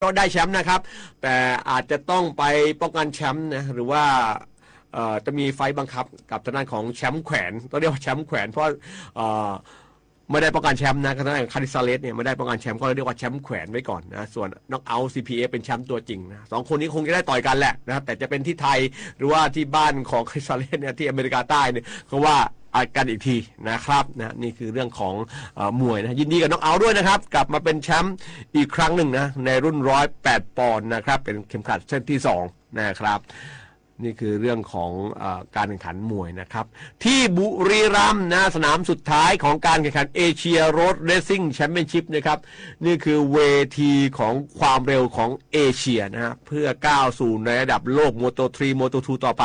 ก็ได้แชมป์นะครับแต่อาจจะต้องไปป้องกันแชมป์นะหรือว่าจะมีไฟบังคับกับทางด้านของแชมป์แขวนต้องเรียกว่าแชมป์แขวนเพราะไม่ได้ป้องกันแชมป์นะทางด้านคาริซาเลสเนี่ยไม่ได้ป้องกันแชมป์ก็เรียกว่าแชมป์แขวนไว้ก่อนนะส่วนน็อกเอาท์ CPF เป็นแชมป์ตัวจริงนะสองคนนี้คงจะได้ต่อยกันแหละนะครับแต่จะเป็นที่ไทยหรือว่าที่บ้านของคาริซาเลสเนี่ยที่อเมริกาใต้เนี่ยก็ว่ากันอีกทีนะครับนะนี่คือเรื่องของมวยนะยินดีกับน็อกเอาท์ด้วยนะครับกลับมาเป็นแชมป์อีกครั้งหนึ่งนะในรุ่น108 ปอนด์นะครับเป็นเข็มขัดเส้นที่2นะครับนี่คือเรื่องของการแข่งขันมวยนะครับที่บุรีรัมย์นะสนามสุดท้ายของการแข่งขันเอเชียโรดเรซซิ่งแชมเปี้ยนชิพนะครับนี่คือเวทีของความเร็วของเอเชียนะฮะเพื่อก้าวสู่ในระดับโลกโมโต3โมโต2ต่อไป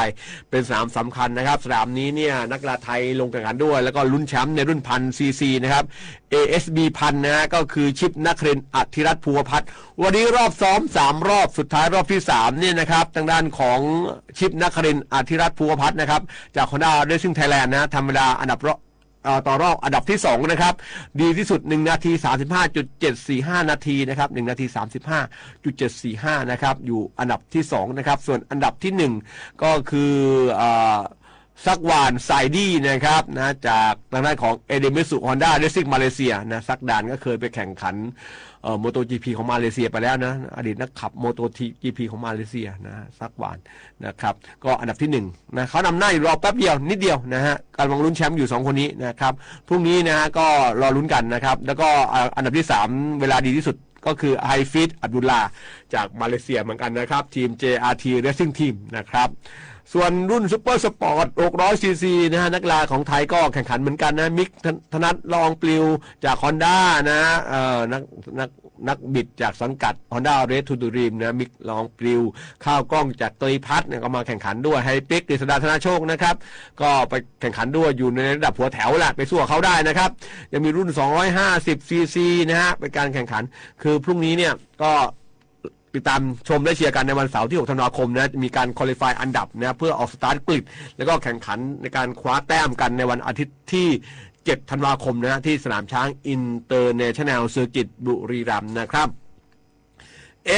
เป็นสนามสำคัญนะครับสนามนี้เนี่ยนักกีฬาไทยลงแข่งขันด้วยแล้วก็ลุ้นแชมป์ในรุ่นพันซีซีนะครับ ASB พันนะฮะก็คือชิปนครินทร์อธิรัตน์ภูวพัฒน์วันนี้รอบซ้อม3รอบสุดท้ายรอบที่3เนี่ยนะครับทางด้านของชิปนครินทร์อธิรัตน์ภูวพัฒน์นะครับจาก Honda Racing Thailand นะธรรมดาอันดับต่อรอบอันดับที่2นะครับดีที่สุด1นาที 35.745 นาทีนะครับ1นาที 35.745 นะครับอยู่อันดับที่2นะครับส่วนอันดับที่1ก็คือซักวานไซดี้นะครับนะจากทางด้านของเอเดมิสุฮอนด้าเรซซิ่งมาเลเซียนะซักดานก็เคยไปแข่งขันโมโตจีพีของมาเลเซียไปแล้วนะอดีตนักขับโมโตจีพีของมาเลเซียนะซักวานนะครับก็อันดับที่1นะเขานำหน้าอยู่รอแป๊บเดียวนิดเดียวนะฮะกำลังลุ้นแชมป์อยู่2คนนี้นะครับพรุ่งนี้นะก็รอลุ้นกันนะครับแล้วก็อันดับที่3เวลาดีที่สุดก็คือไฮฟิตอับดุลลาจากมาเลเซียเหมือนกันนะครับทีม JRT Racing Team นะครับส่วนรุ่นซุปเปอร์สปอร์ต600ซีซีนะฮะนักกีฬาของไทยก็แข่งขันเหมือนกันนะมิกธนัทลองปลิวจาก Honda นะนักบิดจากสังกัด Honda Race to Dream นะมิกลองปลิวข้าวกล้องจากเตยพัฒน์เนี่ยก็มาแข่งขันด้วยไฮปิกกฤษดาธนาโชคนะครับก็ไปแข่งขันด้วยอยู่ในระดับหัวแถวแหละไปสู้เขาได้นะครับยังมีรุ่น250ซีซีนะฮะเป็นการแข่งขันคือพรุ่งนี้เนี่ยก็ติดตามชมและเชียร์กันในวันเสาร์ที่6ธันวาคมนะมีการควอลิฟายอันดับนะเพื่อออกสตาร์ทกริดแล้วก็แข่งขันในการคว้าแต้มกันในวันอาทิตย์ที่7ธันวาคมนะที่สนามช้างอินเตอร์เนชั่นแนลเซอร์กิตบุรีรัมย์นะครับ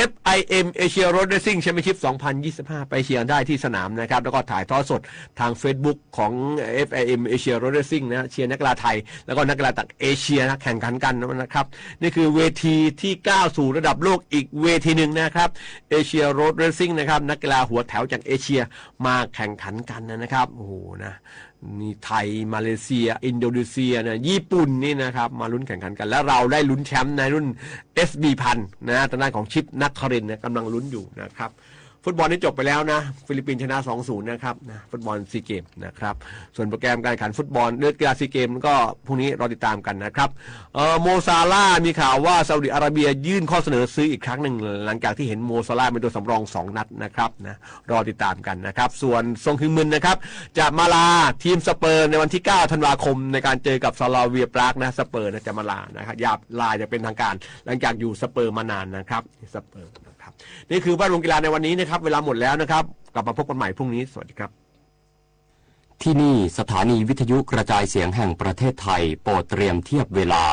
FIM Asia Road Racing Championship 2025 ไปเชียร์ได้ที่สนามนะครับแล้วก็ถ่ายทอดสดทาง Facebook ของ FIM Asia Road Racing นะเชียร์นักกีฬาไทยแล้วก็นักกีฬาจากเอเชียนะแข่งขันกันนะครับนี่คือเวทีที่ก้าวสู่ระดับโลกอีกเวทีหนึ่งนะครับ Asia Road Racing นะครับนักกีฬาหัวแถวจากเอเชียมาแข่งขันกันนะครับโอ้โหนะมีไทยมาเลเซียอินโดนีเซียนะญี่ปุ่นนี่นะครับมาลุ้นแข่งขันกันแล้วเราได้ลุ้นแชมป์ในรุ่น SB พันนะทางด้านของชิปนครินทร์นะกำลังลุ้นอยู่นะครับฟุตบอลนี่จบไปแล้วนะฟิลิปปินส์ชนะ 2-0 นะครับนะฟุตบอลซีเกมนะครับส่วนโปรแกรมการแข่งขันฟุตบอลเลือดกีฬาซีเกมก็พรุ่งนี้รอติดตามกันนะครับโมซาลามีข่าวว่าซาอุดิอาระเบียยื่นข้อเสนอซื้ออีกครั้งหนึ่งหลังจากที่เห็นโมซาลาเป็นตัวสำรอง2นัดนะครับนะรอติดตามกันนะครับส่วนซงฮึงมินนะครับจะมาลาทีมสเปอร์ในวันที่9ธันวาคมในการเจอกับซาลาเวียปรากนะสเปอร์จะมาลานะครับยาลาจะเป็นทางการหลังจากอยู่สเปอร์มานานนะครับสเปอร์นี่คือว่าโรงกีฬาในวันนี้นะครับเวลาหมดแล้วนะครับกลับมาพบกันใหม่พรุ่งนี้สวัสดีครับที่นี่สถานีวิทยุกระจายเสียงแห่งประเทศไทยโปรดเตรียมเทียบเวลา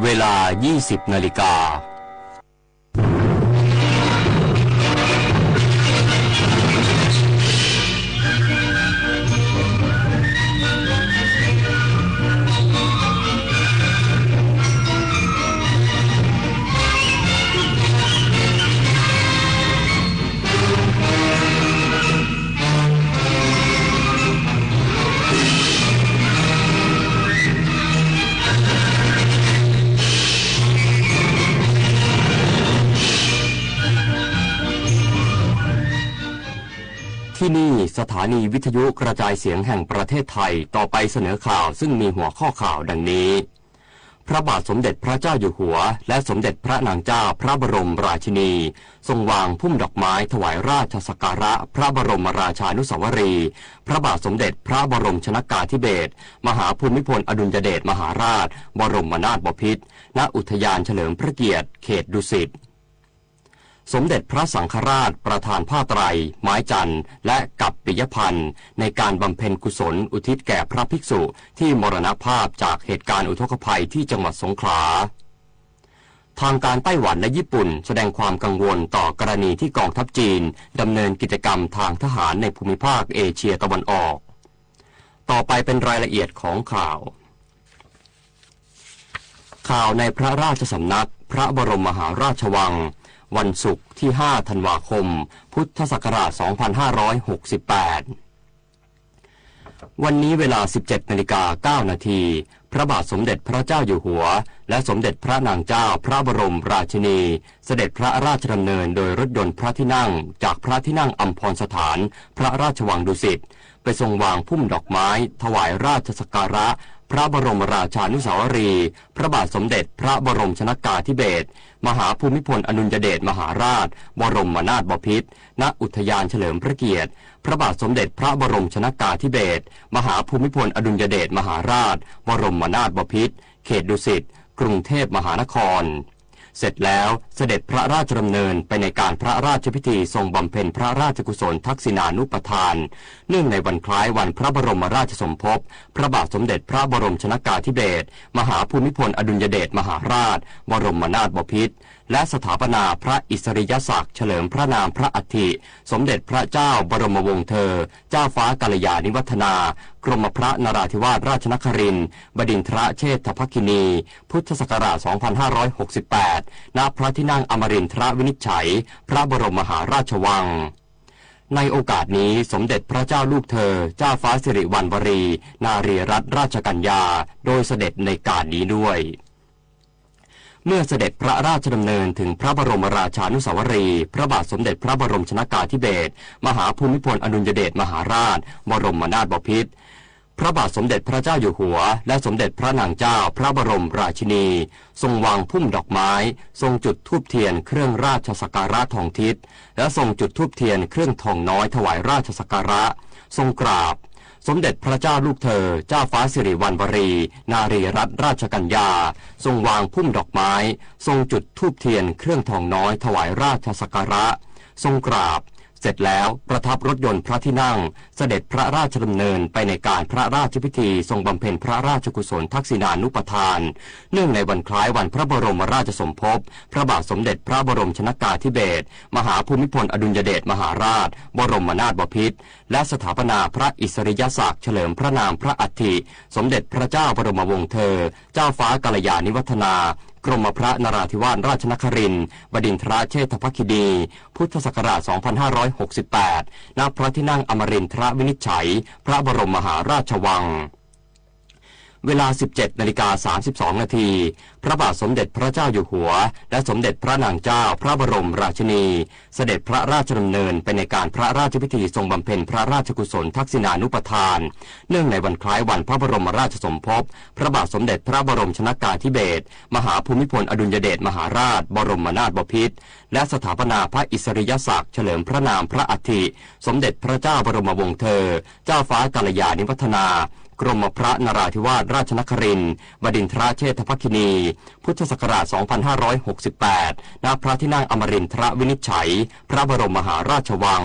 เวลา 20 นาฬิกา ที่นี่สถานีวิทยุกระจายเสียงแห่งประเทศไทยต่อไปเสนอข่าวซึ่งมีหัวข้อข่าวดังนี้พระบาทสมเด็จพระเจ้าอยู่หัวและสมเด็จพระนางเจ้าพระบรมราชินีทรงวางพุ่มดอกไม้ถวายราชสักการะพระบรมราชานุสาวรีย์พระบาทสมเด็จพระบรมชนกาธิเบศรมหาภูมิพลอดุลยเดชมหาราชบรมนาถบพิตรณอุทยานเฉลิมพระเกียรติเขตดุสิตสมเด็จพระสังฆราชประธานผ้าไตรไม้จันทร์และกัปปิยพันธ์ในการบำเพ็ญกุศลอุทิศแก่พระภิกษุที่มรณภาพจากเหตุการณ์อุทกภัยที่จังหวัดสงขลาทางการไต้หวันและญี่ปุ่นแสดงความกังวลต่อกรณีที่กองทัพจีนดำเนินกิจกรรมทางทหารในภูมิภาคเอเชียตะวันออกต่อไปเป็นรายละเอียดของข่าวในพระราชสำนักพระบรมมหาราชวังวันศุกร์ที่ 5 ธันวาคม พุทธศักราช 2568 วันนี้เวลา 17:09 น.พระบาทสมเด็จพระเจ้าอยู่หัวและสมเด็จพระนางเจ้าพระบรมราชินีเสด็จพระราชดำเนินโดยรถยนต์พระที่นั่งจากพระที่นั่งอัมพรสถานพระราชวังดุสิตไปทรงวางพุ่มดอกไม้ถวายราชสักการะพระบรมราชานุสาวรีย์พระบาทสมเด็จพระบรมชนกาธิเบศรมหาภูมิพลอดุลยเดชมหาราชบรมนาถบพิตรณอุทยานเฉลิมพระเกียรติพระบาทสมเด็จพระบรมชนกาธิเบศรมหาภูมิพลอดุลยเดชมหาราชบรมนาถบพิตรเขตดุสิตกรุงเทพมหานครเสร็จแล้วเสด็จพระราชดำเนินไปในการพระราชพิธีทรงบำเพ็ญพระราชกุศลทักษิณานุปทานเนื่องในวันคล้ายวันพระบรมราชสมภพพระบาทสมเด็จพระบรมชนกาธิเบศรมหาภูมิพลอดุลยเดชมหาราชบรมนาถบพิตรและสถาปนาพระอิสริยศักดิ์เฉลิมพระนามพระอัฐิสมเด็จพระเจ้าบรมวงศ์เธอเจ้าฟ้ากัลยาณิวัฒนากรมพระนราธิวาสราชนครินทร์บดินทรเชษฐภคินีพุทธศักราช 2568 ณ พระที่นั่งอมรินทรวินิจฉัยพระบรมมหาราชวังในโอกาสนี้สมเด็จพระเจ้าลูกเธอเจ้าฟ้าสิริวัณวรีนารีรัตนราชกัญญาโดยเสด็จในการนี้ด้วยเมื่อเสด็จพระราชดำเนินถึงพระบรมราชานุสาวรีย์พระบาทสมเด็จพระบรมชนกาธิเบศรมหาภูมิพลอดุลยเดชมหาราชบรมนาถบพิตรพระบาทสมเด็จพระเจ้าอยู่หัวและสมเด็จพระนางเจ้าพระบรมราชินีทรงวางพุ่มดอกไม้ทรงจุดธูปเทียนเครื่องราชสักการะทองทิศและทรงจุดธูปเทียนเครื่องทองน้อยถวายราชสักการะทรงกราบสมเด็จพระเจ้าลูกเธอเจ้าฟ้าสิริวัณวรีนารีรัตนราชกัญญาทรงวางพุ่มดอกไม้ทรงจุดธูปเทียนเครื่องทองน้อยถวายราชสักการะทรงกราบเสร็จแล้วประทับรถยนต์พระที่นั่งเสด็จพระราชดำเนินไปในการพระราชพิธีทรงบำเพ็ญพระราชกุศลทักษิณานุปทานเนื่องในวันคล้ายวันพระบรมราชสมภพพระบาทสมเด็จพระบรมชนกาธิเบศรมหาภูมิพลอดุลยเดชมหาราชบรมนาถบพิตรและสถาปนาพระอิสริยศักดิ์เฉลิมพระนามพระอัฐิสมเด็จพระเจ้าบรมวงศ์เธอเจ้าฟ้ากัลยาณิวัฒนากรมพระนราธิวาสราชนครินทร์บดินทรเชษฐภคินีพุทธศักราช 2568 ณ พระที่นั่งอมรินทรวินิจฉัยพระบรมมหาราชวังเวลา 17:32 นาทีพระบาทสมเด็จพระเจ้าอยู่หัวและสมเด็จพระนางเจ้าพระบรมราชินีเสด็จพระราชดำเนินไปในการพระราชพิธีทรงบำเพ็ญพระราชกุศลทักษิณานุปทานเนื่องในวันคล้ายวันพระบรมราชสมภพพระบาทสมเด็จพระบรมชนกาธิเบศรมหาภูมิพลอดุลยเดชมหาราชบรมนาถบพิตรและสถาปนาพระอิสริยศักดิ์เฉลิมพระนามพระอัฐิสมเด็จพระเจ้าบรมวงศ์เธอเจ้าฟ้ากัลยาณิวัฒนากรมพระนราธิวาสราชนครินทร์บดินทรเชษฐภคินีพุทธศักราช 2568 ณ พระที่นั่งอมรินทรวินิจฉัยพระบรมมหาราชวัง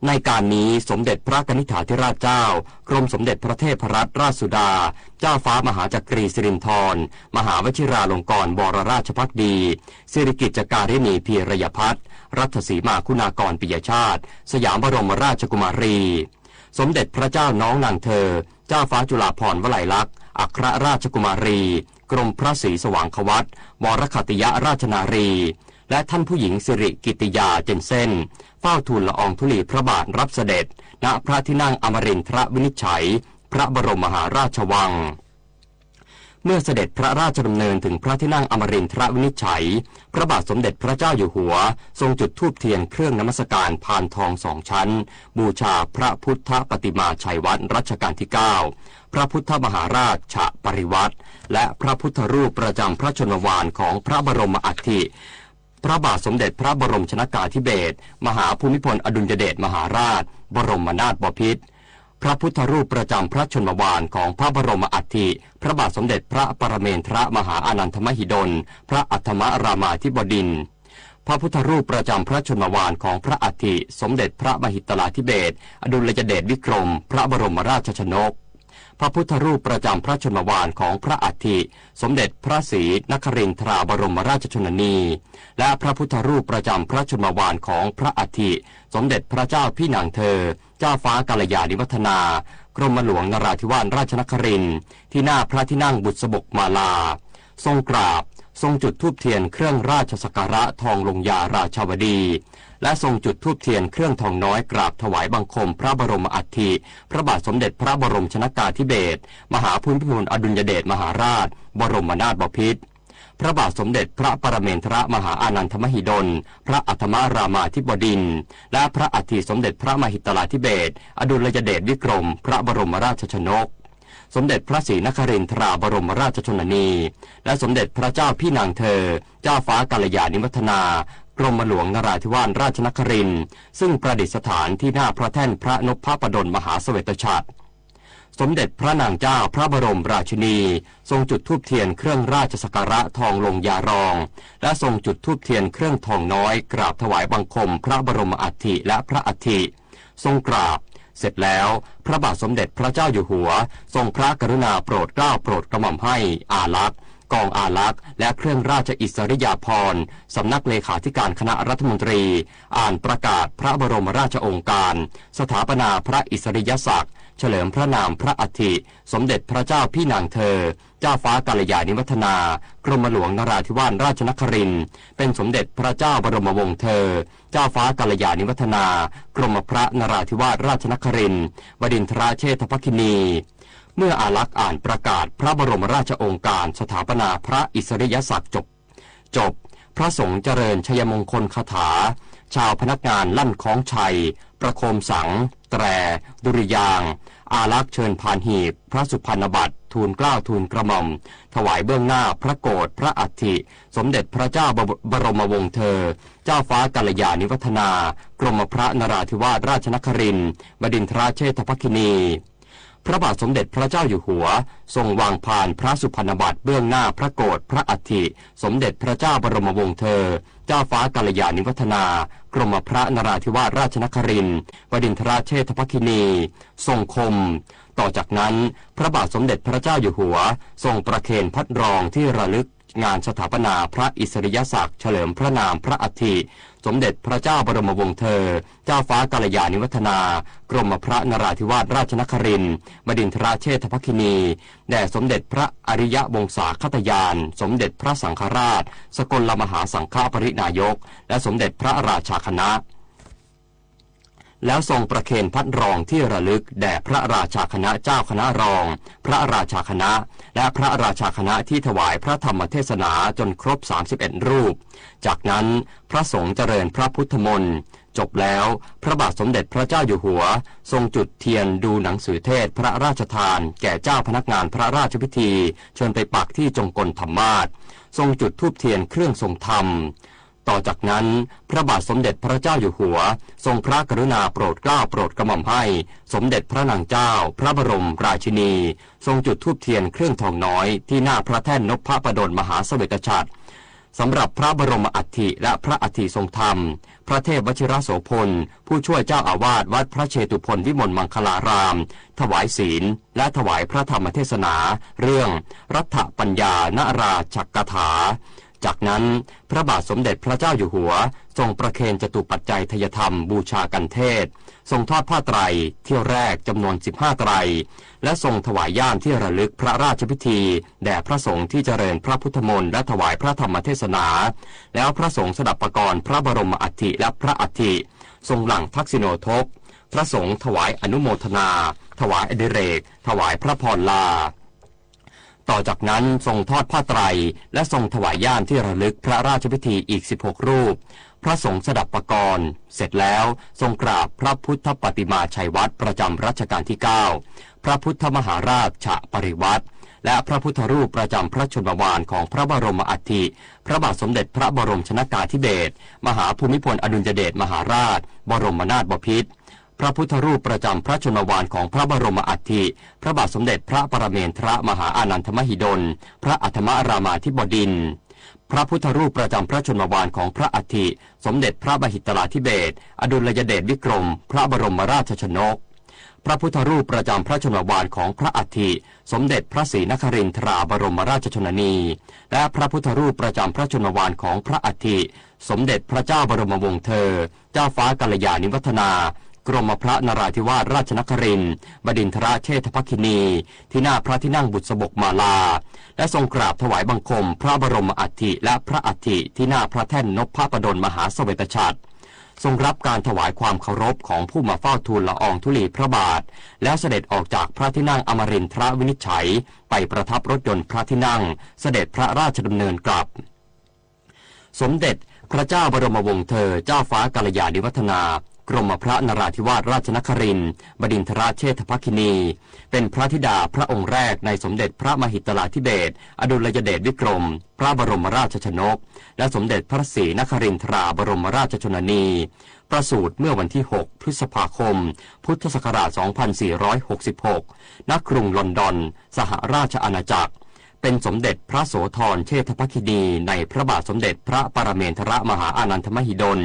ในการนี้สมเด็จพระกนิษฐาธิราชเจ้ากรมสมเด็จพระเทพรัตนราชสุดาเจ้าฟ้ามหาจักรีสิรินธรมหาวชิราลงกรณ์บวรราชภักดีสิริกิจการิณีพีรยพัฒน์รัตศรีมาคุณากรปิยชาติสยามบรมราชกุมารีสมเด็จพระเจ้าน้องนางเธอเจ้าฟ้าจุฬาภรณ์วลัยลักษณ์อัครราชกุมารีกรมพระศรีสว่างควัตวรคติยราชนารีและท่านผู้หญิงสิริกิติยาเจนเซ่นเฝ้าทูลละอองธุลีพระบาทรับเสด็จณพระที่นั่งอมรินทรวินิจฉัยพระบรมมหาราชวัง เมื่อเสด็จพระราชดำเนินถึงพระที่นั่งอมรินทรวินิจฉัยพระบาทสมเด็จพระเจ้าอยู่หัวทรงจุดธูปเทียนเครื่องนมัสการพานทอง2 ชั้นบูชาพระพุทธปฏิมาชัยวัดรัชกาลที่9พระพุทธมหาราชฉะปริวัติและพระพุทธรูปประจำพระชนมวาลของพระบรมอัฐิพระบาทสมเด็จพระบรมชนกาธิเบศรมหาภูมิพลอดุลยเดชมหาราชบรมนาถบพิตรพระพุทธรูปประจำพระชนมวาลของพระบรมอัฐิพระบาทสมเด็จพระปรเมนทรมหาอานันทมหิดลพระอัฏฐมรามาธิบดินทร์พระพุทธรูปประจำพระชนมวาลของพระอัฐิสมเด็จพระมหิตลาธิเบศรอดุลยเดชวิกรมพระบรมราชชนกพระพุทธรูปประจำพระชนมวาลของพระอัฐิสมเด็จพระศรีนครินทราบรมราชชนนีและพระพุทธรูปประจำพระชนมวาลของพระอัฐิสมเด็จพระเจ้าพี่นางเธอเจ้าฟ้ากาลยาณิวัฒนากรมหลวงนราธิวาสราชนครินทร์ที่หน้าพระที่นั่งบุษบกมาลาทรงกราบทรงจุดธูปเทียนเครื่องราชสักการะทองลงยาราชาวดีและทรงจุดธูปเทียนเครื่องทองน้อยกราบถวายบังคมพระบรมอัฐิพระบาทสมเด็จพระบรมชนกาธิเบศรมหาภูมิพลอดุลยเดชมหาราชบรมนาถบพิตรพระบาทสมเด็จพระปรเมนทรมหาอานันทมหิดลพระอัฏฐมรามาธิบดินทร์และพระอัฐิสมเด็จพระมหิตลาธิเบศรอดุลยเดชวิกรมพระบรมราชชนกสมเด็จพระศรีนครินทราบรมราชชนนีและสมเด็จพระเจ้าพี่นางเธอเจ้าฟ้ากาลยาณิวัฒนากรมหลวงนราธิวาสราชนครินทร์ซึ่งประดิษฐานที่หน้าพระแท่นพระนพปดลมหาเสวตฉัตรสมเด็จพระนางเจ้าพระบรมราชินีทรงจุดธูปเทียนเครื่องราชสักการะทองลงยารองและทรงจุดธูปเทียนเครื่องทองน้อยกราบถวายบังคมพระบรมอัฐิและพระอัฐิทรงกราบเสร็จแล้วพระบาทสมเด็จพระเจ้าอยู่หัวทรงพระกรุณาโปรดเกล้าโปรดกระหม่อมให้อาลักษ์กองอาลักษ์และเครื่องราชอิสริยาภรณ์สำนักเลขาธิการคณะรัฐมนตรีอ่านประกาศพระบรมราชโองการสถาปนาพระอิสริยศักดิ์เฉลิมพระนามพระอัฐิสมเด็จพระเจ้าพี่นางเธอเจ้าฟ้ากาลยาณิวัฒนากรมหลวงนราธิวาสราชนครินทร์เป็นสมเด็จพระเจ้าบรมวงศ์เธอเจ้าฟ้ากาลยาณิวัฒนากรมพระนราธิวาสราชนครินทร์บดินทราเชษฐภคินีเมื่ออาลักษ์อ่านประกาศพระบรมราชโองการสถาปนาพระอิสริยศักดิ์จบพระสงฆ์เจริญชัยมงคลคาถาชาวพนักงานลั่นคล้องชัยประโคมสังแตรดุริยางค์อาลักษ์เชิญพานหีบพระสุพรรณบัตรทูลเกล้าทูลกระหม่อมถวายเบื้องหน้าพระโกฐพระอัฐิสมเด็จพระเจ้าบรมวงศ์เธอเจ้าฟ้ากาลยาณิวัฒนากรมพระนราธิวาสราชนครินทร์บดินทราเชษฐภคินีพระบาทสมเด็จพระเจ้าอยู่หัวทรงวางพานพระสุพรรณบัตรเบื้องหน้าพระโกฐพระอัฐิสมเด็จพระเจ้าบรมวงศ์เธอเจ้าฟ้ากาลยาณิวัฒนากรมพระนราธิวาสราชนครินทร์บดินทราเชษฐภคินีทรงคมต่อจากนั้นพระบาทสมเด็จพระเจ้าอยู่หัวทรงประเคนพัดรองที่ระลึกงานสถาปนาพระอิสริยศักดิ์เฉลิมพระนามพระอัฐิสมเด็จพระเจ้าบรมวงศ์เธอเจ้าฟ้ากาลยาณิวัฒนากรมพระนราธิวาสราชนครินทร์บดินทราเชษฐภคินีแด่สมเด็จพระอริยวงศาคตยานสมเด็จพระสังฆราชสกลมหาสังฆปรินายกและสมเด็จพระราชาคณะแล้วทรงประเคนพัดรองที่ระลึกแด่พระราชาคณะเจ้าคณะรองพระราชาคณะและพระราชาคณะที่ถวายพระธรรมเทศนาจนครบ31รูปจากนั้นพระสงฆ์เจริญพระพุทธมนต์จบแล้วพระบาทสมเด็จพระเจ้าอยู่หัวทรงจุดเทียนดูหนังสือเทศพระราชทานแก่เจ้าพนักงานพระราชพิธีเชิญไปปักที่จงกลธรรมาสน์ทรงจุดธูปเทียนเครื่องทรงธรรมต่อจากนั้นพระบาทสมเด็จพระเจ้าอยู่หัวทรงพระกรุณาโปรดเกล้าโปรดกระหม่อมให้สมเด็จพระนางเจ้าพระบรมราชินีทรงจุดธูปเทียนเครื่องทองน้อยที่หน้าพระแท่นนพปดลมหาเสวตฉัตรสำหรับพระบรมอัฐิและพระอัฐิทรงธรรมพระเทพวชิรโสพลผู้ช่วยเจ้าอาวาสวัดพระเชตุพนวิมลมังคลารามถวายศีลและถวายพระธรรมเทศนาเรื่องรัฐปัญญานราชักกถาจากนั้นพระบาทสมเด็จพระเจ้าอยู่หัวทรงประเคนจตุปัจจัยทยธรรมบูชากันเทศทรงทอดผ้าไตรเที่ยวแรกจำนวน15ไตรและทรงถวายย่ามที่ระลึกพระราชพิธีแด่พระสงฆ์ที่เจริญพระพุทธมนต์และถวายพระธรรมเทศนาแล้วพระสงฆ์สดับประกรณ์พระบรมอัฐิและพระอัฐิทรงหลั่งทักษิโนทกพระสงฆ์ถวายอนุโมทนาถวายอดิเรกถวายพระพรลา ต่อจากนั้นทรงทอดผ้าไตรและทรงถวายย่ามที่ระลึกพระราชพิธีอีก16รูปพระสงฆ์สดับปกรณ์เสร็จแล้วทรงกราบพระพุทธปฏิมาชัยวัตรประจำรัชกาลที่9พระพุทธมหาราชฉะปริวัติและพระพุทธรูปประจำพระชนมวาลของพระบรมอัฐิพระบาทสมเด็จพระบรมชนกาธิเบศรมหาภูมิพลอดุลยเดชมหาราชบรมนาถบพิตรพระพุทธรูปประจำพระชนมวาลของพระบรมอัฐิพระบาทสมเด็จพระปรเมนทรมหาอานันทมหิดลพระอัฏฐมรามาธิบดินทร์พระพุทธรูปประจำพระชนมวาลของพระอัฐิสมเด็จพระมหิตลาธิเบศรอดุลยเดชวิกรมพระบรมราชชนกพระพุทธรูปประจำพระชนมวาลของพระอัฐิสมเด็จพระศรีนครินทราบรมราชชนนีและพระพุทธรูปประจำพระชนมวาลของพระอัฐิสมเด็จพระเจ้าบรมวงศ์เธอเจ้าฟ้ากัลยาณิวัฒนากรมพระนราธิวาสราชนครินทร์บดินทรเชษฐภคินีที่หน้าพระที่นั่งบุษบกมาลาและทรงกราบถวายบังคมพระบรมอัฐิและพระอัฐิที่หน้าพระแท่นนพปดลมหาเสวตฉัตรทรงรับการถวายความเคารพของผู้มาเฝ้าทูลละอองธุลีพระบาทแล้วเสด็จออกจากพระที่นั่งอมรินทรวินิจฉัยไปประทับรถยนต์พระที่นั่งเสด็จพระราชดำเนินกลับสมเด็จพระเจ้าบรมวงศ์เธอเจ้าฟ้ากัลยาณิวัฒนากรมพระนราธิวาสราชนครินทร์บดินทรเชษฐภคินีเป็นพระธิดาพระองค์แรกในสมเด็จพระมหิตลาธิเบศรอดุลยเดชวิกรมพระบรมราชชนกและสมเด็จพระศรีนครินทราบรมราชชนนีประสูติเมื่อวันที่6พฤษภาคมพุทธศักราช2466ณกรุงลอนดอนสหราชอาณาจักรเป็นสมเด็จพระโสธรเชษฐภคินีในพระบาทสมเด็จพระปรเมนทรมหาอานันทมหิดล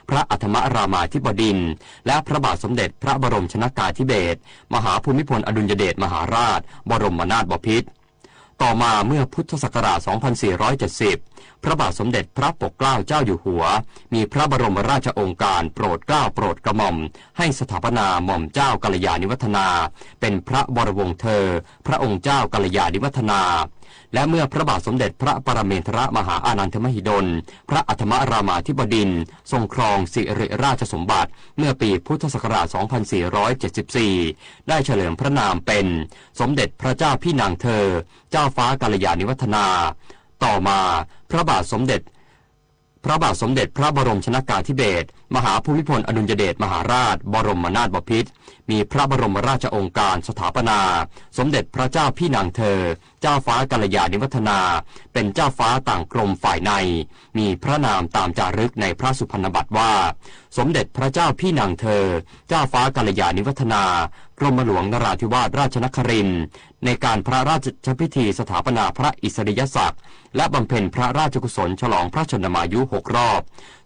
พระอัฏฐมรามาธิบดินทร์และพระบาทสมเด็จพระบรมชนกาธิเบศรมหาภูมิพลอดุลยเดชมหาราชบรมนาถบพิตรต่อมาเมื่อพุทธศักราช2470พระบาทสมเด็จพระปกเกล้าเจ้าอยู่หัวมีพระบรมราชโองการโปรดเกล้าโปรดกระหม่อมให้สถาปนาหม่อมเจ้ากัลยาณิวัฒนาเป็นพระบรมวงศ์เธอพระองค์เจ้ากัลยาณิวัฒนาและเมื่อพระบาทสมเด็จพระปรเมนทรมหาอานันทมหิดลพระอัฏฐมรามาธิบดินทร์ทรงครองสิริราชสมบัติเมื่อปีพุทธศักราช2474ได้เฉลิมพระนามเป็นสมเด็จพระเจ้าพี่นางเธอเจ้าฟ้ากัลยาณิวัฒนาต่อมาพระบาทสมเด็จพระบรมชนกาธิเบศรมหาภูมิพลอดุลยเดชมหาราชบรมนาถบพิตรมีพระบรมราชโองการสถาปนาสมเด็จพระเจ้าพี่นางเธอเจ้าฟ้ากัลยาณิวัฒนาเป็นเจ้าฟ้าต่างกรมฝ่ายในมีพระนามตามจารึกในพระสุพรรณบัตรว่าสมเด็จพระเจ้าพี่นางเธอเจ้าฟ้ากัลยาณิวัฒนากรมหลวงนราธิวาสราชนครินทร์ในการพระราชพิธีสถาปนาพระอิสริยศักดิ์และบำเพ็ญพระราชกุศลฉลองพระชนมายุ6 รอบ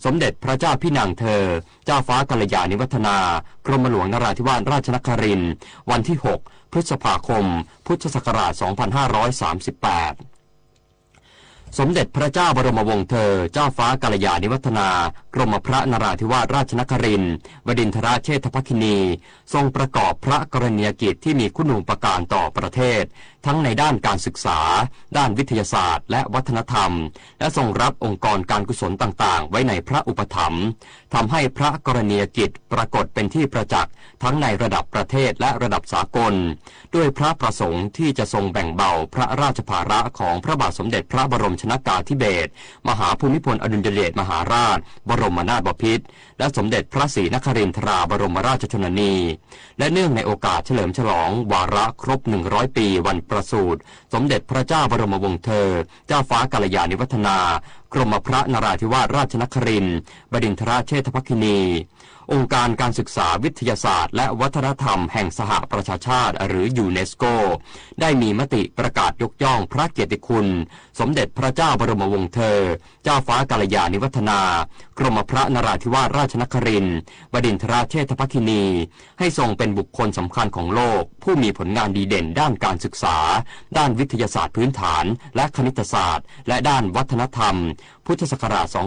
สมเด็จพระเจ้าพี่นางเธอเจ้าฟ้ากัลยาณิวัฒนากรมหลวงนราธิวาสราชนครินทร์วันที่6พฤษภาคมพุทธศักราช2538สมเด็จพระเจ้าบรมวงศ์เธอเจ้าฟ้ากัลยาณิวัฒนากรมพระนราธิวาสราชนครินทร์บดินทรเชษฐภคินีทรงประกอบพระกรณียกิจที่มีคุณูปการต่อประเทศทั้งในด้านการศึกษาด้านวิทยาศาสตร์และวัฒนธรรมและทรงรับองค์กรการกุศลต่างๆไว้ในพระอุปถัมภ์ทำให้พระกรณียกิจปรากฏเป็นที่ประจักษ์ทั้งในระดับประเทศและระดับสากลด้วยพระประสงค์ที่จะทรงแบ่งเบาพระราชภาระของพระบาทสมเด็จพระบรมชนกาธิเบศรมหาภูมิพลอดุลยเดชมหาราชบรมนาถบพิตรและสมเด็จพระศรีนครินทราบรมราชชนนีและเนื่องในโอกาสเฉลิมฉลองวาระครบ100 ปีวันประสูติสมเด็จพระเจ้าบรมวงศ์เธอเจ้าฟ้ากัลยาณิวัฒนากรมพระนราธิวาสราชนครินทร์บดินทรเชษฐภคินีองค์การการศึกษาวิทยาศาสตร์และวัฒนธรรมแห่งสหประชาชาติหรือยูเนสโกได้มีมติประกาศยกย่องพระเกียรติคุณสมเด็จพระเจ้าบรมวงศ์เธอเจ้าฟ้ากัลยาณิวัฒนากรมพระนราธิวาสราชนครินทร์บดินทรเชษฐภคินีให้ทรงเป็นบุคคลสำคัญของโลกผู้มีผลงานดีเด่นด้านการศึกษาด้านวิทยาศาสตร์พื้นฐานและคณิตศาสตร์และด้านวัฒนธรรมพุทธศักราช2566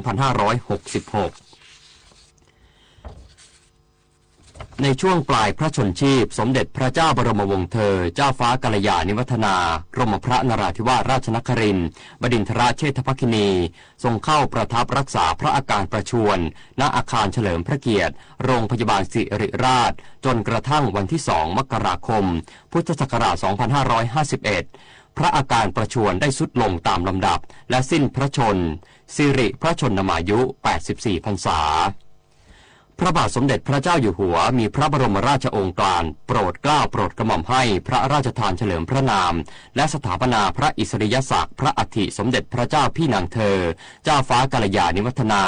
ในช่วงปลายพระชนชีพสมเด็จพระเจ้าบรมวงศ์เธอเจ้าฟ้ากัลยาณิวัฒนากรมพระนราธิวาสราชนครินทร์บดินทรเชษฐภคินีทรงเข้าประทับรักษาพระอาการประชวรณอาคารเฉลิมพระเกียรติโรงพยาบาลสิริราชจนกระทั่งวันที่2 มกราคมพุทธศักราช2551 พระอาการประชวรได้ทรุดลงตามลำดับและสิ้นพระชนสิริพระชนมายุ 84 พรรษาพระบาทสมเด็จพระเจ้าอยู่หัวมีพระบรมราชโองการโปรดเกล้าโปรดกระหม่อมให้พระราชทานเฉลิมพระนามและสถาปนาพระอิสริยศักดิ์พระอัฐิสมเด็จพระเจ้าพี่นางเธอเจ้าฟ้ากัลยาณิวัฒนา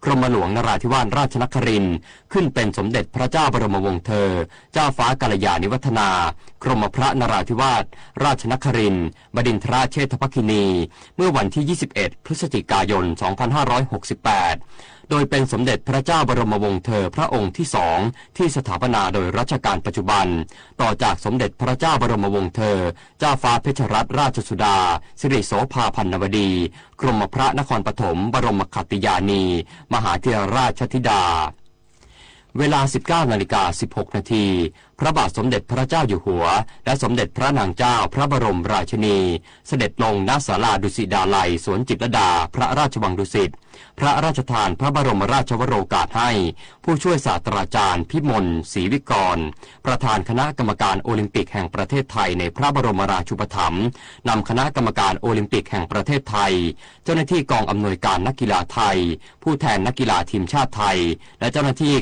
กรมหลวงนราธิวาสราชนครินทร์ขึ้นเป็นสมเด็จพระเจ้าบรมวงศ์เธอเจ้าฟ้ากัลยาณิวัฒนากรมพระนราธิวาสราชนครินทร์บดินทรเชษฐภคินีเมื่อวันที่ 21 พฤศจิกายน 2568โดยเป็นสมเด็จพระเจ้าบรมวงศ์เธอพระองค์ที่สองที่สถาปนาโดยรัชกาลปัจจุบันต่อจากสมเด็จพระเจ้าบรมวงศ์เธอเจ้าฟ้าเพชรรัตนราชสุดาสิริโสภาพันนวดีกรมพระนครปฐมบรมขัตติยานีมหาเถรราชธิดาเวลา 19:16 นาทีพระบาทสมเด็จพระเจ้าอยู่หัวและสมเด็จพระนางเจ้าพระบรมราชินีเสด็จลงณศาลาดุสิตดาลัยสวนจิตรลดาพระราชวังดุสิตพระราชทานพระบรมราชวโรกาสให้ผู้ช่วยศาสตราจารย์พิมลศรีวิกรประธานคณะกรรมการโอลิมปิกแห่งประเทศไทยในพระบรมราชูปถัมภ์นำคณะกรรมการโอลิมปิกแห่งประเทศไทยเจ้าหน้าที่กองอำนวยการนักกีฬาไทยผู้แทนนักกีฬาทีมชาติไทยและเจ้าหน้าที่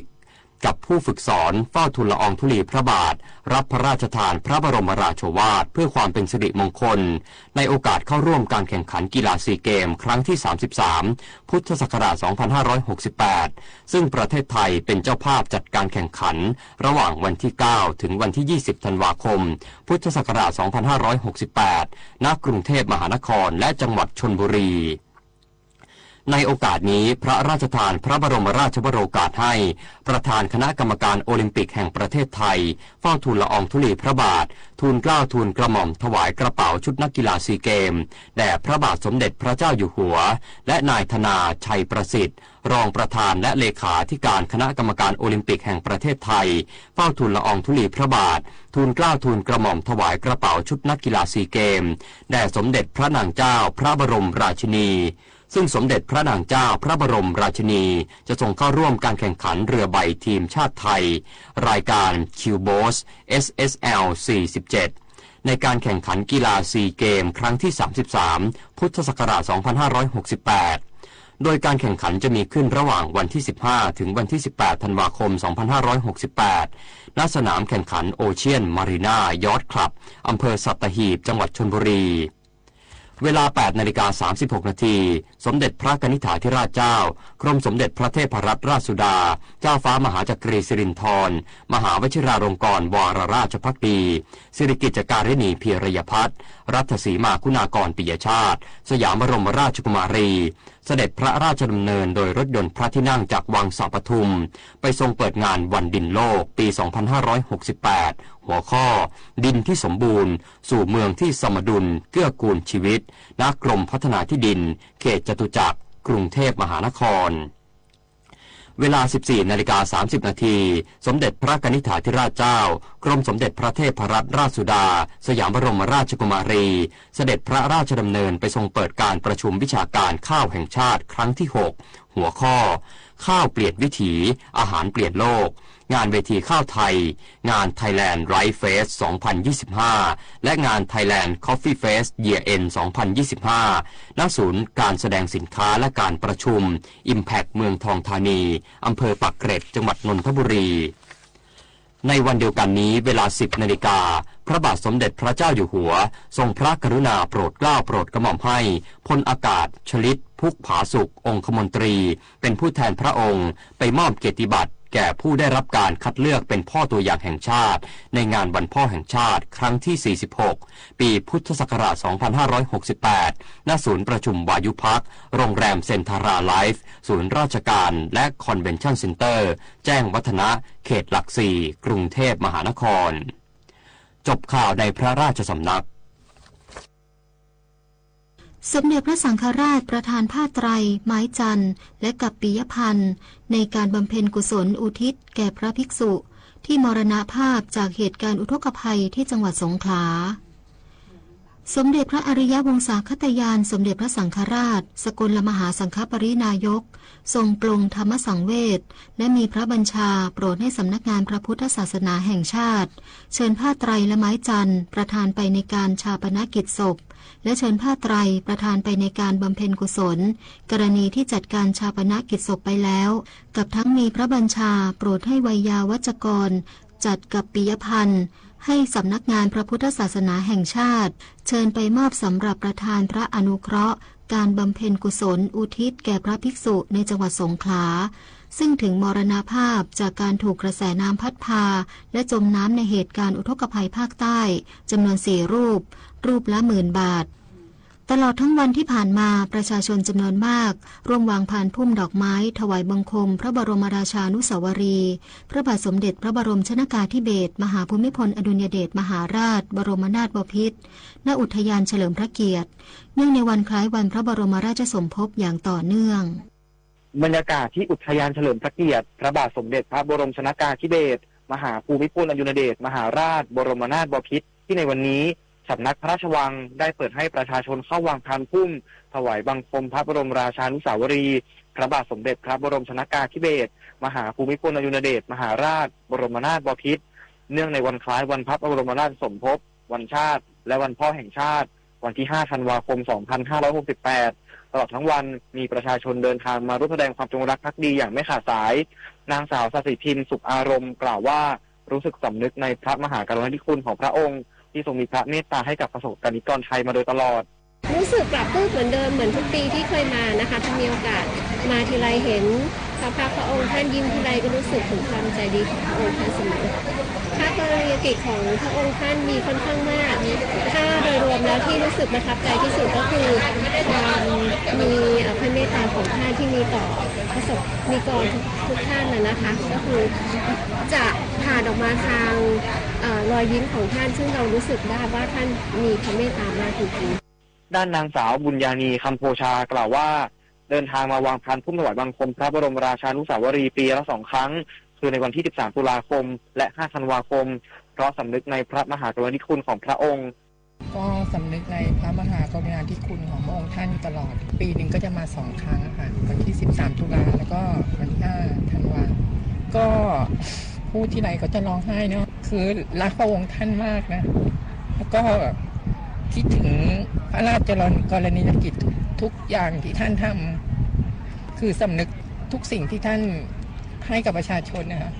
กับผู้ฝึกสอนเฝ้าทูลละอองธุลีพระบาทรับพระราชทานพระบรมราโชวาทเพื่อความเป็นสิริมงคลในโอกาสเข้าร่วมการแข่งขันกีฬาซีเกมครั้งที่ 33 พุทธศักราช 2568 ซึ่งประเทศไทยเป็นเจ้าภาพจัดการแข่งขันระหว่างวันที่ 9 ถึงวันที่ 20 ธันวาคม พุทธศักราช 2568 ณ กรุงเทพมหานครและจังหวัดชลบุรีในโอกาสนี้พระราชทานพระบรมราชวโรกาสให้ประธานคณะกรรมการโอลิมปิกแห่งประเทศไทยเฝ้าทูลละอองธุลีพระบาททูลเกล้าทูลกระหม่อมถวายกระเป๋าชุดนักกีฬาซีเกมแด่พระบาทสมเด็จพระเจ้าอยู่หัวและนายธนาชัยประสิทธิ์รองประธานและเลขาธิการคณะกรรมการโอลิมปิกแห่งประเทศไทยเฝ้าทูลละอองธุลีพระบาททูลเกล้าทูลกระหม่อมถวายกระเป๋าชุดนักกีฬาซีเกมแด่สมเด็จพระนางเจ้าพระบรมราชินีซึ่งสมเด็จพระนางเจ้าพระบรมราชินีจะทรงเข้าร่วมการแข่งขันเรือใบทีมชาติไทยรายการคิวโบส SSL 47ในการแข่งขันกีฬาซีเกมครั้งที่ 33 พุทธศักราช 2568 โดยการแข่งขันจะมีขึ้นระหว่างวันที่ 15 ถึงวันที่ 18 ธันวาคม 2568 ณ สนามแข่งขันโอเชียนมารีนายอทคลับอำเภอสัตหีบจังหวัดชลบุรีเวลา 8:36 นาทีสมเด็จพระกนิษฐาธิราชเจ้ากรมสมเด็จพระเทพรัตนราชสุดาเจ้าฟ้ามหาจักรีสิรินธรมหาวชิราลงกรณ์วรราชภักดีสิริกิจการิณีเพียรยพัฒน์รัตสีมาคุณากรปิยชาติสยามบรมราชกุมารีเสด็จพระราชดำเนินโดยรถยนต์พระที่นั่งจากวังสาปทุมไปทรงเปิดงานวันดินโลกปี 2568 หัวข้อดินที่สมบูรณ์สู่เมืองที่สมดุลเกื้อกูลชีวิตณกรมพัฒนาที่ดินเขตจตุจักรกรุงเทพมหานครเวลา 14:30 นาทีสมเด็จพระกนิษฐาธิราชเจ้ากรมสมเด็จพระเทพรัตนราชสุดาสยามบรมราชกุมารีเสด็จพระราชดำเนินไปทรงเปิดการประชุมวิชาการข้าวแห่งชาติครั้งที่ 6 หัวข้อข้าวเปลี่ยนวิถีอาหารเปลี่ยนโลกงานเวทีข้าวไทยงาน Thailand Rice Fest 2025 และงาน Thailand Coffee Fest Year End 2025 ณ ศูนย์การแสดงสินค้าและการประชุม Impact เมืองทองธานีอำเภอปากเกร็ดจังหวัดนนทบุรีในวันเดียวกันนี้เวลา 10 นาฬิกาพระบาทสมเด็จพระเจ้าอยู่หัวทรงพระกรุณาโปรดเกล้าโปรดกระหม่อมให้พลอากาศชลิตพุกผาสุกองคมนตรีเป็นผู้แทนพระองค์ไปมอบเกียรติบัตรแก่ผู้ได้รับการคัดเลือกเป็นพ่อตัวอย่างแห่งชาติในงานวันพ่อแห่งชาติครั้งที่ 46 ปีพุทธศักราช 2568 ณ ศูนย์ประชุมวายุพักโรงแรมเซ็นทาราไลฟ์ศูนย์ราชการและคอนเวนชั่นเซ็นเตอร์แจ้งวัฒนะเขตหลักสี่กรุงเทพมหานครจบข่าวในพระราชสำนักสมเด็จพระสังฆราชประธานผ้าไตรไม้จันทร์และกับปิยพันธ์ในการบำเพ็ญกุศลอุทิศแก่พระภิกษุที่มรณภาพจากเหตุการณ์อุทกภัยที่จังหวัดสงขลาสมเด็จพระอริยวงศาคตยานสมเด็จพระสังฆราชสกลมหาสังฆปรินายกทรงปลงธรรมสังเวชและมีพระบัญชาโปรดให้สำนักงานพระพุทธศาสนาแห่งชาติเชิญผ้าไตรและไม้จันทร์ประทานไปในการชาปนกิจศพ และเชิญผ้าไตรประธานไปในการบำเพ็ญกุศลกรณีที่จัดการชาปนกิจศพไปแล้วกับทั้งมีพระบัญชาโปรดให้ไวยาวัจกรจัดกับปิยพันธ์ให้สำนักงานพระพุทธศาสนาแห่งชาติเชิญไปมอบสำหรับประธานพระอนุเคราะห์การบำเพ็ญกุศลอุทิศแก่พระภิกษุในจังหวัดสงขลาซึ่งถึงมรณภาพจากการถูกกระแสน้ำพัดพาและจมน้ำในเหตุการณ์อุทกภัยภาคใต้จำนวน4 รูปละ10,000 บาทตลอดทั้งวันที่ผ่านมาประชาชนจำนวนมากร่วมวางพานพุ่มดอกไม้ถวายบังคมพระบรมราชานุสาวรีย์พระบาทสมเด็จพระบรมชนกาธิเบศรมหาภูมิพลอดุลยเดชมหาราชบรมนาถบพิตรณอุทยานเฉลิมพระเกียรติเนื่องในวันคล้ายวันพระบรมราชสมภพอย่างต่อเนื่องบรรยากาศที่อุทยานเฉลิมพระเกียรติพระบาทสมเด็จพระบรมชนกาธิเบศรมหาภูมิพลอดุลยเดชมหาราชบรมนาถบพิตรที่ในวันนี้สำนักพระราชวังได้เปิดให้ประชาชนเข้าวางพานพุ่มถวายบังคมพระบรมราชานุสาวรีย์พระบาทสมเด็จพระบรมชนกาธิเบศรมหาภูมิพลอดุลยเดชมหาราชบรมนาถบพิตรเนื่องในวันคล้ายวันพระบรมราชสมภพวันชาติและวันพ่อแห่งชาติวันที่ 5 ธันวาคม 2568 ตลอดทั้งวันมีประชาชนเดินทางมาร่วมแสดงความจงรักภักดีอย่างไม่ขาดสายนางสาวสศิพินสุขอารมณ์กล่าวว่ารู้สึกสำนึกในพระมหากรุณาธิคุณของพระองค์ที่ทรงมีพระเมตตาให้กับประสบกนิกรไทยมาโดยตลอดรู้สึกปรับปลื้มเหมือนเดิมเหมือนทุกปีที่เคยมานะคะถ้ามีโอกาสมาทีไรเห็นพระองค์ท่านยิ้มทีไรก็รู้สึกถึงความใจดีของพระองค์ท่านเสมอพระกรณียกิจของพระองค์ท่านมีค่อนข้างมากถ้าโดยรวมแล้วที่รู้สึกประทับใจที่สุดก็คือความมีพระเมตตาของท่านที่มีต่อประสบนิกรทุกท่านนะคะก็คือจะผ่านออกมาทางรอยยิ้มของท่านซึ่งเรารู้สึกได้ว่าท่านมีพระเมตตามากจริงๆด้านนางสาวบุญญาณีคำโพชากล่าวว่าเดินทางมาวางพานพุ่มถวายบังคมพระบรมราชานุสาวรีย์ปีละ2 ครั้งคือในวันที่ 13 ตุลาคมและ 5 ธันวาคมเพราะสำนึกในพระมหากรุณาธิคุณของพระองค์ก็สำนึกในพระมหากรุณาธิคุณของพระองค์ท่านตลอดปีหนึ่งก็จะมา2 ครั้งค่ะวันที่ 13 ตุลาแล้วก็วันที่ 5 ธันวาก็พูดที่ไรก็จะร้องไห้เนาะคือรักพระองค์ท่านมากนะแล้วก็คิดถึงพระราชกรณียกิจทุกอย่างที่ท่านทำคือสำนึกทุกสิ่งที่ท่านให้กับประชาชนนะคะ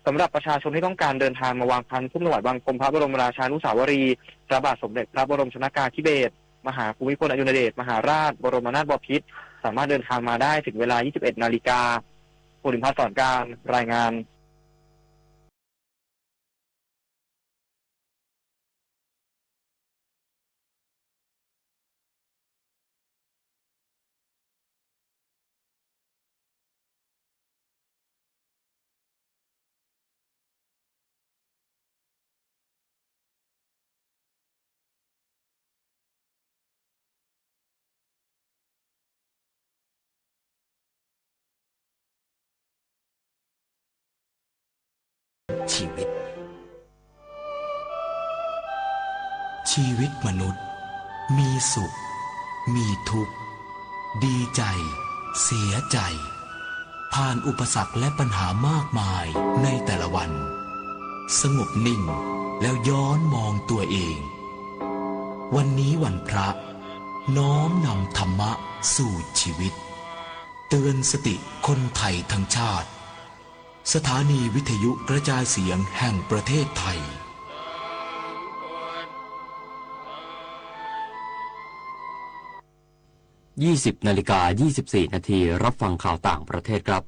สำหรับประชาชนที่ต้องการเดินทางมาวางพานพุ่มถวายบังคมพระบรมราชานุสาวรีย์พระบาทสมเด็จพระบรมชนกาธิเบศรมหาภูมิพลอดุลยเดชมหาราชบรมนาถบพิตรสามารถเดินทางมาได้ถึงเวลา 21 นาฬิกาภูริพัฒน์ สอนการรายงานชีวิตมนุษย์มีสุขมีทุกข์ดีใจเสียใจผ่านอุปสรรคและปัญหามากมายในแต่ละวันสงบนิ่งแล้วย้อนมองตัวเองวันนี้วันพระน้อมนำธรรมะสู่ชีวิตเตือนสติคนไทยทั้งชาติสถานีวิทยุกระจายเสียงแห่งประเทศไทย20:24 นาทีรับฟังข่าวต่างประเทศครับ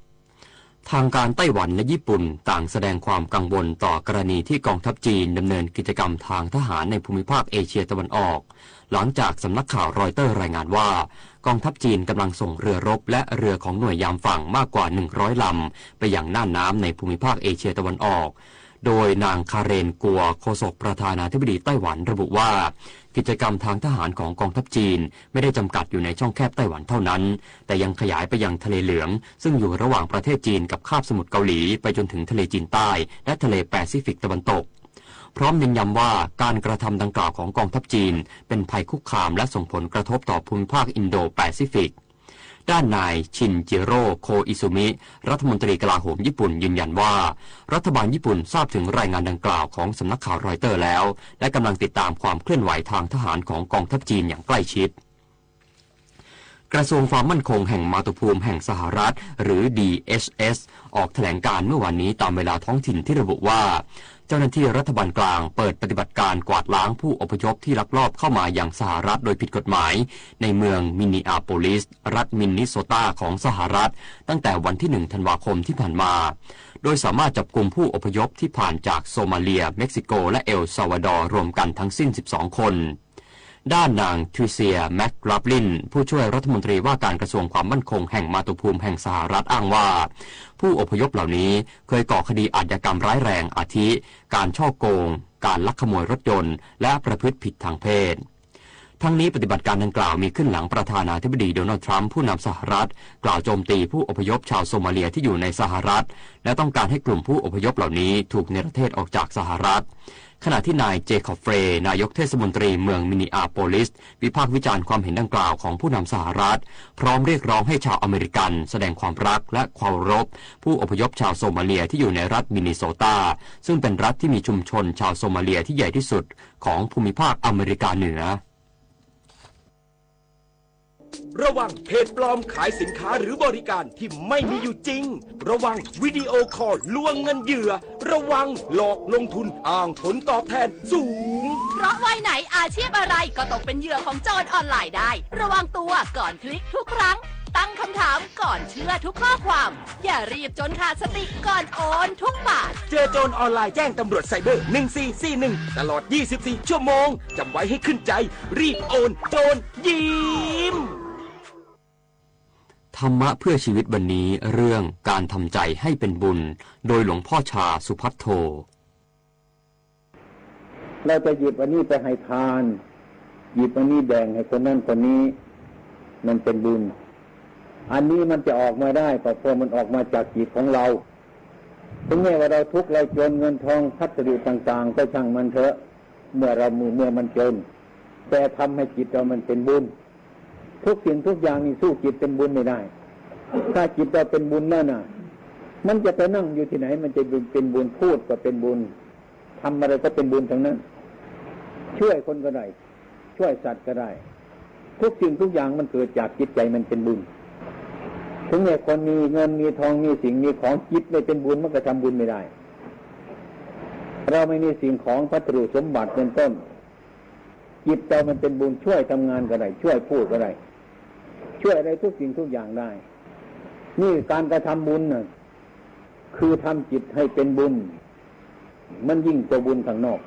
ทางการไต้หวันและญี่ปุ่นต่างแสดงความกังวลต่อกรณีที่กองทัพจีนดำเนินกิจกรรมทางทหารในภูมิภาคเอเชียตะวันออกหลังจากสำนักข่าวรอยเตอร์รายงานว่ากองทัพจีนกำลังส่งเรือรบและเรือของหน่วยยามฝั่งมากกว่า100 ลำไปยังน่านน้ำในภูมิภาคเอเชียตะวันออกโดยนางคาเรนกัวโฆษกประธานาธิบดีไต้หวันระบุว่ากิจกรรมทางทหารของกองทัพจีนไม่ได้จำกัดอยู่ในช่องแคบไต้หวันเท่านั้นแต่ยังขยายไปยังทะเลเหลืองซึ่งอยู่ระหว่างประเทศจีนกับคาบสมุทรเกาหลีไปจนถึงทะเลจีนใต้และทะเลแปซิฟิกตะวันตกพร้อมเน้นย้ำว่าการกระทำดังกล่าวของกองทัพจีนเป็นภัยคุกคามและส่งผลกระทบต่อภูมิภาคอินโดแปซิฟิก ด้านนายชินจิโร่โคอิซุมิรัฐมนตรีกลาโหมญี่ปุ่นยืนยันว่ารัฐบาลญี่ปุ่นทราบถึงรายงานดังกล่าวของสำนักข่าวรอยเตอร์แล้วและกำลังติดตามความเคลื่อนไหวทางทหารของกองทัพจีนอย่างใกล้ชิดกระทรวงความมั่นคงแห่งมาตุภูมิแห่งสหรัฐหรือ DHS ออกแถลงการเมื่อวานนี้ตามเวลาท้องถิ่นที่ระบุว่าเจ้าหน้าที่รัฐบาลกลางเปิดปฏิบัติการกวาดล้างผู้อพยพที่ลักลอบเข้ามาอย่างสหรัฐโดยผิดกฎหมายในเมืองมินนิอาโปลิสรัฐมินนิโซตาของสหรัฐตั้งแต่วันที่1 ธันวาคมที่ผ่านมาโดยสามารถจับกุมผู้อพยพที่ผ่านจากโซมาเลียเม็กซิโกและเอลซัลวาดอร์รวมกันทั้งสิ้น12คนด้านนางทริเซียแมครับลินผู้ช่วยรัฐมนตรีว่าการกระทรวงความมั่นคงแห่งมาตุภูมิแห่งสหรัฐอ้างว่าผู้อพยพเหล่านี้เคยก่อคดีอาชญากรรมร้ายแรงอาทิการฉ้อโกงการลักขโมยรถยนต์และประพฤติผิดทางเพศทั้งนี้ปฏิบัติการดังกล่าวมีขึ้นหลังประธานาธิบดีโดนัลด์ทรัมป์ผู้นำสหรัฐกล่าวโจมตีผู้อพยพชาวโซมาเลียที่อยู่ในสหรัฐและต้องการให้กลุ่มผู้อพยพเหล่านี้ถูกเนรเทศออกจากสหรัฐขณะที่นายเจคอบเฟรย์นายกเทศมนตรีเมืองมินนิอาโปลิสวิพากษ์วิจารณ์ความเห็นดังกล่าวของผู้นำสหรัฐพร้อมเรียกร้องให้ชาวอเมริกันแสดงความรักและเคารพผู้อพยพชาวโซมาเลียที่อยู่ในรัฐมินนิโซตาซึ่งเป็นรัฐที่มีชุมชนชาวโซมาเลียที่ใหญ่ที่สุดของภูมิภาคอเมริกาเหนือระวังเพจปลอมขายสินค้าหรือบริการที่ไม่มีอยู่จริงระวังวิดีโอคอลลวงเงินเหยื่อระวังหลอกลงทุนอ้างผลตอบแทนสูงเพราะวัยไหนอาชีพอะไรก็ตกเป็นเหยื่อของโจรออนไลน์ได้ระวังตัวก่อนคลิกทุกครั้งตั้งคำถามก่อนเชื่อทุกข้อความอย่ารีบจนขาดสติก่อนโอนทุกบาทเจอโจรออนไลน์แจ้งตำรวจไซเบอร์1441ตลอด24ชั่วโมงจำไว้ให้ขึ้นใจรีบโอนโจรยิ้มธรรมะเพื่อชีวิตวันนี้เรื่องการทำใจให้เป็นบุญโดยหลวงพ่อชาสุภัทโทเราจะหยิบอันนี้ไปให้ทานหยิบอันนี้แบ่งให้คนนั้นคนนี้มันเป็นบุญอันนี้มันจะออกมาได้ก็เพราะมันออกมาจากจิตของเราถึงแม้ว่าเราทุกข์เราจนเงินทองพัสดุต่างๆก็ช่างมันเถอะเมื่อมันจนแต่ทำให้จิตเรามันเป็นบุญทุกสิ่งทุกอย่างนี่สู้จิตเป็นบุญไม่ได้ถ้าจิตเราเป็นบุญแล้วน่ะมันจะไปนั่งอยู่ที่ไหนมันจะเป็นบุญพูดก็เป็นบุญทำอะไรก็เป็นบุญทั้งนั้นช่วยคนก็ได้ช่วยสัตว์ก็ได้ทุกสิ่งทุกอย่างมันเกิดจากจิตใจมันเป็นบุญถึงแม้คนมีเงินมีทองมีสิ่งมีของจิตไม่เป็นบุญมันก็ทำบุญไม่ได้เราไม่มีสิ่งของวัตถุสมบัติเป็นต้นจิตเรามันเป็นบุญช่วยทำงานก็ได้ช่วยพูดก็ได้ช่วยอะไรทุกสิ่งทุกอย่างได้นี่การกระทำบุญน่ะคือทำจิตให้เป็นบุญมันยิ่งกว่าบุญข้างนอก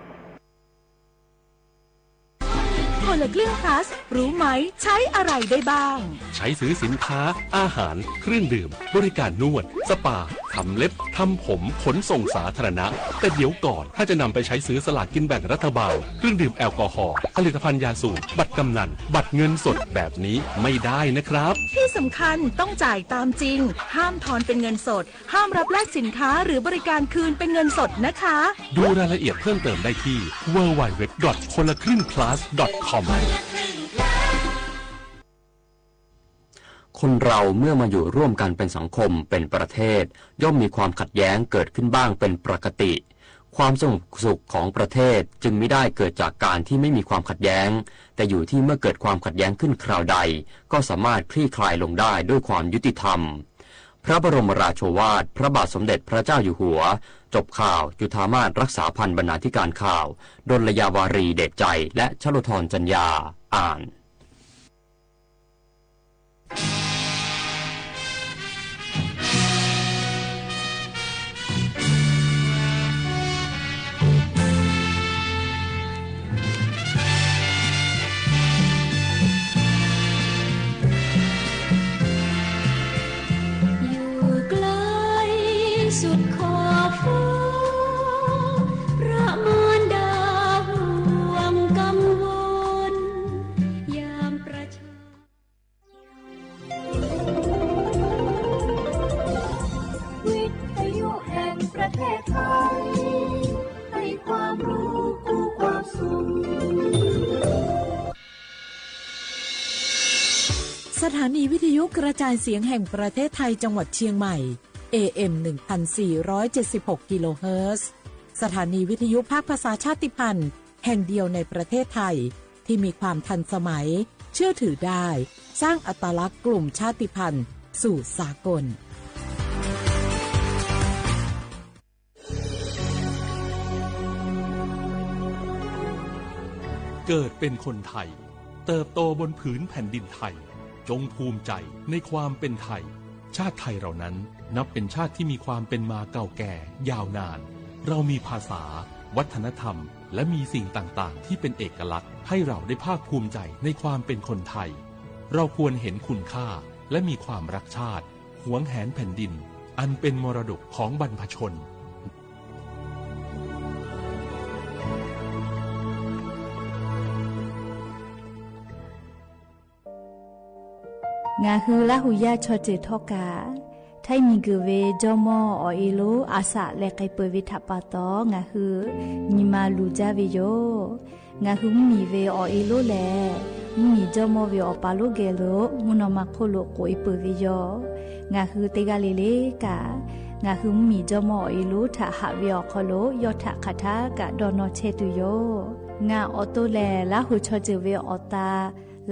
คนละครึ่ง plus รู้ไหมใช้อะไรได้บ้างใช้ซื้อสินค้าอาหารเครื่องดื่มบริการนวดสปาทำเล็บทำผมขนส่งสาธารณะแต่เดี๋ยวก่อนถ้าจะนำไปใช้ซื้อสลากกินแบ่งรัฐบาลเครื่องดื่มแอลกอฮอล์ผลิตภัณฑ์ยาสูบบัตรกำนันบัตรเงินสดแบบนี้ไม่ได้นะครับที่สำคัญต้องจ่ายตามจริงห้ามถอนเป็นเงินสดห้ามรับแลกสินค้าหรือบริการคืนเป็นเงินสดนะคะดูรายละเอียดเพิ่มเติมได้ที่ www.konlakringplus.comคนเราเมื่อมาอยู่ร่วมกันเป็นสังคมเป็นประเทศย่อมมีความขัดแย้งเกิดขึ้นบ้างเป็นปกติความสงบสุขของประเทศจึงไม่ได้เกิดจากการที่ไม่มีความขัดแย้งแต่อยู่ที่เมื่อเกิดความขัดแย้งขึ้นคราวใดก็สามารถคลี่คลายลงได้ด้วยความยุติธรรมพระบรมราโชวาทพระบาทสมเด็จพระเจ้าอยู่หัวจบข่าวจุฑามาสรักษาพันธ์บรรณาธิการข่าวดลยาวารีเดชใจและชโลธรจัญญาอ่านสุดขอบฟ้าพระมารดาห่วงกังวล สถานีวิทยุกระจายเสียงแห่งประเทศไทยจังหวัดเชียงใหม่ AM 1476 กิโลเฮิรตซ์สถานีวิทยุภาคภาษาชาติพันธุ์แห่งเดียวในประเทศไทยที่มีความทันสมัยเชื่อถือได้สร้างอัตลักษณ์กลุ่มชาติพันธุ์สู่สากลเกิดเป็นคนไทยเติบโตบนผืนแผ่นดินไทยจงภูมิใจในความเป็นไทยชาติไทยเรานั้นนับเป็นชาติที่มีความเป็นมาเก่าแก่ยาวนานเรามีภาษาวัฒนธรรมและมีสิ่งต่างๆที่เป็นเอกลักษณ์ให้เราได้ภาคภูมิใจในความเป็นคนไทยเราควรเห็นคุณค่าและมีความรักชาติหวงแหนแผ่นดินอันเป็นมรดกของบรรพชนงาฮือละหุยาชอจิทอกาไทยมีกเวจอมออเอโลอาสะเลไกเปวิทัปปะตองาฮือนิมาลูจาเวโยงาฮือมีเวอเอโลแลมีจอมอเวอปาโลเกโลมุนอมาโคโลโกอิเปเวโยงาฮือเตกาเลเลกางาฮือมีจอมอเอโลทะหะเวอโคโลยอทะคาทากะดอนอเชตุโยงาออโตแลละหุชอจิเวอตา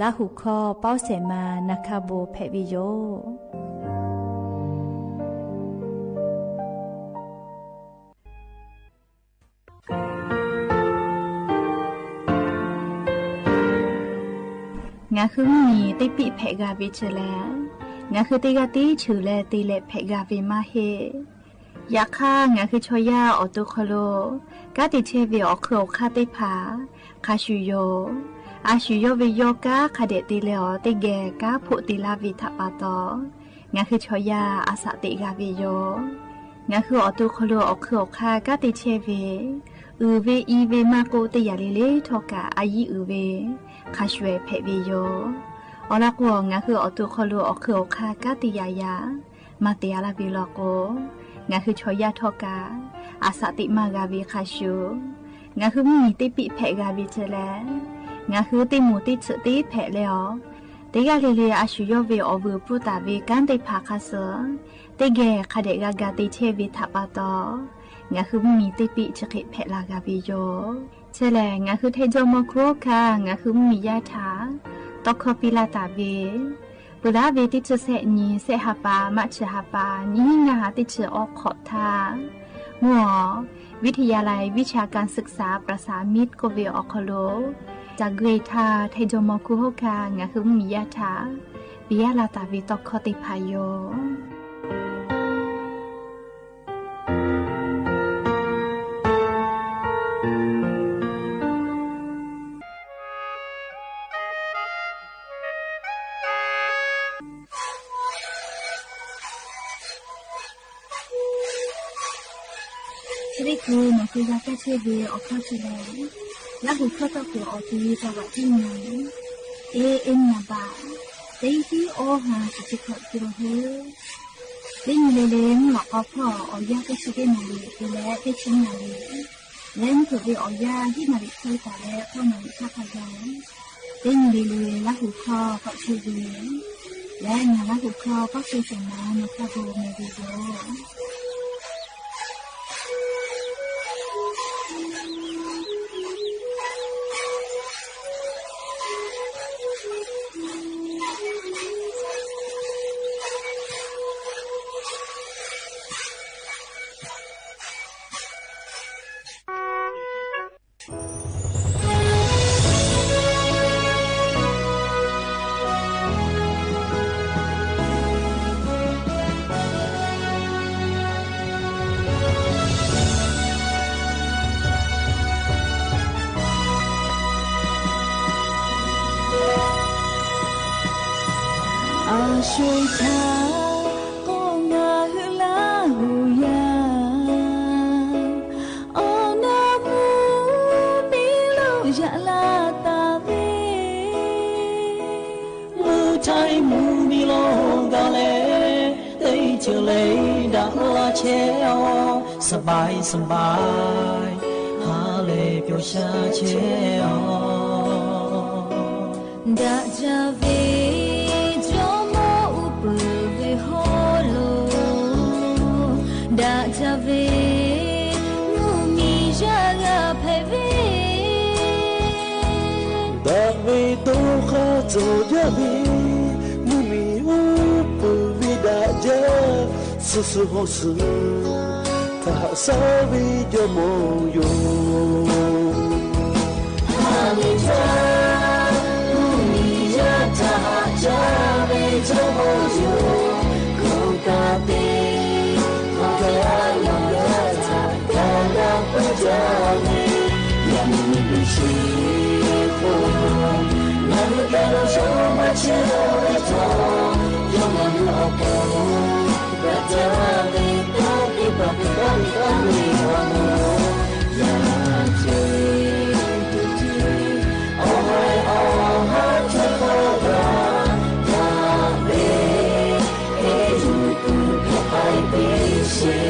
ลาหุคอเป้าเสมานาคาโบเพวิโยงาคือมีติปิเพกาวิเชแลงาคือติกาติฉือแลติเลเพกาวิมาเฮยาค่างาคือชอยาออโตโคโลกาติเชเวอโคคาติผาคาชุโยอาชุโยวิโยกาคาเดติเลอติเกกาผุติลาวิทัปปะตองาคือชอยาอาสะติกาวิโยงาคือออตุโคโลออคืออคากาติเชเวเวอีเวมาโกติยาเลเลทอกาอายีเวคาชเวเพวิโยอลากวงาคือออตุโคโลออคืออคากาติยายามาเตียลาวิโลโกงาคือชอยาทอกาอาสะติมากาวิคาชูงาคือมีติปิเพกาวิเจแลงาคือติมูติฉติเพเลอติกาเลเลอาชุโยเวอเวปุตาเวกันติภาคาเสติเกคาเดกากาติเชวิทัปปะตองาคือมีติปิฉกิเพลากาวิโยเชแลงาคือเทโจโมโคคางาคือมียาถาตอกคปิลาตาเวปุลาเวติฉเสนีเสหปามัชหปานีงาติฉออกขอทามัววิทยาลัยวิชาการศึกษาประสานมิตรโกเวออคโลจากเกรธาไทโจโมคุโฮคางาคือมียาถาปิยาลาตาวิตอกคติพายโยชริกูมาคือยาแก้เชื้อเวออกข้าวเชื้อและหุเข้าตะกัวออกทีจังหวัดที่ไหนเอ็นนาบาเต็งที่โอหาสิขอกิโลเฮเล่นเล่นหลอกพ่อออยาแก้เชื้อนาลีคือและแก้ชิ้นนาลีเล่นถือเวออยาที่นาลีเคยแต่และพ่อนาลีข้าพยาเล่นเล่นและหุข้อก็เชื้อเวและงานและหุข้อก็เชื้อสมานาคาโบเมดิโยช่วยทาก็งาหือลาหูยาโอนามูมิโลยาลาตาเวมูไทยมูมิโลกาเลเตยเจเลดาลาเชอสบายสบายฮาเลเปียวชาเชอดาจาเว jabi mumi upu vidaja susu hosu tak sabi jomoyo Hamita mumi jata jabi jomoyo kukapi kaya yata kaya pejami yang bishi Namu kero shoma chero eto Yoma yuoko Batawami Papi papi papi papi Wamo Yamachi Tuti Ohai ohai Chakora Yabe Ejuku Kapai Bishi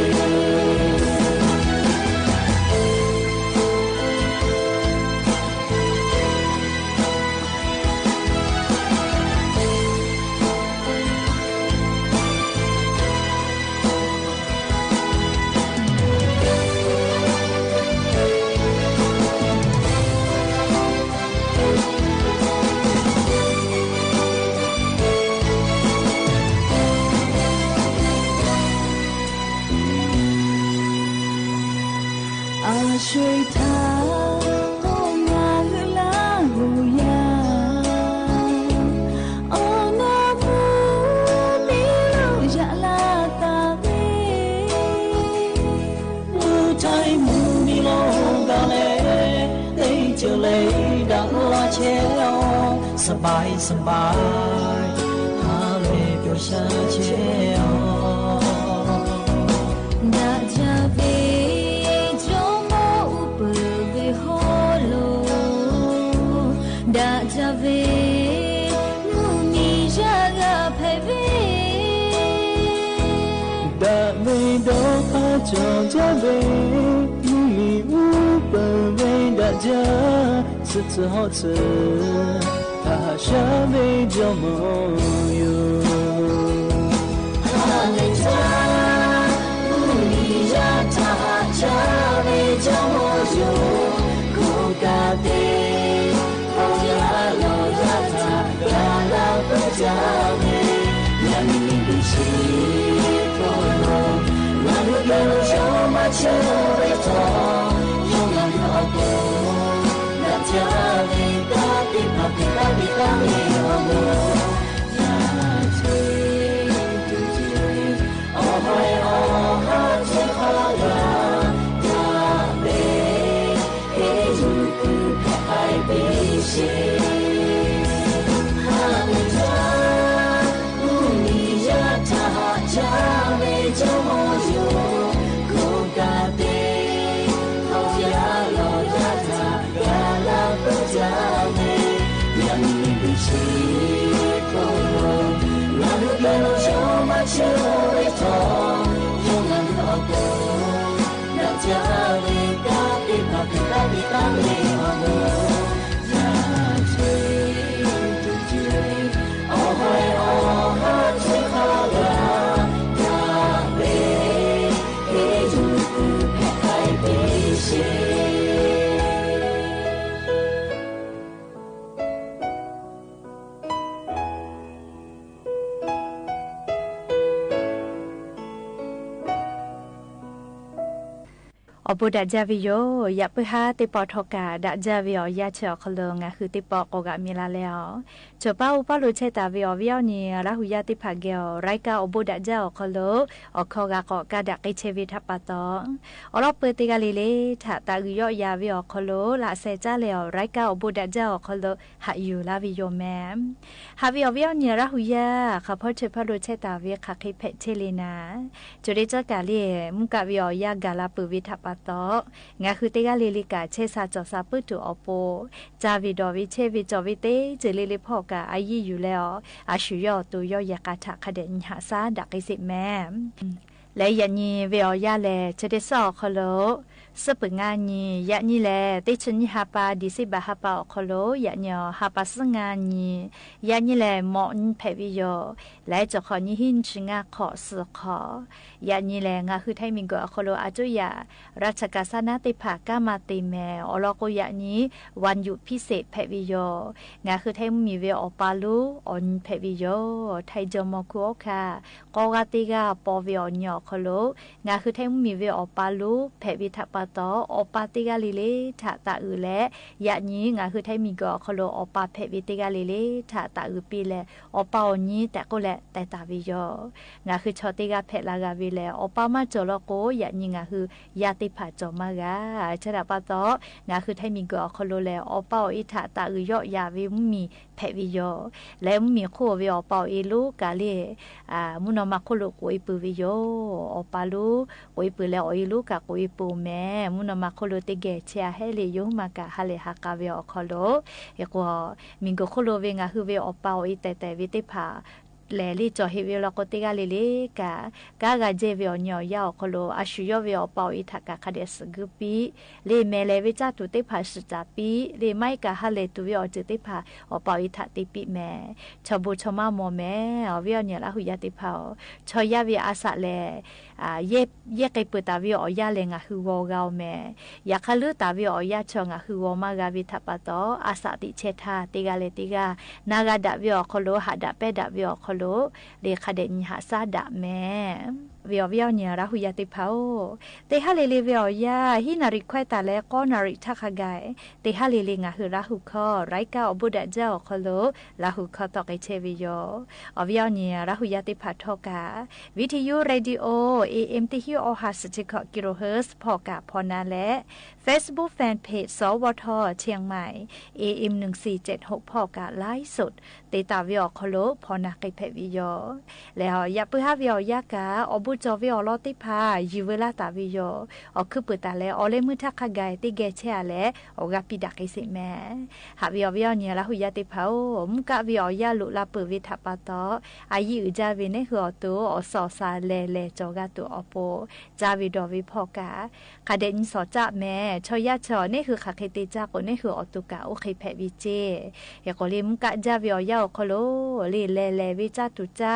水塔哦那个拉乌呀，哦那不米路呀拉达贝，乌台木米路达嘞，得就嘞达拉切哦，สบายสบาย哈嘞表下切哦，大家别。Da jave mumi jaga pheve Da me do kha cho jave mumi u pa ve da ja su su ho su ta sha me jo mo yo ha le ja mumi ja ta ja me jo mo yo ko ga de Jami, yami bishi kono, namu kero shoma chereto, yonga yuoko, natjami kapi papi papi papi omo, yachi tuji, ohai ohai chikaya, yabe, ejuku kapai bishi. Obu da javiyo ya pha te po thoka da javiyo ya cho khlo nga khu te po ko ga mi la leo cho pa u pa lu che ta vio vio ni la hu ya te pha geo rai ka obu da ja khlo o kho ga ko ka da ke che vi tha pa to o lo pe te ga le le tha ta gu yo ya vio khlo la se cha leo rai ka obu da ja khlo ha yu la vi yo mem ha vio vio ni la hu ya kha pho che pha lu che ta vi kha khi phe che le na cho de cha ka le mu ka vio ya ga la pu vi tha pa to nga khu te ga le le ka che sa cho sa pu tu opo ja vi do vi che vi cho vi te je le le pho ka a yi yu le o a shu yo tu yo ya ka tha kha de nya sa da ke si me le ya ni ve o ya le che de so kho lo สปงานียะนี่แลติชนิฮาปาดิสิบาฮาปาอคโลยะเนียฮาปาสงานียะนี่แลมอนเพวิโยและจะขอนิหินชิงาขอสขอยะนี่แลงาคือไทมิงก็อคโลอาจุยาราชกาสนาติภากามาติแมอลอโกยะนี้วันหยุดพิเศษเพวิโยงาคือไทมีเวอปาลูออนเพวิโยไทจมคุโอคากอกาติกาปอเวอญอคโลงาคือไทมีเวอปาลูเพวิทัปตอปาติกาลิเลทะตะอือและยะนี้งาคือไทมีก็คโลอปาเพวิติกาลิเลทะตะอือปีแลอปาอนี้แต่ก็แลแต่ตาวิโยงาคือชอติกาเพลากาวิแลอปามาจอลโกยะนี้งาคือยาติผาจอมากาชะดาปะตองาคือไทมีก็คโลแลอปาอิทะตะอือยอยาวิมีเพวิโยและมีโควิอปาอิลูกาเลมุนมาโคโลโกอิปุวิโยอปาลูโกอิปุแลออิลูกาโกอิปุแมมุนมาโคโลติเกเชียเฮเลยุมากะฮาเลฮากาเวอคโลเอกว่ามิงโกโคโลเวงาคือเวอปาอิเตเตวิติภาแลลี่จอเฮเวลโกติกาเลเลกากากาเจเวอญอยาคโลอาชุยเวอปาอิทากาคาเดสกุปีเลเมเลวิจาตุติภาสจาปีเลไมกาฮาเลตุเวอจติภาอปาอิทาติปิแมชบุชมาโมแมอเวอญละหุยาติภาชอยาเวอาสะเลเยไกปุตาวิอยาเลงะคือวอกาวแมยาคาลืตาวิอยาชงะคือวมากาวิทัปตออาสะติเชทาติกาเลติกานากาดะวิอคโลหะดะเปดะวิอคโลเลคาเดญหาซาดะแมวิอเนี่ยราหุยาติภาเตหะเลเลวิอยาหินาริควตาและก็นาริทักกายเตหะเลเลงะคือราหุคอไรกาอบุดะเจ้าคโลราหุคอตอกเชวิโยอวิอเนี่ยราหุยาติภาทอกาวิทยุเรดิโอAM ที่ฮิโอฮาสติกกิโลเฮิรตซ์พอกะพอนาและ Facebook Fanpage สวทเชียงใหม่ AM 1476พอกะไลฟ์สดติตาวิอคโลพอนาไกเพวิโยแล้วยาปึฮาวิอยากาอบุจอวิอลอติพายูเวลาตาวิโยอคือปึตาและอเลมุทักกายติเกเชอาและอกาปิดักอิสิแมหาวิอเนี่ยละหุยาติภามุกะวิอยาลุลาปึวิทัปตออายิอุจาวิเนหัวตัวอสอซาเลจอกาตัวอโปจาวิดอวิพอกาคาเดนสอจะแม่ชอยาชอนี่คือคาเคติจากนี่คืออตุกาโอเคเพวิเจยากอลิมกะจาวิอยาคโลเลวิจาตุจะ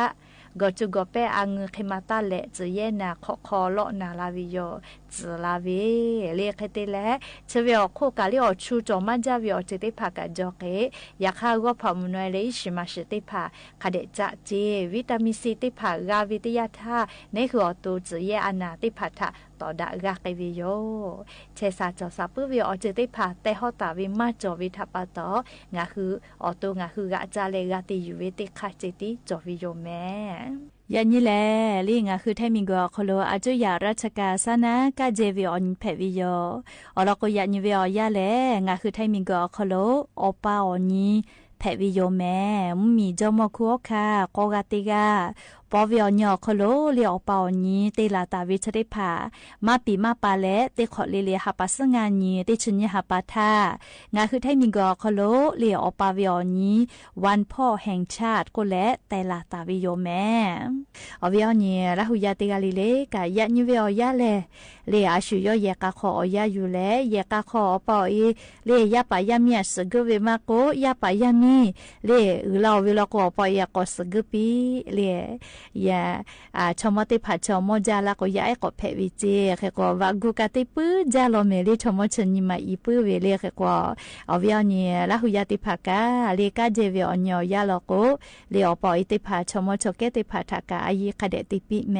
ก็จุกเปอังเขมาตาเลจะเยนาคอลอนาลาวิโยจะลาวิเลคเตเลเชวิอโคกาลิอชูจอมาจาวิอเจติภากะจอเกยาคาก็พอมนวยเลชิมาเชติภาคาเดจะเจวิตามินซีติภากาวิทยาธานี่คืออตุจะเยอานาติภาทาต่อดากาเกวิโยเชซาจอซาปุวิอเจติภาแต่ฮอตาวิมาจอวิทัปตองาคืออตุงาคือกะจาเลกาติยูเวติคาเจติจอวิโยแมยานี่แหละลี่งาคือไทมิงก็คโลอาจุยาราชกาสนะกาเจวิออนเพวิโยอลก็ยานิเวอยาแลงาคือไทมิงก็คโลอปาอนีเพวิโยแมมีจอมคุโอคากอกาติกาปอวิอญอคโลเลียอปาอนีเตลาตาวิชริภามาปีมาปาและเตขอเลหาปัสงานีเตชุญญหาปาทางาคือไทมิงก็คโลเลียอปาวิอนีวันพ่อแห่งชาติก็และเตลาตาวิโยแมอวิอนีละหุยาติกาลิเลกะยะนิเวอยาเลเลอาชุยอยกะขอยาอยู่และยกะขอปออีเลยะปายามีสกเวมาโกยะปายามีเลอืลาวิลก็ปอยะก็สกปีเลยาชมติผัดชมจาละก็ยาก็เพวิเจเขก็วากุกะติปื้จาโลเมลิชมชนิมาอีปื้เวเลเขก็อวิอนีละหุยาติภากาเลกาเจเวอญอยาลโกเลอปอยติผัดชมชเกติผัดทากาอายิคาเดติปิแม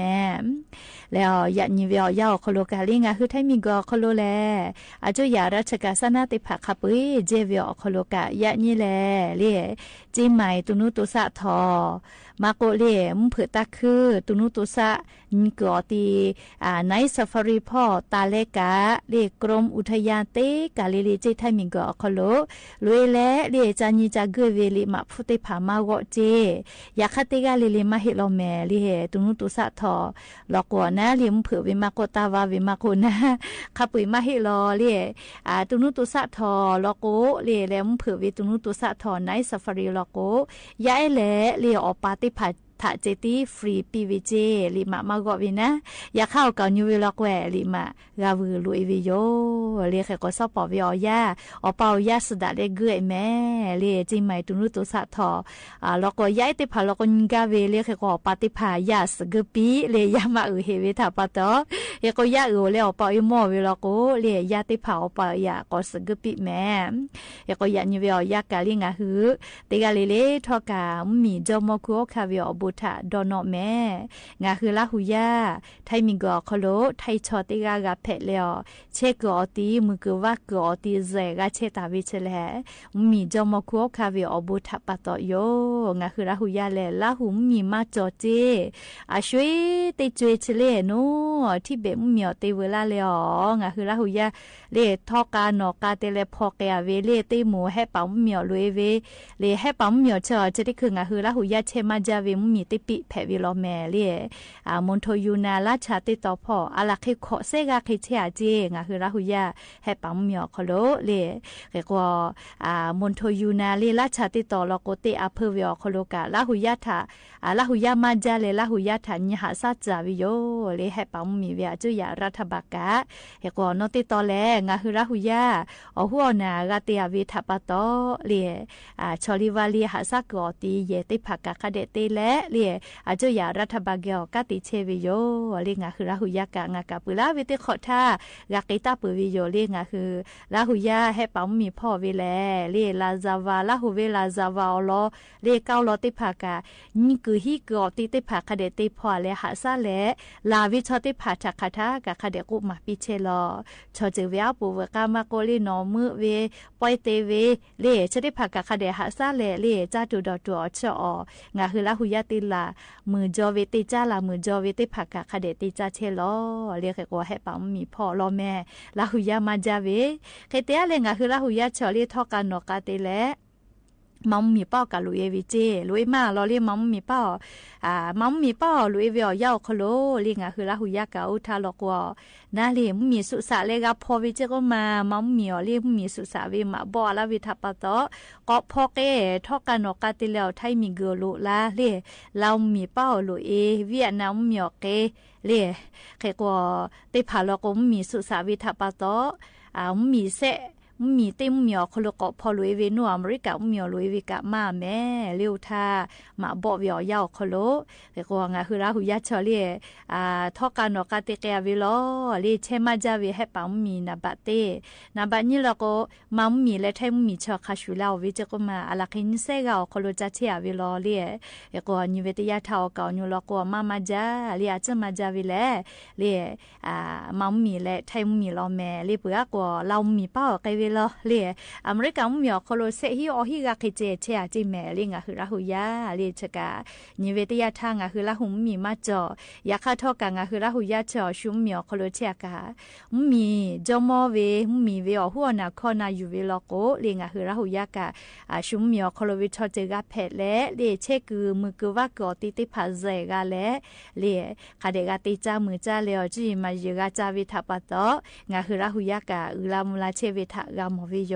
แล้วยะนิเวอยาคโลกาลิงาคือไทมิกอคโลแลอาจุยาราชกาสนาติภาคปุยเจเวอคโลกะยะนี่แลเลจิไหมตุนุตุสะทอมาโกเลมเผือตาคือตุนุตุสะนิกอตีไนซาฟารีพ่อตาเลกาเลกรมอุทยานเตกาเลเลเจไทมิกอคโลลวยแลเลจานิจาเกเวลิมาพุติภามาวเจยาคติกาเลเลมาเฮโลแมเลตุนุตุสะทอลอกวนะเลมเผือเวมาโกตาวาเวมาโกนะคาปุยมาเฮโลเลตุนุตุสะทอลอโกเลเลมเผือเวตุนุตุสะทอไนซาฟารีลอโกยาเลเลอปาติผัด ถ้าเจตีฟรีปีวิเจลิมามากอวินะอยากเข้ากับนิวล็อกแวลิมากาวูลุยวิโยเรียกก็สอบปอวิอยาอเปายาสดาเลเกยแม่เรียจิไม่ตุนุตุสะทอแล้วก็ย้ายติพาแล้วก็กาเวเรียกก็ปฏิภายาสกปีเรียยามาเฮเวทาปะตอเยก็ยาเรียปอยมอเวลก็เรียยาติพาปอยาก็สกปีแม่เยก็ยานิเวยากาลิงาหือติกาเลเลทอกามีจอมคุคาเวอบุทะดอนอแม่งาคือลาหุยาไทมิกอคโลไทชอติกากาเพเล เชกอตีมือกว่ากอตีเซกาเชตาวิเชลมีจอมคุคาเวอบุทะปะตอโยงาคือลาหุยาเลลาหุมีมาจอเจอาช่วยติจวยเชเลโนที่เบมมีอติเวลาเลองาคือลาหุยาเลทอกานอกาเตเลพอกยาเวเลติหมูให้ปั๊มมีอลุยเวเลให้ปั๊มมีอเชอจะได้คืองาคือลาหุยาเชมาจาเวมมีติปิแผวิโลแมเลมณฑยูนาราชาติต่อพ่ออาลักให้ขอเซกาคิเชอาเจงาคือลาหุยาให้ปั๊มมีอคโลเลเกก็มณฑยูนาเลราชาติต่อลโกเตอเพเวอคโลกาลาหุยาทาลาหุยามาจาเลลาหุยาทาญหาซาจาวิโยเลให้ปั๊มมีเวจุยารัฐบากะเกก็นติตอแลงาคือลาหุยาอหัวนากาเตยวิทัปตอเลชอลิวาลีหาซากอตีเยติภากะคเดเตเลเลจุยารัฐบากะกะติเชวิโยเลงาคือลาหุยากะงากะปุลาวิติขอทากะกิตาปุวิโยเลงาคือลาหุยาให้ปั๊มมีพ่อเวแลเลลาซาวาลาหุเวลาซาวาอลอเลเกาลอติภากะนี่คือฮิกอติติภาคเดติพ่อเลหาซาเลลาวิชอติภาจักคทากะคเดกุมาปิเชลอชอจิเวาปูวกามาโกลีนอมือเวปอยเตเวเลชติภากะคเดหาซาเลเลจาตุดอตัวชองาคือลาหุยาติลามือจอเวติจาลามือจอเวติภากะคเดติจาเชลอเรียกว่าให้ปั๊มมีพ่อลอแม่ลาหุยามาจาเวเคเตะเลงาคือลาหุยาชอลีทอกันนอกาเตเลมัมมีเป้ากับลุยวิเจลุยมาเราเรียกมัมมีเป้ามัมมีเป้าลุยเวียวยาวคโลเรียกคือลาหุยากาอุทาลกว่านาเรียมมีสุสาเลกับพอวิเจก็มามัมมีเรียมมีสุสาวิมาบ่ลาวิทัปตอก็พอเกทอกันนอกาติแล้วไทยมีเกลุลาเรียเรามีเป้าลุยเวียดนามมีเกเรียแค่ว่าติพาลกมีสุสาวิทัปตอมีเสมีเต็มมีคโลกพอลุยเวนัวอเมริกามีลุยวิกะมาแม่เลียวทามาบ่วิอยาวคโลแต่ก็งาคือลาหุยาชอลีทอกันอกาเตเกวิโลลีเชมาจาวิให้ปั๊มมีนาบะเตนาบะนี่แล้วก็มัมมีและไทมมีชอคาชูลาวิจก็มาอลาคินเซกาคโลจาเทียวิโลลีแล้วก็นิเวตยาทาวกาญูแล้วก็มาจาลีอาจจะมาจาวิเลลีมัมมีและไทมมีลอแม่ลีเปือก็เรามีเป้าไกวิลอเลียอเมริกันมีคโลเซฮิอฮิกาคิเจเชอาจิแมลิงาคือลาหุยาลีชกานิเวตยาทางาคือลาหุมมีมาจอยาคาทอกางาคือลาหุยาจอชุมมีคโลเชกามีจอมอเวมีเวอหัวนาคอนาอยู่เวลโกลิงาคือลาหุยากาชุมมีคโลวิชอเจกาเพเลเลเชคือมือกว่ากอติติพาเซกาเลเลคาเดกาติจามือจาเลอจิมาเยกาจาวิทัปตองาคือลาหุยากาอุลามุลาเชวิทากามวิโย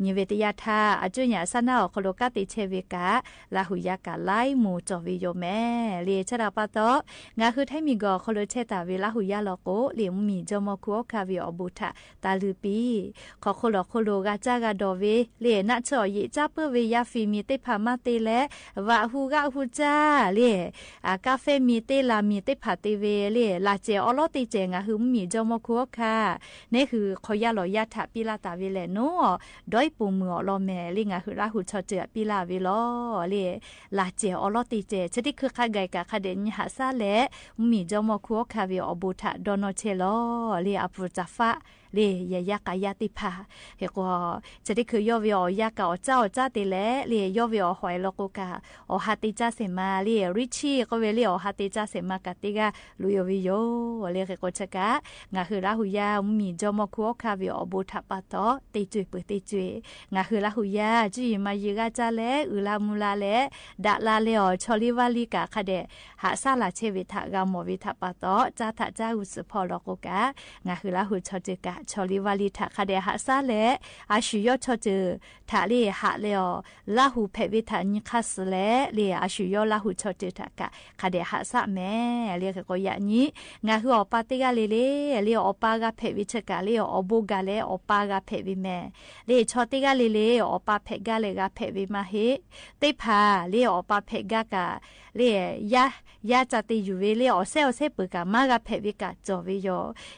นิเวตยาทาอจุญาสนาคโลกาติเชวิกาลาหุยากาไลมูจอวิโยแม่เลชราปะตองาคือไทมีกอคโลเชตาเวลาหุยาลโกเหลียมมีจอมคุคาวิอบุทะตาลืปีขอโคโลกาจากาดอเวเลนะชอยิจาเปเวยาฟีมีเตพามาเตเลวะฮูกาฮูจาเลกาเฟมีเตลามีเตพาเตเวเลลาเจออลอติเจงาคือมีจอมคุคานี่คือขอยาลอยาทะปิลาตาเวเลโนดอยปูมือลอแม่ลิงาคือลาหูชอเจปิลาวิลอเลลาเจอลอติเจชดิคือคาไกกะคาเดนหาซาเลมีจอมคุคาวิอบุทะดอนอเชลอเลอปุจาฟะเลยายากายาติภาเฮก็จะได้คือยอวิอยากาเจ้าจ้าติแลเลยอวิอหอยลกกาอหัติจ้าเสมาเลริชีก็เวเลอหัติจ้าเสมากติกาลุยวิโยเลเฮก็ชะกางาคือลาหุยามีจอมคุคาวิอบุทะปะตอติจุยเปติจุยงาคือลาหุยาจุยมายิกาจาเลอุลามุลาเลดะลาเลอชอลิวาลิกาคาเดหาซาลาเชวิทะกามวิทะปะตอจ้าทะจ้าอุสพอลกกางาคือลาหุชอเจกะ ชอลิวาลิทะคาเดหะซาและอาชุยอชอเจอทะเลหะเลอลาหูเพวิทะนิคัสและเลอาชุยอลาหูชอเจอทะกะคาเดหะซะแม่เลก็ยะนี้งาคืออปาติกาเลเลอปากาเพวิชกะเลอบูกาเลอปากาเพวิแม่เลชอติกาเลอปาเพกาเลกาเพวิมาเฮติพาเลอปาเพกากะเลยาจะติอยู่เวเลอเซลเซปกะมากาเพวิกะจอวิโย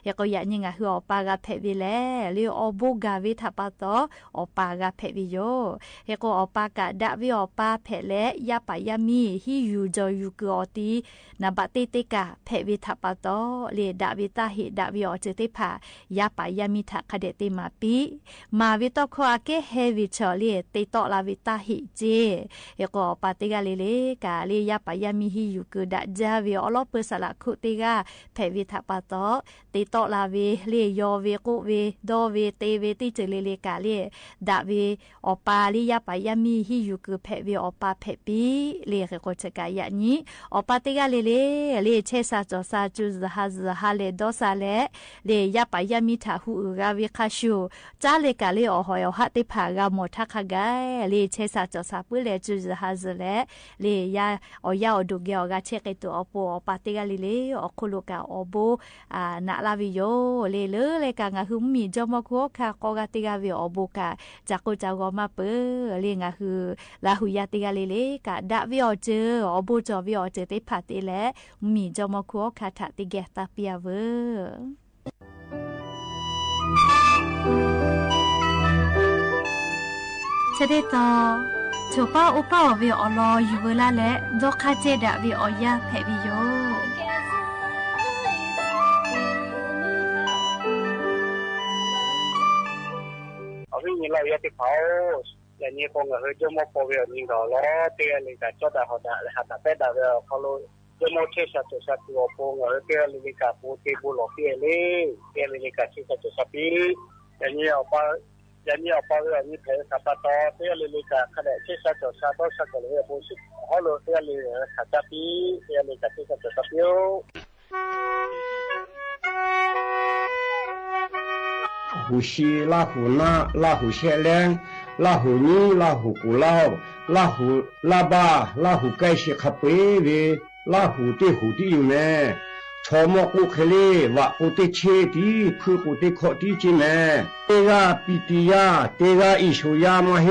ยก็ยะนี้งาคืออปากาเพวิเลอบูกาวิทะปะตอปากาเพวิโยยก็อปากะดะวิอปาเพเลยาปายามีฮิยูจอยูกอตินาบะติติกะเพวิทะปะตอเลดะวิตาหิดะวิอเจติพายาปายามิทะคเดติมาปิมาวิตอควาเกเฮวิชอเลติตอลาวิตาหิเจยก็ปาติกาเลกาเลยาปายามิฮิยูกดะจาวิอลอเปสละคุติกาเพวิทะปะตอติตอลาวิเลยอวิกุวิดอวิเตวิติเจเลกาเลดะวิอปาลิยาปายามิฮิยูกเพวิอปาเพปิเลก็จะกายะนี้อปาติกาเลเชซาจอซาจูซฮาซฮาเลดอซาเลยาปายามิทาหูกาวิคาชูจาเลกาเลอหอยหะติพากาโมทักขกาเลเชซาจอซาปุเลจูซฮาซเลยาอยาอดุเกอกาเชกตัวอปอปาติกาเลอคุโลกาอโบนาลาวิโยเลกางาหุมมีจอมคัวคากอกาติกาวิอโบกาจากโกจากอมาเปเลงาคือลาหุยาติกาเลกาดะวิอเจอโบจอวิอเจติพาติเลมีจอมคัวคาทะติเกตาเปียเวเชเดตอโชป้าอุป้าวิอลออยู่เวลาและดอกคาเจดะวิอยาเพวิโยเอาวิ่งเราอยากจะเขาอย่างนี้คงจะเฮ้ยจะมาพอเวลนี่ก็ล้อเตี้ยเลยกับจอดาหอดาเลยหาตาเป็ดดาวเขาโลจะมาเชื่อสัตว์สัตว์ตัวพงเตี้ยเลยกับปูเตี้ยปูหลอกเตี้ยเลยกับเชื่อสัตว์สัตว์ปีอย่างนี้เอาไปอย่างนี้เอาไปอย่างนี้เพลสัปดาห์เตี้ยเลยกับขณะเชื่อสัตว์สัตว์สัตว์เลยปูสิเขาโลเตี้ยเลยขัดจับปีเตี้ยเลยกับเชื่อสัตว์สัตว์ปีหูชีลาหูนาลาหูเชลงลาหูนี้ลาหูกุลาวลาหูลาบาลาหูไกชิขเปเวลาหูที่อยู่แม่ชอมกุเคเลวะกุติเชตีคือกุติขอตีจิแม่เตกาปิติยาเตกาอิชุยามะเฮ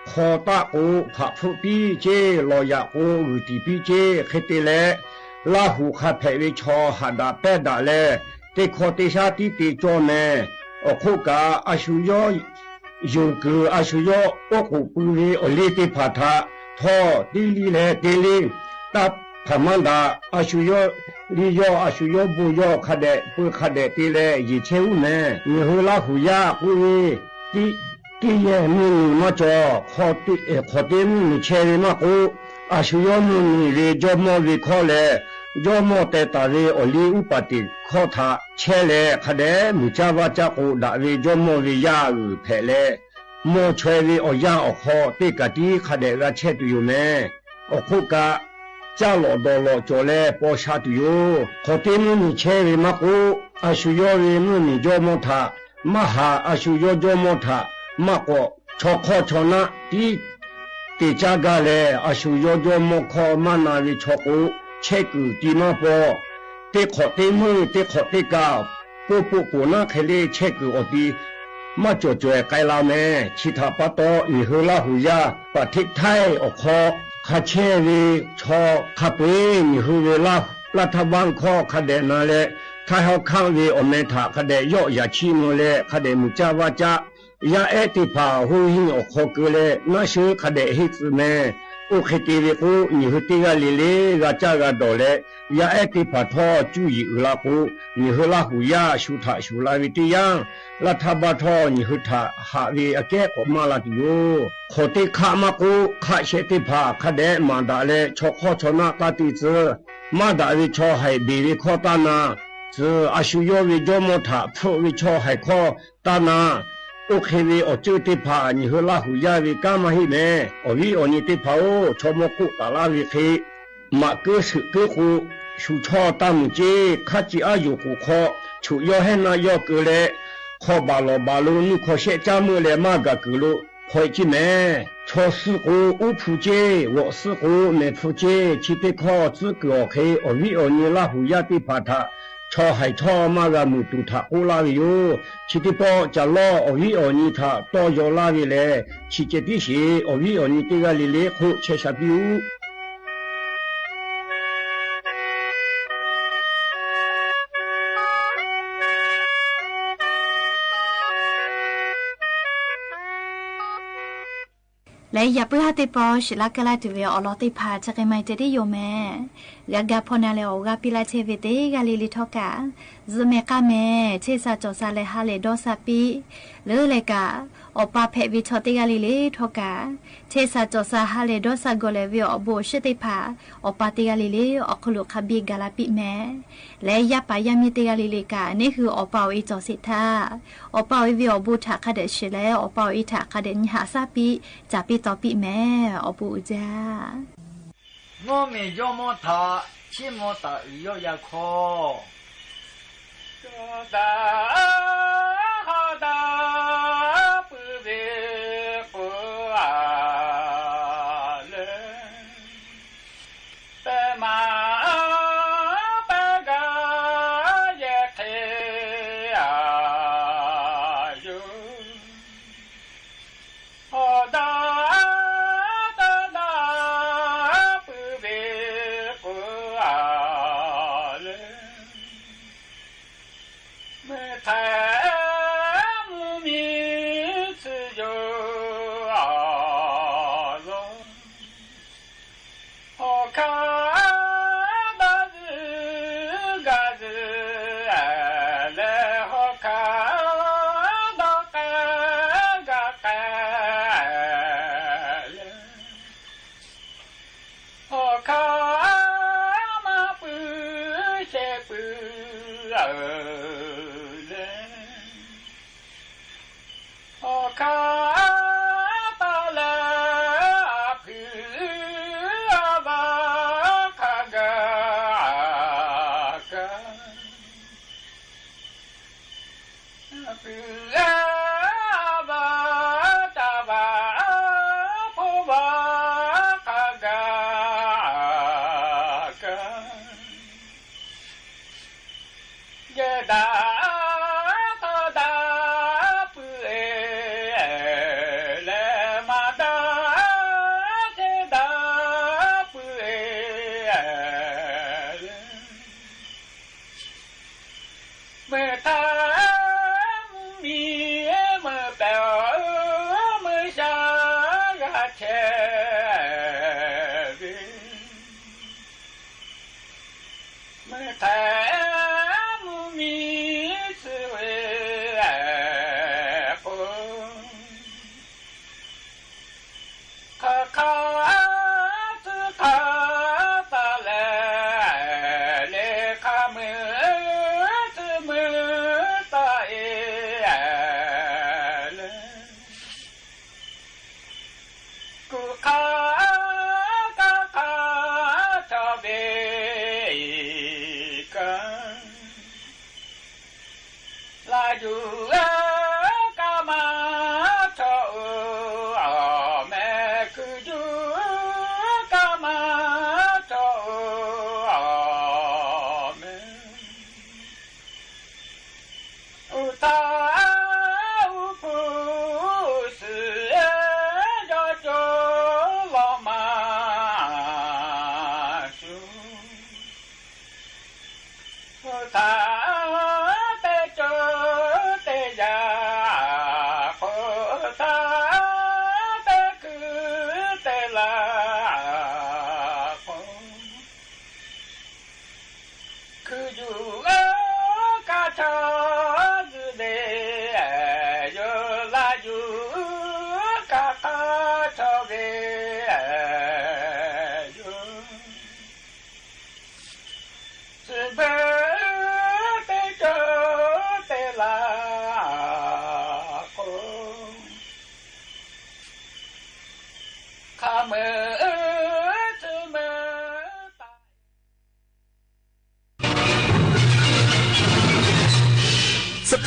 ขอตะโอภะฟุปีเจลอยะโออุติปีเจเขติเลลาหูขะเพเวชอหดาเปดาเลเตขอติชาติติโจแม่อคุกาอาชุยยุงคืออาชุยโอคุปุริอลิติพัทะทอดิลีเลติลิตับธรรมดาอาชุยลิโยอาชุยบุโยขเดปุขเดติเลยิเชอุเนยิหุลาหุยาปุริติเยมิมาจอขอติมิเชริมากุอาชุยมุนิเลจอมวิขอเลยอมเตตาเรอลีอุปติขอทาเชเลขเดมุจาวาจักดาเวจอมวิยาอุเพเลโมชเววิอยาอขอติกติขเดราเชตุยุเมอคุกะเจ้าหลอดลอจเลปอชาตุยุขอติมุนิเชวิมักุอาชุยวิมุนิจอมทามหาอาชุยจอมทามะกอชอขอชนะติจากาเลอาชุยจอมขอมานาวิชกุเชกุติมาปอเตขอเตมือเตขอเตกาปูนะเคเลเชกุอดีมาจ่อไกลาเมชิทาปะโตอิหุลาหุยาปะทิกไทยอคอคาเชวีชอคาเปมิหุเวลารัฐบาลขอคเดนาเลถ้าเฮาข้างวีอเมทาคเดยอยาชิโมเลคเดมุจาวาจายาเอติภาหูหิอคอเกเลนาชื่อคเดฮิตเมอุคติริกุนิหุติกาลิเลกาจากาโดเลยาเอติปะทอจุยิอุลากุนิหุลาหุยาชุทะชุลาวิติยังลัทบะทอนิหุทะหะวีอเกะอมาลาติโยโคติขะมะกุขะเชติภาคเดมันดาเลชอขอชนะตาติเจมาดาวิชอให้บีวิขอตานาเจอาชุโยวิโยโมทะพรุวิชอให้ขอตานาโอเควีอจุติภานิหุลาหุยาวิกามาหิเมอวิอนิติภาโอชมกุตาลาวิคิมะเกสึเกคุชุชอตัมเจขจิอายุกุขอชุโยเฮนายกเล ข้อบาโลนี่ข้อเชจ้ามือเลยมากกะกุลุพอยจิแม่ชอสึกูอุผู้เจวอสึกูเมผู้เจชิเตข้อซึกอเคอวิอนีลาหุยาติปาทะชอให้ชอมากะมุตุทะอุลาวิโยชิติปอจะลออวิอนีทะตอยอลาวิเลชิเจติชีอวิอนีติกะลิเลโคเชชะปิวและอย่าเพื่อให้ติปอชิลากะลาติเวออลอติพาจะกไม่จะได้โยแม่กะพอนาเลอกะปิลาเชเวเตกะลิลิทอกะซเมกะแม่เชซาจอซาเลฮาเลดอซาปิเลเลกะอปาเพวิชอติกะลิลิทอกะเชซาจอซาฮาเลดอซาโกเลวิอโบชิติพาอปาติกะลิลิอคลุคาบิกะลาปิแม่และอย่าปายามิติกะลิลิกะนี่คืออปาอิจอสิทาอปาวิอบูทาคะเดชิเลอปาอิทาคะเดญหาซาปิจาปิตอปิแม่อบูจ้า我们要么他，起码他要要靠。大好大不为不阿人，白马白个也太啊哟，好大。เ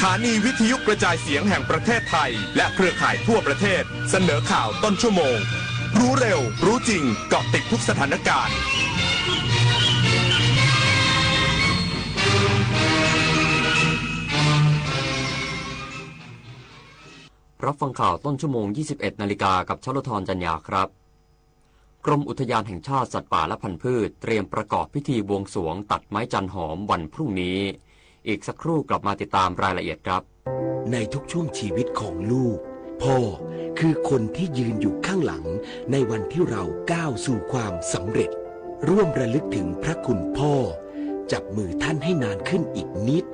ฐานีวิทยุกระจายเสียงแห่งประเทศไทยและเครือข่ายทั่วประเทศเสนอข่าวต้นชั่วโมงรู้เร็วรู้จริงเกาะติดทุกสถานการณ์รับฟังข่าวต้นชั่วโมง 21 นาฬิกากับชลธรจัญญาครับกรมอุทยานแห่งชาติสัตว์ป่าและพันธุ์พืชเตรียมประกอบพิธีบวงสรวงตัดไม้จันหอมวันพรุ่งนี้อีกสักครู่กลับมาติดตามรายละเอียดครับในทุกช่วงชีวิตของลูกพ่อคือคนที่ยืนอยู่ข้างหลังในวันที่เราก้าวสู่ความสำเร็จร่วมระลึกถึงพระคุณพ่อจับมือท่านให้นานขึ้นอีกนิด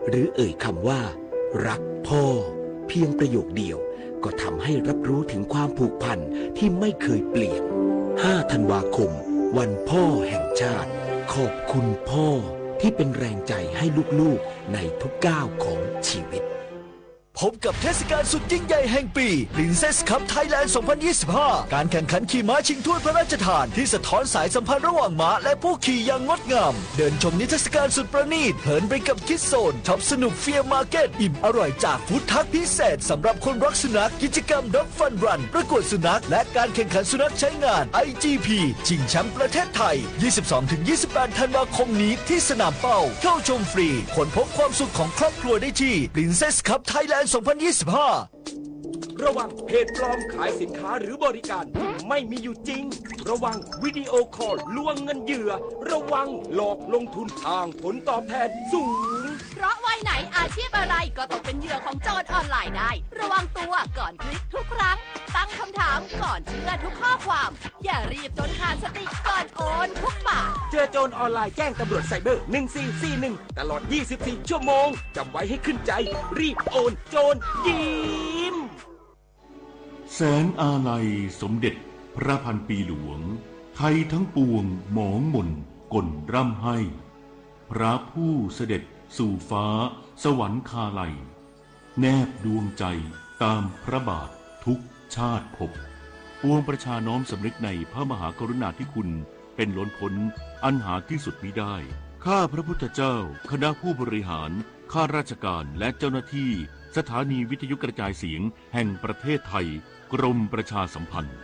หรือเอ่ยคำว่ารักพ่อเพียงประโยคเดียวก็ทำให้รับรู้ถึงความผูกพันที่ไม่เคยเปลี่ยน5 ธันวาคมวันพ่อแห่งชาติขอบคุณพ่อที่เป็นแรงใจให้ลูกๆในทุกก้าวของชีวิตพบกับเทศกาลสุดยิ่งใหญ่แห่งปี Princess Cup Thailand 2025 การแข่งขันขี่ม้าชิงถ้วยพระราชทานที่สะท้อนสายสัมพันธ์ระหว่างม้าและผู้ขี่อย่างงดงามเดินชมนิทรรศการสุดประณีตเพลินไปกับคิดโซนช็อปสนุกเฟียร์มาร์เก็ตอิ่มอร่อยจากฟู้ดทักพิเศษสำหรับคนรักสุนัขกิจกรรม Dog Fun Run ประกวดสุนัขและการแข่งขันสุนัขใช้งาน IGP ชิงแชมป์ประเทศไทย 22-28 ธันวาคมนี้ที่สนามเป้าเข้าชมฟรีค้นพบความสุขของครอบครัวได้ที่ Princess Cup Thailand 2025 ระวังเพจปลอมขายสินค้าหรือบริการที่ไม่มีอยู่จริงระวังวิดีโอคอลลวงเงินเหยื่อระวังหลอกลงทุนอ้างผลตอบแทนสูงเพราะวัยไหนอาชีพอะไรก็ตกเป็นเหยื่อของโจรออนไลน์ได้ระวังตัวก่อนคลิกทุกครั้งตั้งคำถามก่อนเชื่อทุกข้อความอย่ารีบจนขาดสติก่อนโอนทุกบาทเจอโจรออนไลน์แจ้งตำรวจไซเบอร์1441ตลอด24ชั่วโมงจำไว้ให้ขึ้นใจรีบโอนโจรยิ้มแสนอาลัยสมเด็จพระพันปีหลวงไทยทั้งปวงหมองหม่นก่นร่ำให้พระผู้เสด็จสู่ฟ้าสวรรคาลัยแนบดวงใจตามพระบาททุกชาติภพปวงประชาน้อมสำนึกในพระมหากรุณาธิคุณเป็นล้นพ้นอันหาที่สุดมิได้ข้าพระพุทธเจ้าคณะผู้บริหารข้าราชการและเจ้าหน้าที่สถานีวิทยุกระจายเสียงแห่งประเทศไทยกรมประชาสัมพันธ์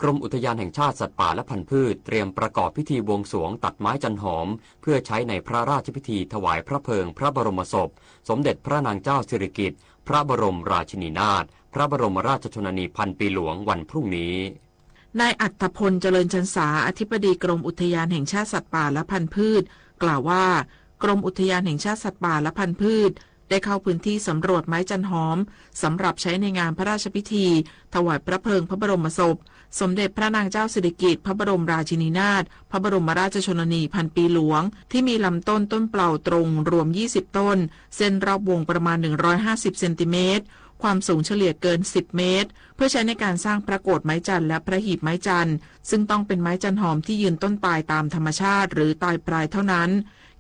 กรมอุทยานแห่งชาติสัตว์ป่าและพันธุ์พืชเตรียมประกอบพิธีบวงสรวงตัดไม้จันหอมเพื่อใช้ในพระราชพิธีถวายพระเพลิงพระบรมศพสมเด็จพระนางเจ้าสิริกิติ์พระบรมราชินีนาถพระบรมราชชนนีพันปีหลวงวันพรุ่งนี้นายอัฏฐพลเจริญชันษาอธิบดีกรมอุทยานแห่งชาติสัตว์ป่าและพันธุ์พืชกล่าวว่ากรมอุทยานแห่งชาติสัตว์ป่าและพันธุ์พืชได้เข้าพื้นที่สำรวจไม้จันหอมสำหรับใช้ในงานพระราชพิธีถวายพระเพลิงพระบรมศพสมเด็จพระนางเจ้าสิริกิติ์พระบรมราชินีนาถพระบรมราชชนนีพันปีหลวงที่มีลำต้นต้นเปล่าตรงรวม20ต้นเส้นรอบวงประมาณ150เซนติเมตรความสูงเฉลี่ยเกิน10เมตรเพื่อใช้ในการสร้างประโกฏไม้จันทร์และพระหีบไม้จันทร์ซึ่งต้องเป็นไม้จันหอมที่ยืนต้นตายตามธรรมชาติหรือตายปลายเท่านั้น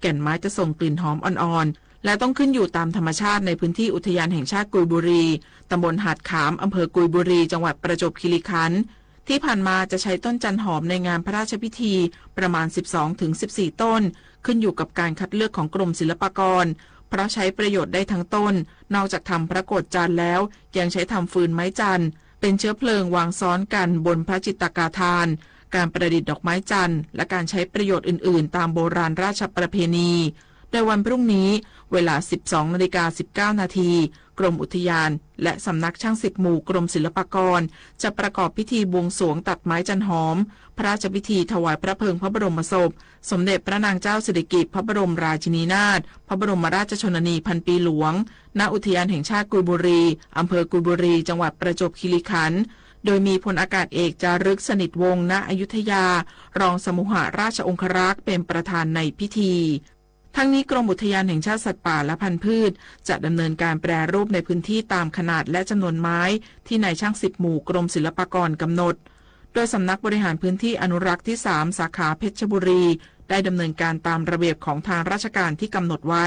แก่นไม้จะส่งกลิ่นหอมอ่อนๆและต้องขึ้นอยู่ตามธรรมชาติในพื้นที่อุทยานแห่งชาติกุยบุรีตำบลหาดขามอำเภอกุยบุรีจังหวัดประจวบคีรีขันธ์ที่ผ่านมาจะใช้ต้นจันหอมในงานพระราชพิธีประมาณ 12-14 ต้นขึ้นอยู่กับการคัดเลือกของกรมศิลปากรเพราะใช้ประโยชน์ได้ทั้งต้นนอกจากทำพระโกฐจันทร์แล้วยังใช้ทำฟืนไม้จันทร์เป็นเชื้อเพลิงวางซ้อนกันบนพระจิตกาธานการประดิษฐ์ดอกไม้จันทร์และการใช้ประโยชน์อื่นๆตามโบราณราชประเพณีโดยวันพรุ่งนี้เวลา 12:19 นาทีกรมอุทยานและสำนักช่าง10หมู่กรมศิลปากรจะประกอบพิธีบวงสรวงตัดไม้จันหอมพระราชพิธีถวายพระเพลิงพระบรมศพสมเด็จพระนางเจ้าสิริกิติ์พระบรมราชินีนาถพระบรมราชชนนีพันปีหลวงณอุทยานแห่งชาติกุยบุรีอำเภอกุยบุรีจังหวัดประจวบคีรีขันธ์โดยมีพลอากาศเอกจารึกสนิทวงศ์ณอยุธยารองสมุหราชองครักษ์เป็นประธานในพิธีทั้งนี้กรมอุทยานแห่งชาติสัตว์ป่าและพันธุ์พืชจะดำเนินการแปรรูปในพื้นที่ตามขนาดและจำนวนไม้ที่นายช่าง10หมู่กรมศิลปากรกำหนดโดยสำนักบริหารพื้นที่อนุรักษ์ที่3สาขาเพชรบุรีได้ดำเนินการตามระเบียบของทางราชการที่กำหนดไว้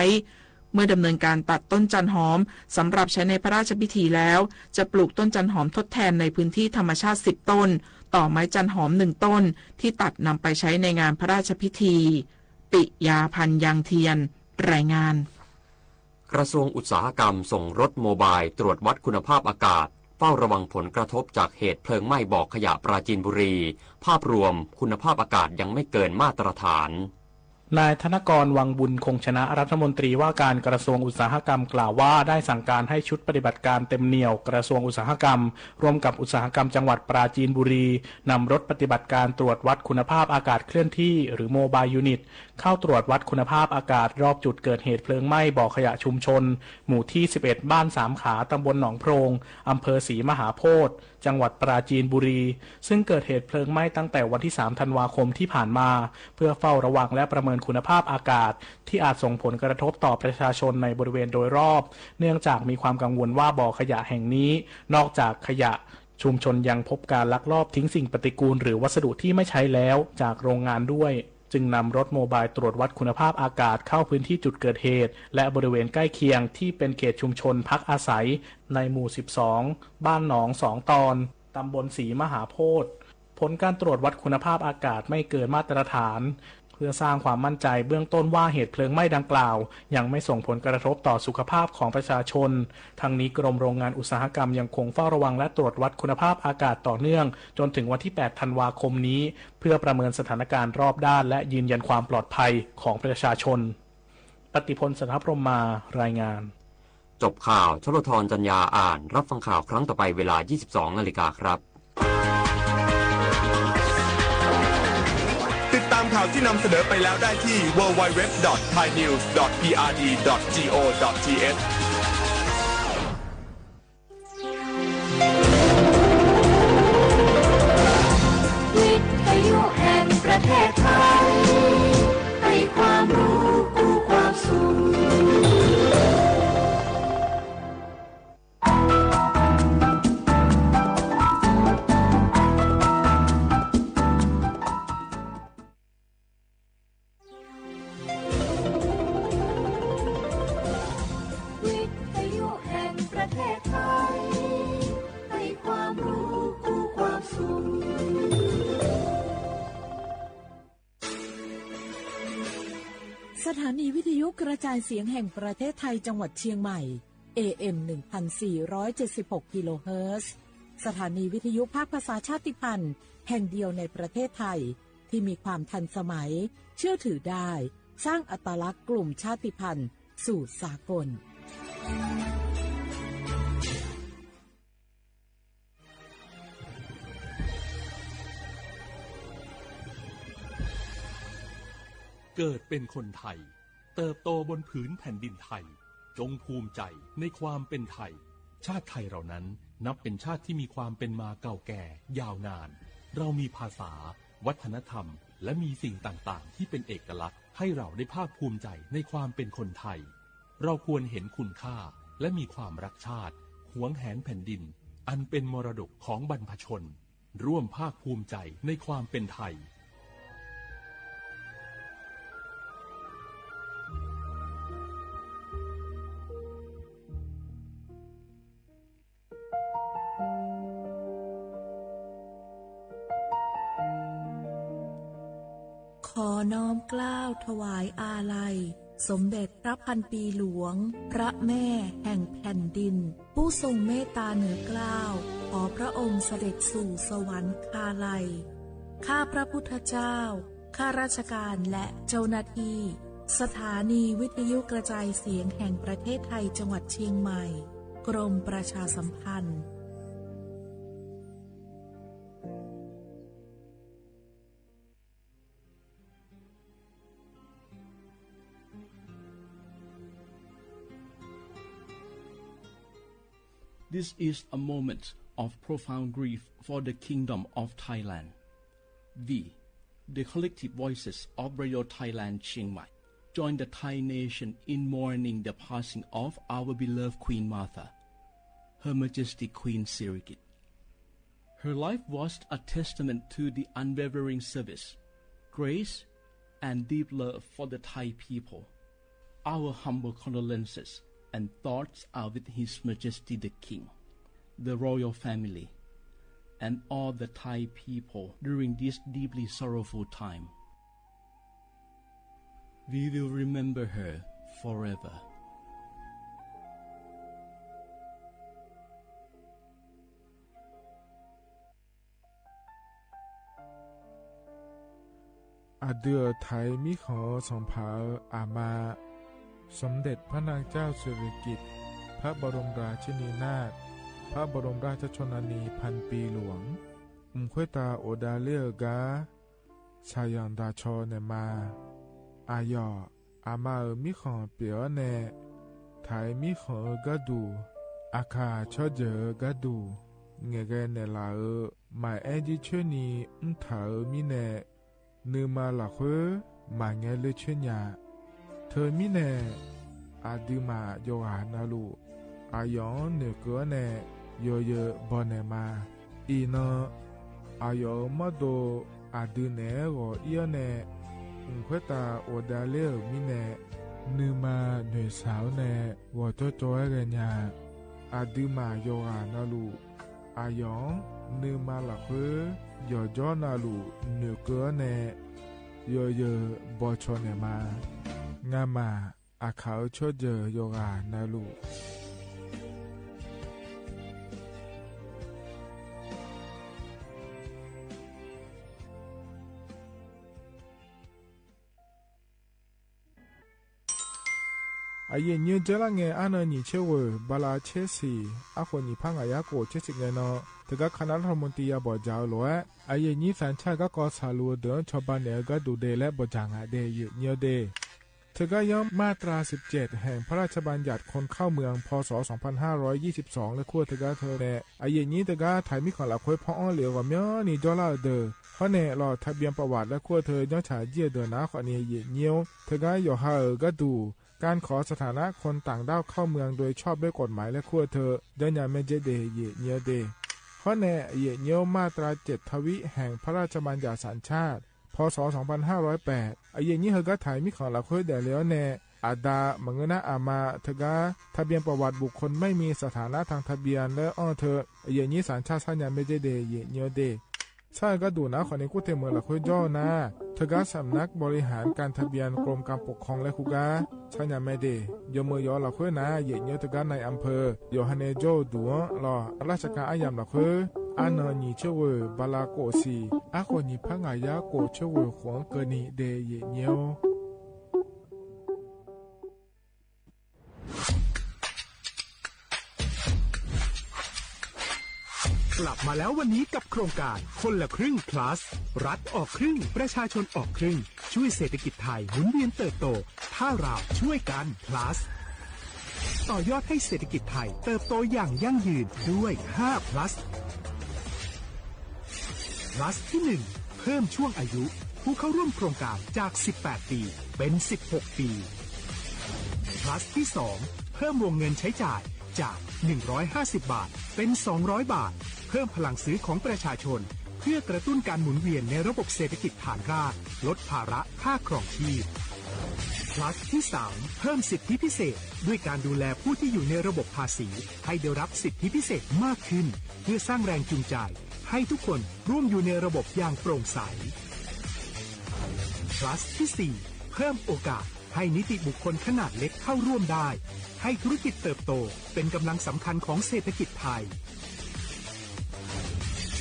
เมื่อดำเนินการตัดต้นจันหอมสำหรับใช้ในพระราชพิธีแล้วจะปลูกต้นจันหอมทดแทนในพื้นที่ธรรมชาติ10ต้นต่อไม้จันหอม1ต้นที่ตัดนำไปใช้ในงานพระราชพิธีปิยาพันธ์ยังเทียนรายงาน กระทรวงอุตสาหกรรมส่งรถโมบายตรวจวัดคุณภาพอากาศเฝ้าระวังผลกระทบจากเหตุเพลิงไหม้บ่อขยะปราจีนบุรีภาพรวมคุณภาพอากาศยังไม่เกินมาตรฐานนายธนกรวังบุญคงชนะรัฐมนตรีว่าการกระทรวงอุตสาหกรรมกล่าวว่าได้สั่งการให้ชุดปฏิบัติการเต็มเหนี่ยวกระทรวงอุตสาหกรรมร่วมกับอุตสาหกรรมจังหวัดปราจีนบุรีนำรถปฏิบัติการตรวจวัดคุณภาพอากาศเคลื่อนที่หรือโมบายยูนิตเข้าตรวจวัดคุณภาพอากาศรอบจุดเกิดเหตุเพลิงไหม้บ่อขยะชุมชนหมู่ที่11บ้านสามขาตำบลหนองโพรงอำเภอศรีมหาโพธิ์จังหวัดปราจีนบุรีซึ่งเกิดเหตุเพลิงไหม้ตั้งแต่วันที่3ธันวาคมที่ผ่านมาเพื่อเฝ้าระวังและประเมินคุณภาพอากาศที่อาจส่งผลกระทบต่อประชาชนในบริเวณโดยรอบเนื่องจากมีความกังวลว่าบ่อขยะแห่งนี้นอกจากขยะชุมชนยังพบการลักลอบทิ้งสิ่งปฏิกูลหรือวัสดุที่ไม่ใช้แล้วจากโรงงานด้วยจึงนำรถโมบายตรวจวัดคุณภาพอากาศเข้าพื้นที่จุดเกิดเหตุและบริเวณใกล้เคียงที่เป็นเขตชุมชนพักอาศัยในหมู่12บ้านหนอง2ตอนตำบลศรีมหาโพธิ์ผลการตรวจวัดคุณภาพอากาศไม่เกินมาตรฐานเพื่อสร้างความมั่นใจเบื้องต้นว่าเหตุเพลิงไหม้ดังกล่าวยังไม่ส่งผลกระทบต่อสุขภาพของประชาชนทั้งนี้กรมโรงงานอุตสาหกรรมยังคงเฝ้าระวังและตรวจวัดคุณภาพอากาศต่อเนื่องจนถึงวันที่8ธันวาคมนี้เพื่อประเมินสถานการณ์รอบด้านและยืนยันความปลอดภัยของประชาชนปฏิพล สัทธพรหมารายงานจบข่าวชลธรจัญญาอ่านรับฟังข่าวครั้งต่อไปเวลา 22:00 น.ครับติดตามข่าวที่นำเสนอไปแล้วได้ที่ www.thainews.prd.go.th วิทยุแห่งประเทศไทยให้ความรู้คู่ความสุขสถานีวิทยุกระจายเสียงแห่งประเทศไทยจังหวัดเชียงใหม่ AM 1476 กิโลเฮิรตซ์สถานีวิทยุภาคภาษาชาติพันธุ์แห่งเดียวในประเทศไทยที่มีความทันสมัยเชื่อถือได้สร้างอัตลักษณ์กลุ่มชาติพันธุ์สู่สากลเกิดเป็นคนไทยเติบโตบนผืนแผ่นดินไทยจงภูมิใจในความเป็นไทยชาติไทยเรานั้นนับเป็นชาติที่มีความเป็นมาเก่าแก่ยาวนานเรามีภาษาวัฒนธรรมและมีสิ่งต่างๆที่เป็นเอกลักษณ์ให้เราได้ภาคภูมิใจในความเป็นคนไทยเราควรเห็นคุณค่าและมีความรักชาติหวงแหนแผ่นดินอันเป็นมรดกของบรรพชนร่วมภาคภูมิใจในความเป็นไทยขอน้อมเกล้าถวายอาลัยสมเด็จพระพันปีหลวงพระแม่แห่งแผ่นดินผู้ทรงเมตตาเหนือเกล้าขอพระองค์เสด็จสู่สวรรคาลัยข้าพระพุทธเจ้าข้าราชการและเจ้าหน้าที่สถานีวิทยุกระจายเสียงแห่งประเทศไทยจังหวัดเชียงใหม่กรมประชาสัมพันธ์This is a moment of profound grief for the Kingdom of Thailand. We, the collective voices of Radio Thailand Chiang Mai, join the Thai nation in mourning the passing of our beloved Queen Martha, Her Majesty Queen Sirikit. Her life was a testament to the unwavering service, grace, and deep love for the Thai people. Our humble condolences and thoughts are with His Majesty the King, the royal family, and all the Thai people during this deeply sorrowful time. We will remember her forever. อาเดือไทยมิขอสองผาอามาสมเด็จพระนางเจ้าสิริกิติ์พระบรมราชินีนาถพระบรมราชชนนีพันปีหลวงควยตาโอดาเลียกาชายันดาชอเนมาอายออามามิขอเปียวเนไทยมิขอกะดูอาคาชอเจอกะดูเงเกเนลาหมายแอจิเชนีถามิเนนืมาละเขมาเงเลเชญาเธอมิเนอาดิมาโยหานาลูอายอนเนเกเนโยเยบอนเนมาอีนอายอมาโดอาดิเนโกเอียเนควยตาโอดาเลมิเนนืมาเนสาวเนวอโจโจเรญาอาดิมาโยหานาลูอายองนืมาละเขยอจอนาลูเนเกเนโยเยบอชอเนมางามาอาเขาชดเจโยกานาลูอาเยเนเจลังเงอานานิเชเวบาลาเชสีอาคนนิพังอายาโกเชสิเงนอแต่ก็คณะรัฐมนตรีบอกเจ้าหลวงอาเยนี้สัญชาติก็กอสาลูเดินชาวบ้านเนี่ยก็ดูเดและบอกจางอาเดยเนียวเดเธอก็ย้อมมาตรา17แห่งพระราชบัญญัติคนเข้าเมืองพศ2522และขั้วเธอก็เธอเนี่ยอาเยนี้เธอก็ถ่ายมิขอหลับคุยพ่ออ้อเหลียวกับเมียนี่ดอลลาร์เดอเพราะเนี่ยรอทะเบียนประวัติและขั้วเธอย้อนฉายเยี่ยเดินนะขอเนี่ยเยี่ยเนียวเธอก็อยู่หาก็ดูการขอสถานะคนต่างด้าวเข้าเมืองโดยชอบด้วยกฎหมายและขั้วเธอเดินอย่างไม่เจเดเยเนียวเดเพราะแน่เยเนียวมาตรา7ทวิแห่งพระราชบัญญัติสัญชาติพศ2508อาเยนี้เฮก็ถ่ายมิขอละคุยแต่แล้วแน่อาดามังนะอามาเธอก็ทะเบียนประวัติบุคคลไม่มีสถานะทางทะเบียนและอ้อเธออาเยนี้สัญชาติสัญญาไม่เจเดเยเนียวเดใช่ก็ดูนะขอในกูเทเมืองละคุยย่อนะเธอก็สำนักบริหารการทะเบียนกรมการปกครองและคุกาใช่ยังไม่ได้ยมือยอละคุยนะเยเนียวเธอก็ในอำเภอโยฮันเนโจดูรอราชการอายามละคุยอานานีเชวบาลาโกซีอาคนนีพังอายาโกเชวขวงเกนีเดเยเนียวกลับมาแล้ววันนี้กับโครงการคนละครึ่ง plus รัฐออกครึ่งประชาชนออกครึ่งช่วยเศรษฐกิจไทยหมุนเวียนเติบโตถ้าเราช่วยกัน plus ต่อยอดให้เศรษฐกิจไทยเติบโตอย่างยั่งยืนด้วย5 plus plus ที่1เพิ่มช่วงอายุผู้เข้าร่วมโครงการจาก18ปีเป็น16ปี plus ที่2เพิ่มวงเงินใช้จ่ายจาก150 บาทเป็น200 บาทเพิ่มพลังซื้อของประชาชนเพื่อกระตุ้นการหมุนเวียนในระบบเศรษฐกิจฐานรากลดภาระค่าครองชีพ plus ที่3เพิ่มสิทธิพิเศษด้วยการดูแลผู้ที่อยู่ในระบบภาษีให้ได้รับสิทธิพิเศษมากขึ้นเพื่อสร้างแรงจูงใจให้ทุกคนร่วมอยู่ในระบบอย่างโปร่งใส plus ที่4เพิ่มโอกาสให้นิติบุคคลขนาดเล็กเข้าร่วมได้ให้ธุรกิจเติบโตเป็นกำลังสำคัญของเศรษฐกิจไทย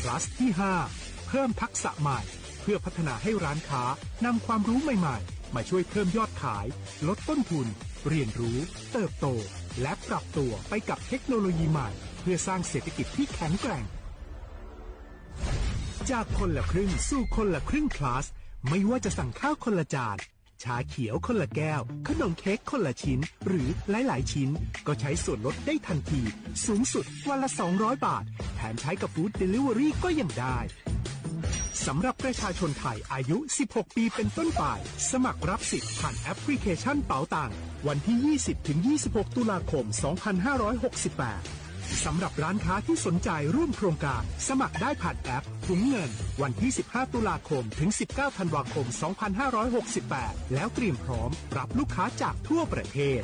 plus ที่5เพิ่มทักษะใหม่เพื่อพัฒนาให้ร้านค้านำความรู้ใหม่ๆมาช่วยเพิ่มยอดขายลดต้นทุนเรียนรู้เติบโตและปรับตัวไปกับเทคโนโลยีใหม่เพื่อสร้างเศรษฐกิจที่แข็งแกร่งจากคนละครึ่งสู่คนละครึ่ง plus ไม่ว่าจะสั่งข้าวคนละจานชาเขียวคนละแก้วขนมเค้กคนละชิ้นหรือหลายๆชิ้นก็ใช้ส่วนลดได้ทันทีสูงสุดวันละ200 บาทแถมใช้กับฟู้ดเดลิเวอรี่ก็ยังได้สำหรับประชาชนไทยอายุ16ปีเป็นต้นไปสมัครรับสิทธิ์ผ่านแอปพลิเคชันเป๋าตังวันที่ 20-26 ตุลาคม 2568สำหรับร้านค้าที่สนใจร่วมโครงการสมัครได้ผ่านแอปถุงเงินวันที่15ตุลาคมถึง19ธันวาคม2568แล้วเตรียมพร้อมรับลูกค้าจากทั่วประเทศ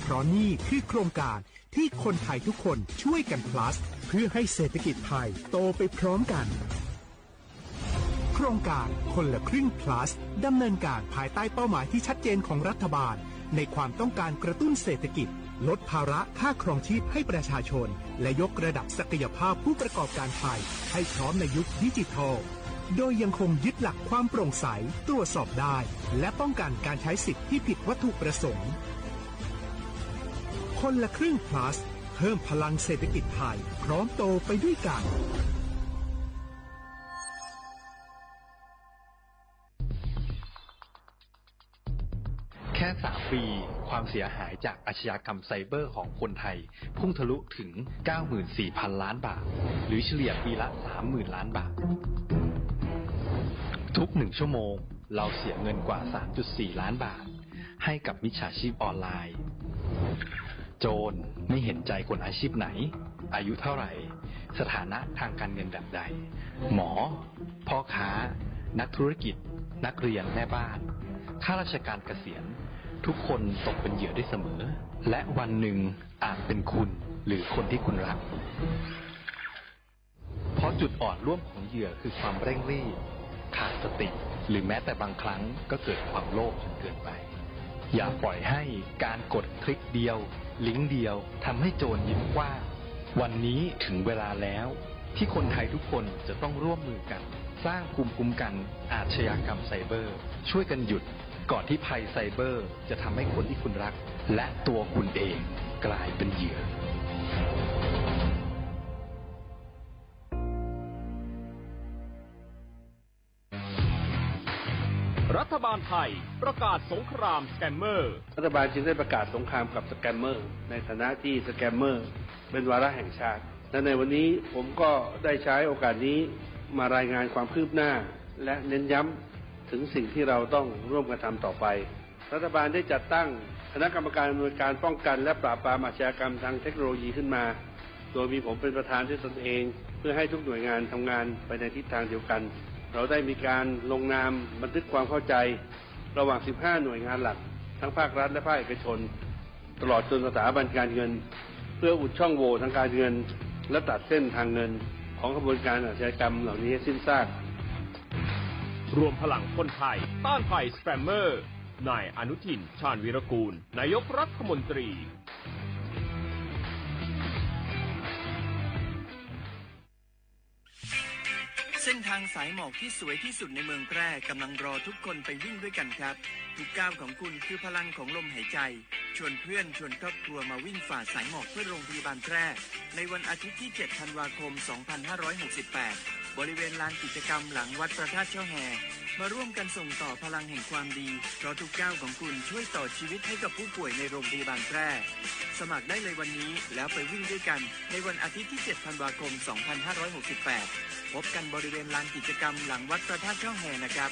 เพราะนี่คือโครงการที่คนไทยทุกคนช่วยกัน plus เพื่อให้เศรษฐกิจไทยโตไปพร้อมกันโครงการคนละครึ่ง plus ดำเนินการภายใต้เป้าหมายที่ชัดเจนของรัฐบาลในความต้องการกระตุ้นเศรษฐกิจลดภาระค่าครองชีพให้ประชาชนและยกระดับศักยภาพผู้ประกอบการไทยให้พร้อมในยุคดิจิทัล โดยยังคงยึดหลักความโปร่งใสตรวจสอบได้และป้องกันการใช้สิทธิ์ที่ผิดวัตถุประสงค์คนละครึ่ง plus เพิ่มพลังเศรษฐกิจไทยพร้อมโตไปด้วยกันแค่3 ปีความเสียหายจากอาชญากรรมไซเบอร์ของคนไทยพุ่งทะลุถึง 94,000 ล้านบาทหรือเฉลี่ยปีละ 30,000 ล้านบาททุก1 ชั่วโมงเราเสียเงินกว่า 3.4 ล้านบาทให้กับมิจฉาชีพออนไลน์โจรไม่เห็นใจคนอาชีพไหนอายุเท่าไหร่สถานะทางการเงินแบบใดหมอพ่อค้านักธุรกิจนักเรียนแม่บ้านข้าราชการเกษียณทุกคนตกเป็นเหยื่อได้เสมอและวันหนึ่งอาจเป็นคุณหรือคนที่คุณรักเพราะจุดอ่อนร่วมของเหยื่อคือความเร่งรีบขาดสติหรือแม้แต่บางครั้งก็เกิดความโลภจนเกินไปอย่าปล่อยให้การกดคลิกเดียวลิงก์เดียวทำให้โจรยิ้มกว้างวันนี้ถึงเวลาแล้วที่คนไทยทุกคนจะต้องร่วมมือกันสร้างภูมิคุ้มกันอาชญากรรมไซเบอร์ช่วยกันหยุดก่อนที่ภัยไซเบอร์จะทำให้คนที่คุณรักและตัวคุณเองกลายเป็นเหยื่อรัฐบาลไทยประกาศสงครามสแกมเมอร์รัฐบาลจึงได้ประกาศสงครามกับสแกมเมอร์ในฐานะที่สแกมเมอร์เป็นวาระแห่งชาติและในวันนี้ผมก็ได้ใช้โอกาสนี้มารายงานความคืบหน้าและเน้นย้ำถึงสิ่งที่เราต้องร่วมกันทำต่อไปรัฐบาลได้จัดตั้งคณะกรรมการอำนวยการป้องกันและปราบปรามอาชญากรรมทางเทคโนโลยีขึ้นมาโดยมีผมเป็นประธานด้วยตนเองเพื่อให้ทุกหน่วยงานทำงานไปในทิศทางเดียวกันเราได้มีการลงนามบันทึกความเข้าใจระหว่าง15 หน่วยงานหลักทั้งภาครัฐและภาคเอกชนตลอดจนสถาบันการเงินเพื่ออุดช่องโหว่ทางการเงินและตัดเส้นทางเงินของกระบวนการอาชญากรรมเหล่านี้ให้สิ้นซากรวมพลังคนไทยต้านภัยสแปมเมอร์นายอนุทินชาญวีรกูลนายกรัฐมนตรีเส้นทางสายหมอกที่สวยที่สุดในเมืองแพร่กำลังรอทุกคนไปวิ่งด้วยกันครับทุกก้าวของคุณคือพลังของลมหายใจชวนเพื่อนชวนครอบครัวมาวิ่งฝ่าสายหมอกเพื่อโรงพยาบาลแพร่ในวันอาทิตย์ที่ 7 ธันวาคม 2568 บริเวณลานกิจกรรมหลังวัดพระธาตุช่อแฮมาร่วมกันส่งต่อพลังแห่งความดีเพราะทุกก้าวของคุณช่วยต่อชีวิตให้กับผู้ป่วยในโรงพยาบาลแพร่สมัครได้เลยวันนี้แล้วไปวิ่งด้วยกันในวันอาทิตย์ที่ 7 ธันวาคม 2568 พบกันบริเวณลานกิจกรรมหลังวัดพระธาตุช่อแฮนะครับ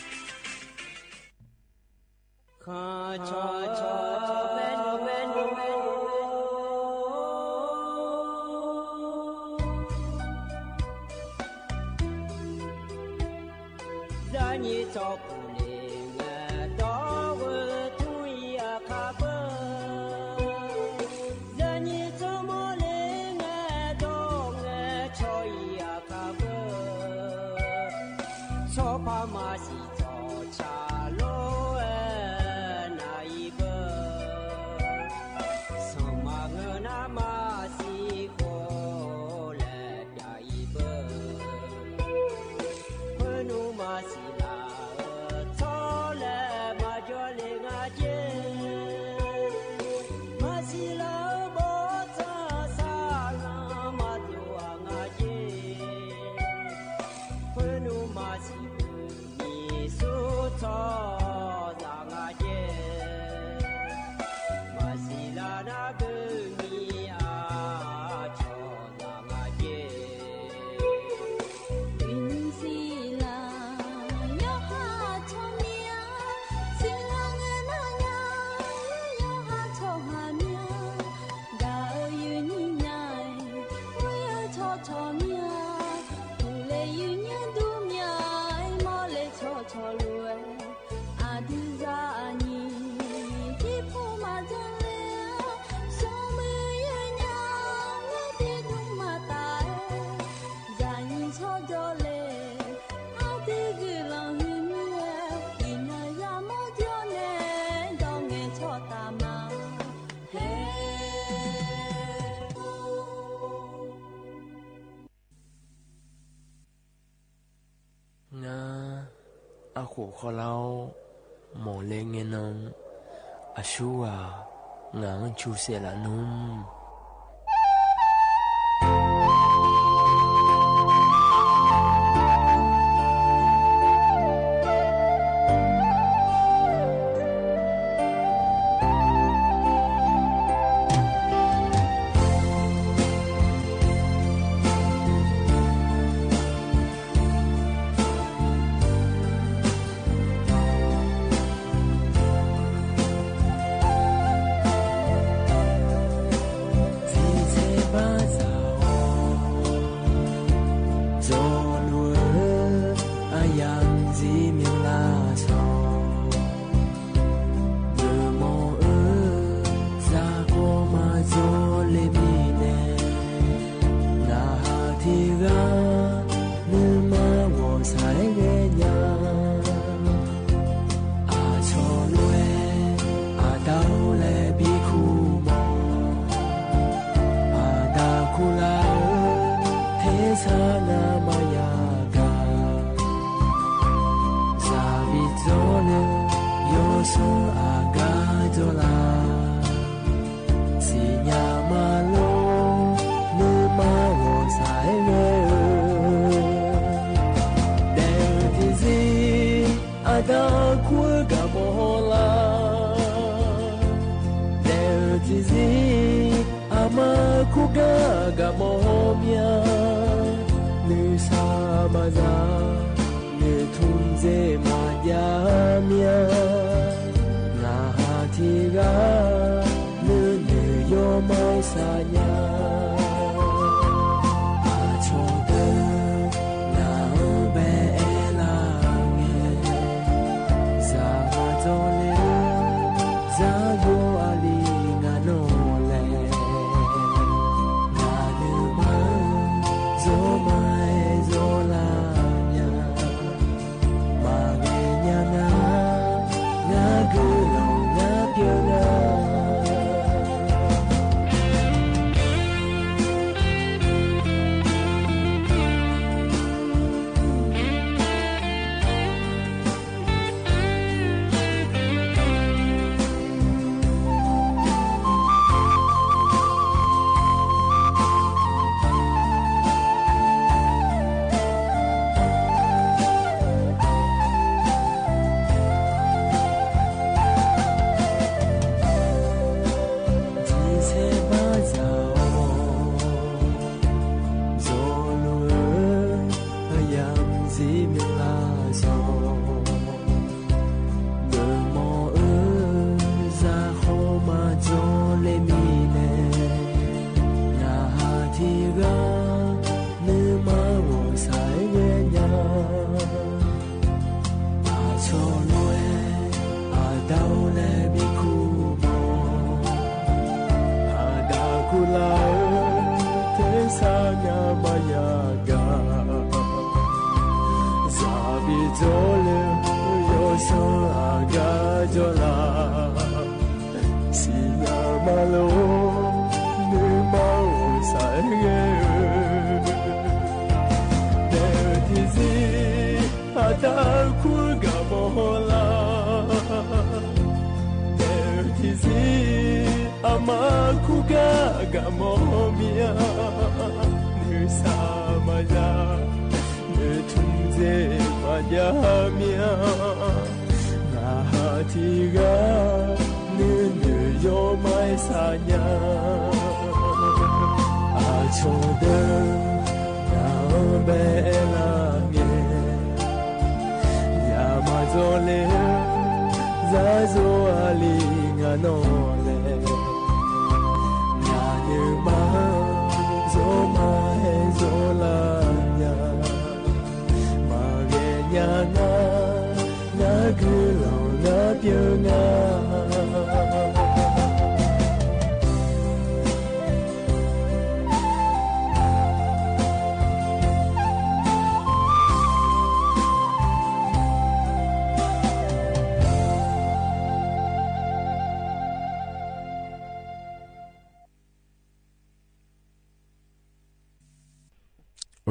Sopa masih cocok lo na ibu 阿虎可老莫เลงนองอาชัวงางชูเสลานุม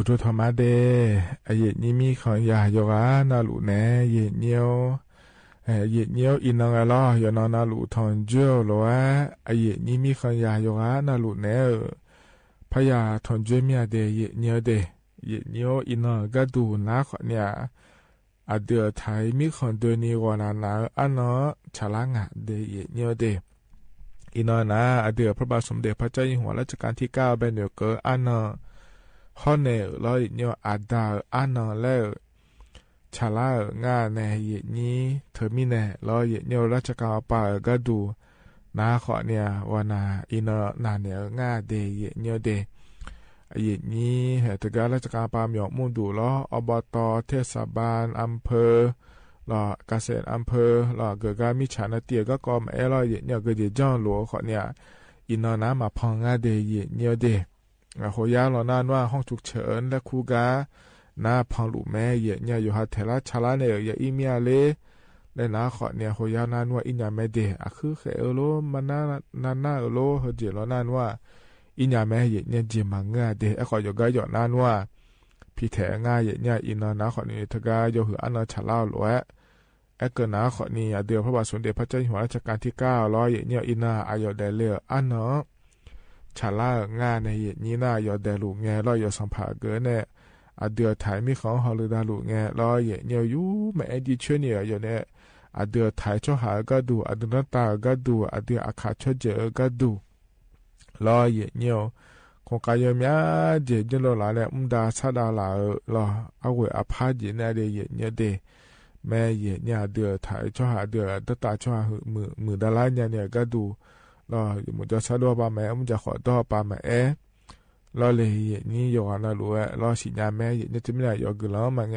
ตัวธรรมะเดไอเย็ดนี้มีของยาโยกานาลูแน่เย็ดเนียวเย็ดเนียวอินนองอะล้อยอนอนาลูทอนเจียวโลอะไอเย็ดนี้มีของยาโยกานาลูแน่พยาทอนเจียวมีอะเดเย็ดเนียวเดเย็ดเนียวอินนองก็ดูนาขอเนี่ยอเดือไทยมีของเดือนนี้วานาอันเนาะฉลางะเดเย็ดเนียวเดอินนอนะอเดือพระบาทสมเด็จพระเจ้าอยู่หัวรัชกาลที่9เป็นเดียวเกออันเนาะข้อเนรอเนียวอาดาอันนอแล้วชาลางาในเยนี้เธอมีแน่รอเนียวราชการป่าก็ดูนาขอเนี่ยวานาอินนาเนี่ยงาเดเยเนียวเดเยนี้เหตุการณ์ราชการป่าหมอกมุ่งดูล้ออบตเทศบาลอำเภอรอเกษตรอำเภอรอเกิดการมิฉาเตียก็กอมรอเยเนียวก็จะจ้องหลวขอเนี่ยอินนามาพองงาเดเยเนียวเดโหยาเรานานว่าห้องฉุกเฉินและคูกาหน้าพังหลุมแม่เยเนี่ยอยู่หาเทล่าชาลาเนี่ยอย่าอีเมียเลยและน้าขอเนี่ยโหยานานว่าอินยาแม่เดอะคือเขอโลมันน่าโลเฮเจเรานานว่าอินยาแม่เยเนี่ยเจมังงาเดไอขออยู่ก็อยู่นานว่าพี่แถงาเยเนี่ยอินน้าขอนี่ทกาอยู่หืออันชาลาหลวะไอเกินน้าขอนี่เดียวพระบาทสมเด็จพระเจ้าอยู่หัวรัชกาลที่9ร้อยเยเนี่ยอินนาอายอเดเลอันเนาะชาลางานในเย็นนี้น่ายอดเดลูแงรอยอสัมภาเกินเนี่ยอเดือถ่ายมีของฮอลดาลูแงรอยเย็นเนียวยูแม่ดีเชื่อเนี่ยอยู่เนี่ยอเดือถ่ายช่อหาก็ดูอเดือตาก็ดูอเดืออาคาช่อเจอก็ดูรอยเย็นเนียวคงกายมีอาเจจนเราเนี่ยดาซาดาลารอเอาไว้อภาเจเนี่ยเดเย็นเนี่ยเดแม่เย็นเนี่ยเดือถ่ายช่อหาเดือตาช่อหามือดาลาเนี่ยก็ดูรอมุจะสะดวกป่ะแม่มุจะขอต่อป่ะแม่รอเลยนี่อยู่กันนะรู้ว่ารอสิญญาแม่เนี่ยจะไม่ได้อยู่กันแล้วมั้งเ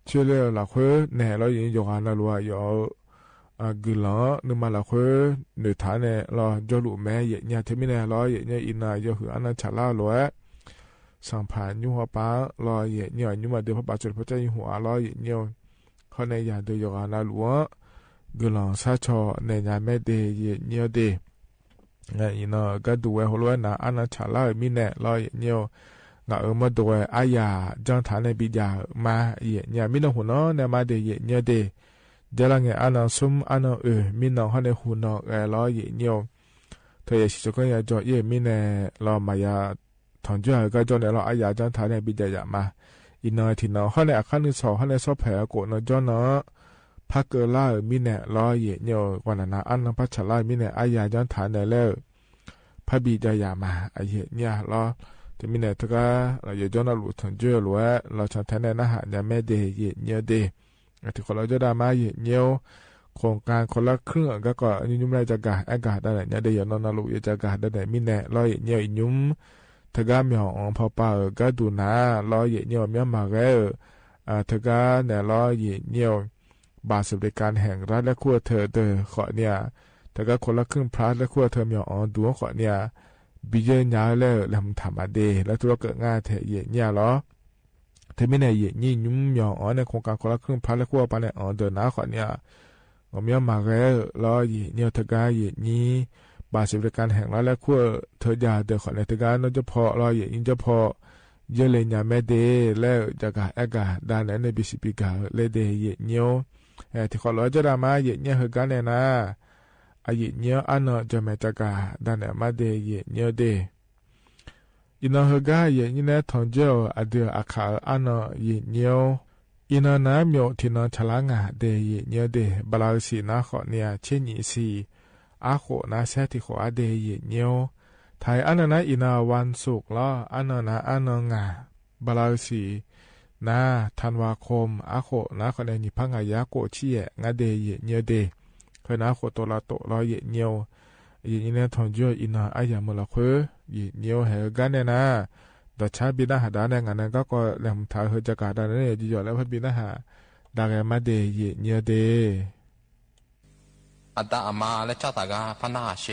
เชื่อเลยละคุยเนี่ยรออยู่กันนะรู้ว่าอยู่กันแล้วนึกมาละคุยหนึ่งฐานเนี่ยรอจะรู้แม่เนี่ยจะไม่ได้รอเนี่ยอินนาอยู่หัวอันนั้นฉลาดรู้ว่าสัมผัสยุ่งหัวป้ารอเนี่ยยุ่งมาเดี๋ยวพระบาทสมเด็จพระเจ้าอยู่หัวรอเนี่ยเขาในอย่างเดียวอยู่กันนะรู้ว่ากุลองซาชอในงานแม่เดย์เนียวเดย์นี่เนาะก็ดูว่าหัวล้วนนะอันนั้นฉลาดมีแน่รอยเนียวงามาดูว่าอายาจังฐานในบิดามาเนี่ยมีน้องหัวน้อในมาเดย์เนียวเดย์เดี๋ยวละเงี้ยอันนั้นซุ่มอันนั้นมีน้องเขาในหัวน้องรอยเนียวเธออยากสิจะก็อยากจอดมีแน่รอมายาถอนจ่ายก็จอดในรออายาจังฐานในบิดามาอีน้อยที่น้องเขาในอาคารที่2เขาในซอแผลโกนจอเนาะพักเกล่ามีแน่รอเยเนียวกว่านาอันพัชลามีแน่อายาจันฐานในแล้วพระบิดายามาอายเนี่ยรอจะมีแน่ทุกเราอยู่จนเราหลุดถึงเจอหรือว่าเราฉันแทนในนาหารแม่เดเยเนียวเดที่คนเราจะได้มาเยเนียวโครงการคนละครึ่งก็ยุ่มไรจะกาอากาศได้เนี่ยเดียวนอนลุยจะกาได้มีแน่รอเยเนียวยุ่มทุกมีของพอป่าก็ดูนารอเยเนียวมีมาแก่ทุกเนี่ยรอเยเนียวบาทสวัสดิการแห่งรัฐและขั้วเธอขอเนี่ยแต่ก็คนละครึ่งพลัสและขั้วเธอมีอ๋อดูขอเนี่ยบิเยนยาแล้วลำธรรมเดแล้วตัวเกิดง่ายเทเยเนี่ยหรอเธอไม่ในเยนี่ยุ่มมีอ๋อในโครงการคนละครึ่งพลัสและขั้วปานเนี่ยอ๋อเดินนะขอเนี่ยผมมีมาแล้วรอเยเนี่ยเธอก็เยนี่บาทสวัสดิการแห่งรัฐและขั้วเธอยาเดินขอในเธอก็นอกจากพอรอเยยิ่งจะพอเยเลยยาแม่เดแล้วจะกาอากาศด้านนั้นในบิสิปิกาเลยเดเยเนี่ยที่ขอร้อยจะได้มาเยเนี่ยเหกันเนี่ยนะอายุเนี่ยอันเนาะจะไม่จักาดันเนี่ยมาเดเยเนี่ยเดอินเหกันเยเนี่ยทองเจ้าอเดียอาคาอันเนาะเยเนี่ยอินน้ำมีที่นอนฉลางาเดเยเนี่ยเดบลาสีนาขอเนี่ยเช่นนี้สิอาโคนาเซติขอเดเยเนี่ยไทยอันนั้นอินาวันศุกร์ละอันนั้นนะอันนั้นงาบลาสีนาธันวาคมอาโคนาคนในนิพังอายาโกเชียงาเดเยเนียวเดเคยนาโคโตลาโตรอเยเนียวเยเนียทองจ่ออินาอายามละเคเยเนียวเหกันเนี่ยนะดัชชาบินาหาดาในงานนั้นก็แหลมถ่ายเฮจักาดานเนี่ยจีจ่อแล้วพบินาหาดาแกมาเดเยเนียวเดอัตตาอามาและเจ้าตากาพันนาเช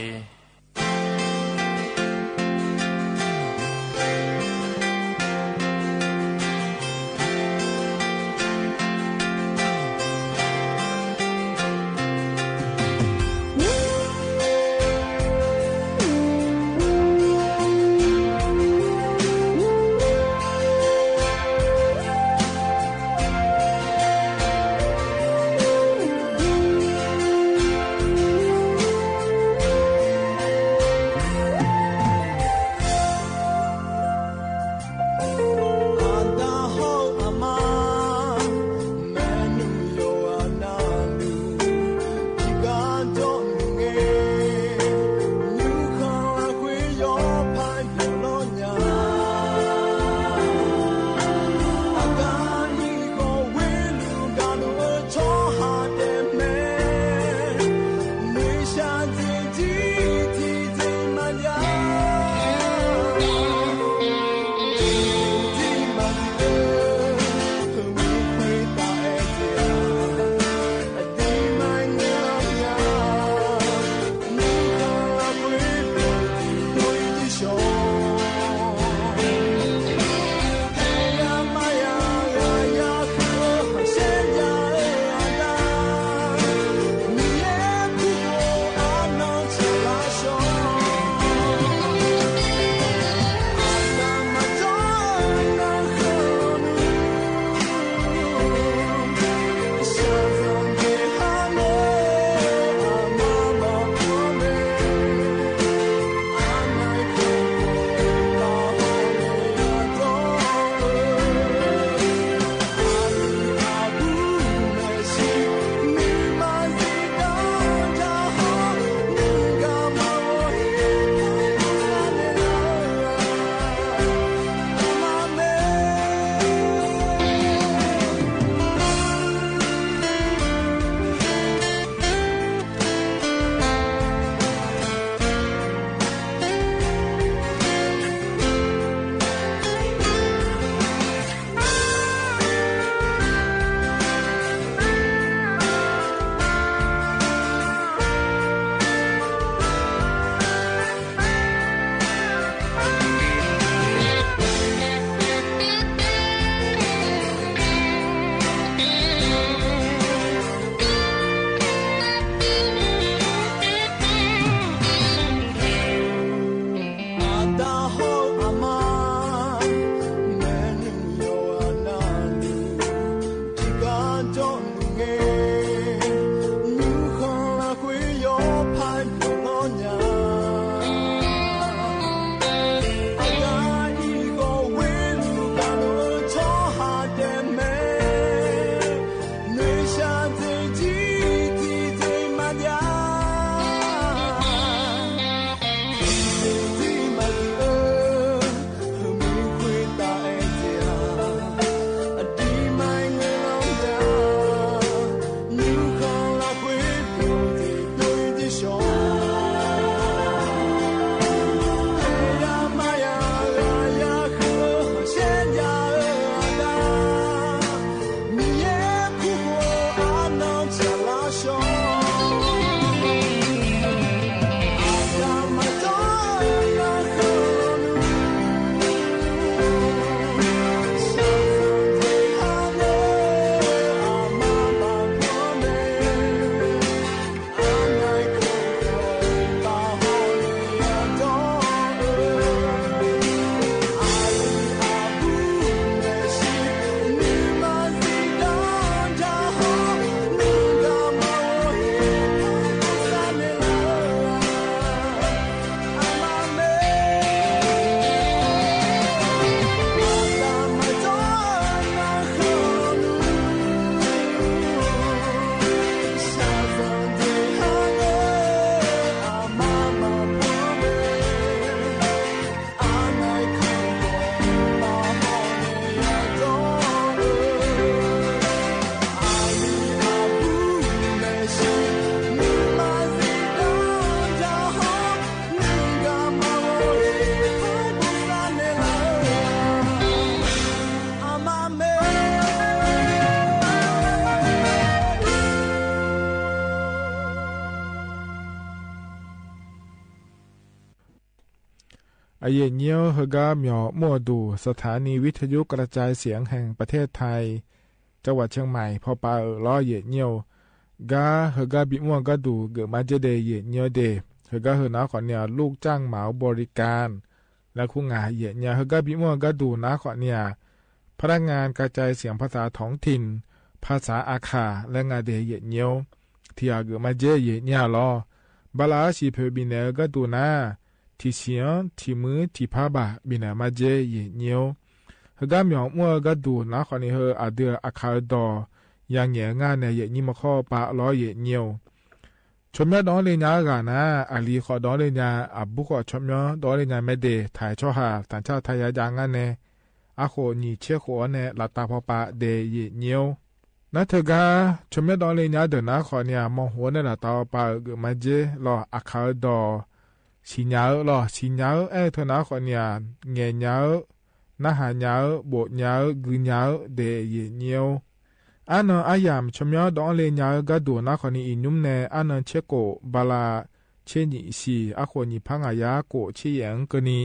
อเยเนียวเฮกาเหมียวมั่วดูสถานีวิทยุกระจายเสียงแห่งประเทศไทยจังหวัดเชียงใหม่พอปาล้อเยเนียวกาเฮกาบิมั่วก็ดูเกิดมาเจเดเยเนียวเดเฮกาเฮนาขอเนี่ยลูกจ้างเหมาบริการและคู่งานเยเนียเฮกาบิมั่วก็ดูนะขอเนี่ยพนักงานกระจายเสียงภาษาท้องถิ่นภาษาอาคาและงานเดเยเนียวที่อาเกิดมาเจเยเนียล้อบาลาชีเพบินเนก็ดูนะที่เสียงที่มือที่ผ้าบะบินมาเจเยเนียวเฮกาเหมียวมั่วก็ดูนะขอนี่เฮอาเดืออาคาดอยังเหงียงานในเยนี่มาข้อปะล้อเยเนียวชมยอดองเลยญากานะอาลีขอดองเลยญาอับบุขอชมยอดองเลยญาไม่เดถ่ายช่อหาต่างชาติไทยยางานเนอาโคนี่เชี่ยโคเนลาตาพอปะเดเยเนียวนัทเถกาชมยอดองเลยญาเดินนะขอเนี่ยมองหัวในลาตาพอปะเกิดมาเจล้ออาคาดอชิญาล้อชิญาเอเถนะขอเนี่ยเงียญานาหาญาโบญากุญาเดเยเนียวอันนั้นอายามชมยอดองเลยญาก็ดูนะคนนี้อินุมเนอันนั้นเชโกบาลาเชนิสีอาคนนี้พังอายาโกเชียงกนี้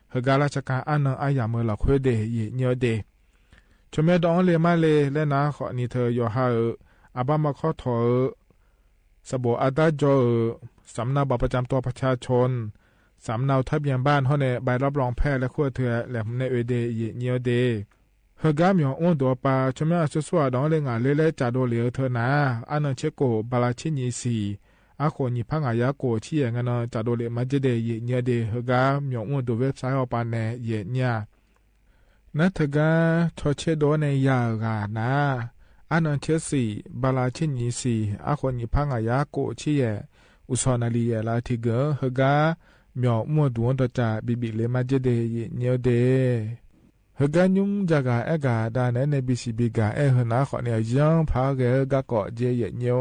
เฮกาลาชกาอันนั้นอายามเมื่อละคุยเดเยเนียวเดชมยอดองเลยมาเลยและนะคนนี้เธอโยฮาอาบามาข้อถอสบอาดาจอสำเนาบัตรประจำตัวประชาชนสำเนาทะเบียนบ้านเฮาในใบรับรองแพทย์และขั้วเถื่อและในเอเดเยเนียวเดเฮกาเหมียวอ้วนตัวปาชมยาสุสวดองเลงาเลจาโดเหลียวเธอนาอันนั้นเชโกบาลาชินีสีอาโคนิพังอายาโกเชียงนจาโดเลมาเจเดเยเนียเดเฮกาเหมียวอ้วนตัวเว็บไซต์อปาเนเยเนียนัทกาทอเชโดในยากานาอันนั้นเชสีบาลาชินีสีอาโคนิพังอายาโกเชียอุสอนาลีลาทิเกเฮกาเหมียวอ้วนตัวจาบิบิเลมาเจเดเยเนียเดเฮกายุมจากาเอกาดานในบิสิบิกาเอหนาขอเนี่ยยังพาเกกะเกาะเจเยเนียว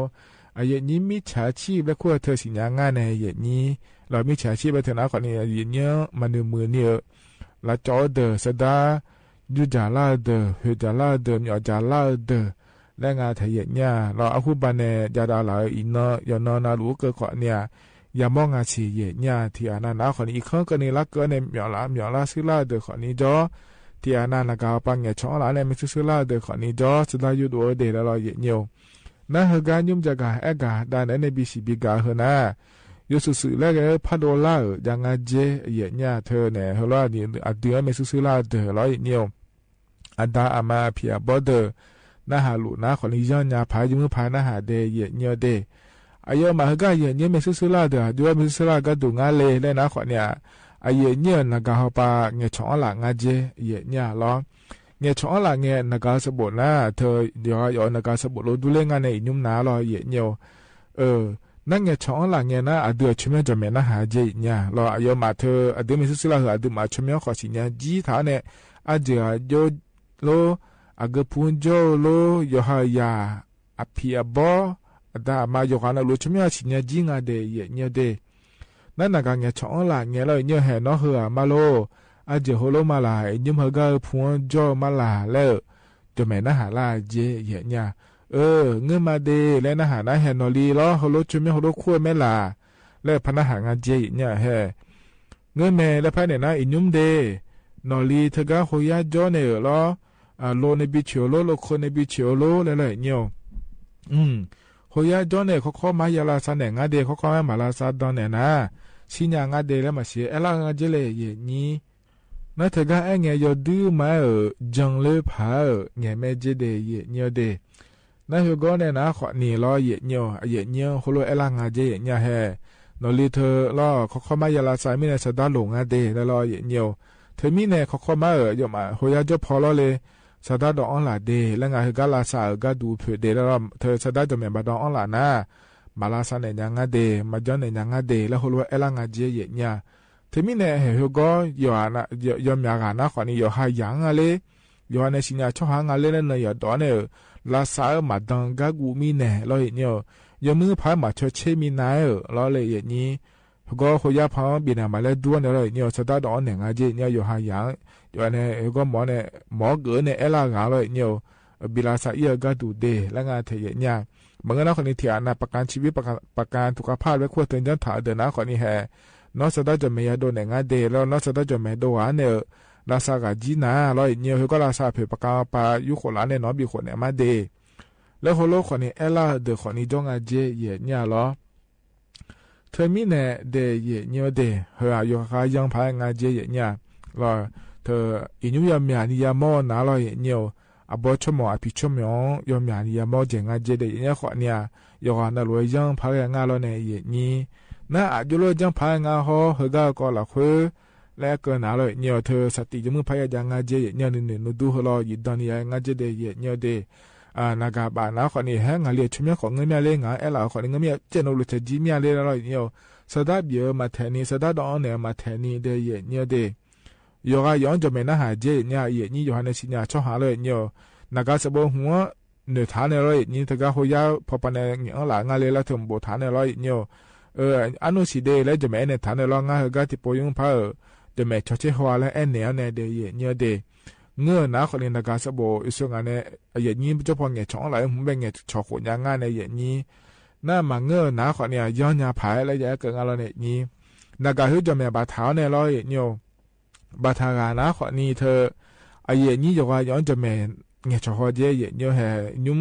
อายนี้มิจฉาชีพและขั้วเธอสิญญางานในเยนี้เรามิจฉาชีพไปเถอะนะขอเนี่ยเยเนียมันมือเนี่ยละจอเดสดายูจาลาเดเฮจาลาเดมีอจาลาเดและงานเทเยเนี่ยเราอาคุบันเนจาดาลาอินเนยอนนาลูเกขอเนี่ยอย่ามองอาชีเยเนี่ยที่อานาขอนี้อีกครั้งก็นี่ละเกินในมีอลาซิลาเดขอนี้จอที่อานานาปังเงช่องละเนี่ยมิสุสุลาเดขอนี้จอสดายุดโอเดแล้วเยเนียวนั่นเฮกายุมจากาเอกาดานในบิสิบิกาเฮนายุสุสุแล้วก็พัดโอลายังอาเจเยเนี่ยเธอเนี่ยเฮลานี่อเดือมิสุสุลาเดแล้วเยเนียวอันดาอามาเพียบอเดนาหาลุนาขอนี้ย้อนยาพายุมือพานาหาเดเยเนียวเดอายมาเฮกาเยเนี่ยมิสุสุลาเดดูมิสุสุลาก็ดูงาเลและนะขอเนี่ยอายเนี่ยนักฮาปาเงช่องละงาเจเยเนี่ยล้อเงช่องละเงนักสบุนนะเธอเดี๋ยวย้อนนักสบุนเราดูเล่งานในยุ่มนาล้อเยเนี่ยนั่งเงช่องละเงนะอเดือชิมจะเมนะหาเจเนี่ยล้ออายมาเธออเดือมิสุสิลาอเดือมาชิมขอสิเนี่ยจีฐานเนี่ยอเดือโยโลอากพุนโจโลโยหายาอภิอาบอดามาโยกานะโลชิมสิเนี่ยจีงาเดเยเนี่ยเดนั่นนักเงช่องละเงเราเนี่ยเห็นน้อหัวมาโลอาเจโฮโลมาลายิ่มเฮกาพวนจ่อมาลาแล้วจะแม่น่าหาลาเจเยเนี่ยเงมาเดและน่าหาน่าเห็นนอลีล้อโฮโลจุเมโฮโลขั้วแม่ลาและพนักหางานเจเนี่ยเฮเงแม่และพนักน่าอินยุมเดนอลีเธอกาโฮยาจ่อเนี่ยล้อโลในบิชิโอโลโลคนในบิชิโอโลแล้วเนี่ยโฮยาจ่อเนี่ยเขามายาลาซาเนี่ยงาเดเขามาลาซาดอนเนี่ยนะสิญญางาเดแล้วมาเสียเอลางาเจเลยเยนี้นัทกาเงยอดูมาจังเลยพาเงแม่เจเดเยเนียวเดนั่นคือก็เนี่ยนะขอนี่ล้อเยเนียวโคโลเอลางาเจเยเนียเฮนอลีเธอล้อเขามายาลาไซไม่ในสดาหลงาเดแล้วล้อเยเนียวเธอมีเนี่ยเขามาโยมาโฮยาจพอล้อเลยสดาดองลาเดแล้วงาคือกาลาซากาดูเผือเดแล้วเธอสดาจะแม่บาดองลานะมาลาซาเนี่ยยังเดมาจอนเนี่ยยังเดแล้วหัวเอลังเจเยเนี่ยทีนี้เนี่ยเฮก็ยอนะยอมยากนะขอนี่ยอหายังอะไรยอเนี่ยสิเนี่ยชอบหางอะไรเนี่ยยอดอนเนี่ยลาซามาดังกากูมีเนี่ยแล้วเนี่ยยอมือพายมาเชเชมีนายแล้วเลยอย่างนี้ก็หัวยาพังบินมาแล้วด้วนเลยเนี่ยสตาร์ดอนเนี่ยเจเนี่ยยอหายังยอเนี่ยก็หมอเนี่ยหมอเกิดเนี่ยเอลังเลยเนี่ยบิลาซาเอียก็ดูเดแล้วงานเทียเนี่ยบางคนคนนี้ที่อ่านประกันชีวิตประกันสุขภาพและขั้วเตือนยันถาเดินนะคนนี้แห่ นอสตาจะไม่ยาโดนงาเดแล้วนอสตาจะไม่โดวานเนี่ยลาซากาจีนาร้อยเนี่ยเขาก็ลาซาเผปากาปายุคนละเนี่ยน้องบีคนเนี่ยมาเดแล้วโฮโลคนนี้เอล่าเดคนนี้จงอาเจเย่เนี่ยล้อเธอมีเนี่ยเดเย่เนี่ยเดเฮาอยู่ข้ายังพายงาเจเย่เนี่ยล้อเธออินุยามยานี่ยามอนาล้อเย่เนี่ยอาบอชมอพิชมยองยามยานี่ยามอเจงาเจเดเนี่ยคนเนี่ยอยู่ข้านั่นรวยยังพายงาล้อเนี่ยเย่นี่น่าอายุโลยังพายงาฮอเฮก้าก็ละคุและก็น่าเลยเนี่ยเธอสติจมือพายยังาเจเย่เนี่ยนี่นูดูฮลอยิดอนเนี่ยงาเจเดเย่เนี่ยเดนากาบานาคนนี้ฮะงาเลียชุมยของเงินเมียเลงาเอล่าคนนี้เงินเมียเจนอุลุเทจิเมียเลแล้วเนี่ยสดาเบียมาแทนี่สดาดอนเนี่ยมาแทนี่เดเย่เนี่ยเดยอย้อนจะไม่น่าหาเจเนี่ยเย่นี่อยู่หันในสิเนี่ยชอบหาเลยเนี่ยนากาสบหัวเนื้อฐานเนี่ยเลยนี่ถ้าก็หัวยาพอปนเนี่ยหลังงาเลแล้วถึงโบฐานเนี่ยเลยเนี่ยอันนู้นสิเดแล้วจะไม่เนี่ยฐานเนี่ยเรางาเฮกาที่ปยุงพาจะไม่ชดเชยหัวแล้วเนี่ยเนี่ยเดเย่เนี่ยเดเงื่อนะคนนี้นะครับสบอิสุงานเนี่ยอย่างนี้จะพอเงี้ยช่องไหลผมเป็นเงี้ยชอขนยางงานในอย่างนี้น่ามาเงื่อนะคนนี้ย้อนยาผายอะไรอย่างเกิดอะไรเนี่ยนี้นะครับคือจะมีบาดเท้าเนี่ยร้อยเนี่ยบาดทางนะคนนี้เธอไอ้อย่างนี้จะว่าย้อนจะมีเงี้ยชอขเจอย่างเนี่ยแห่ยุ่ม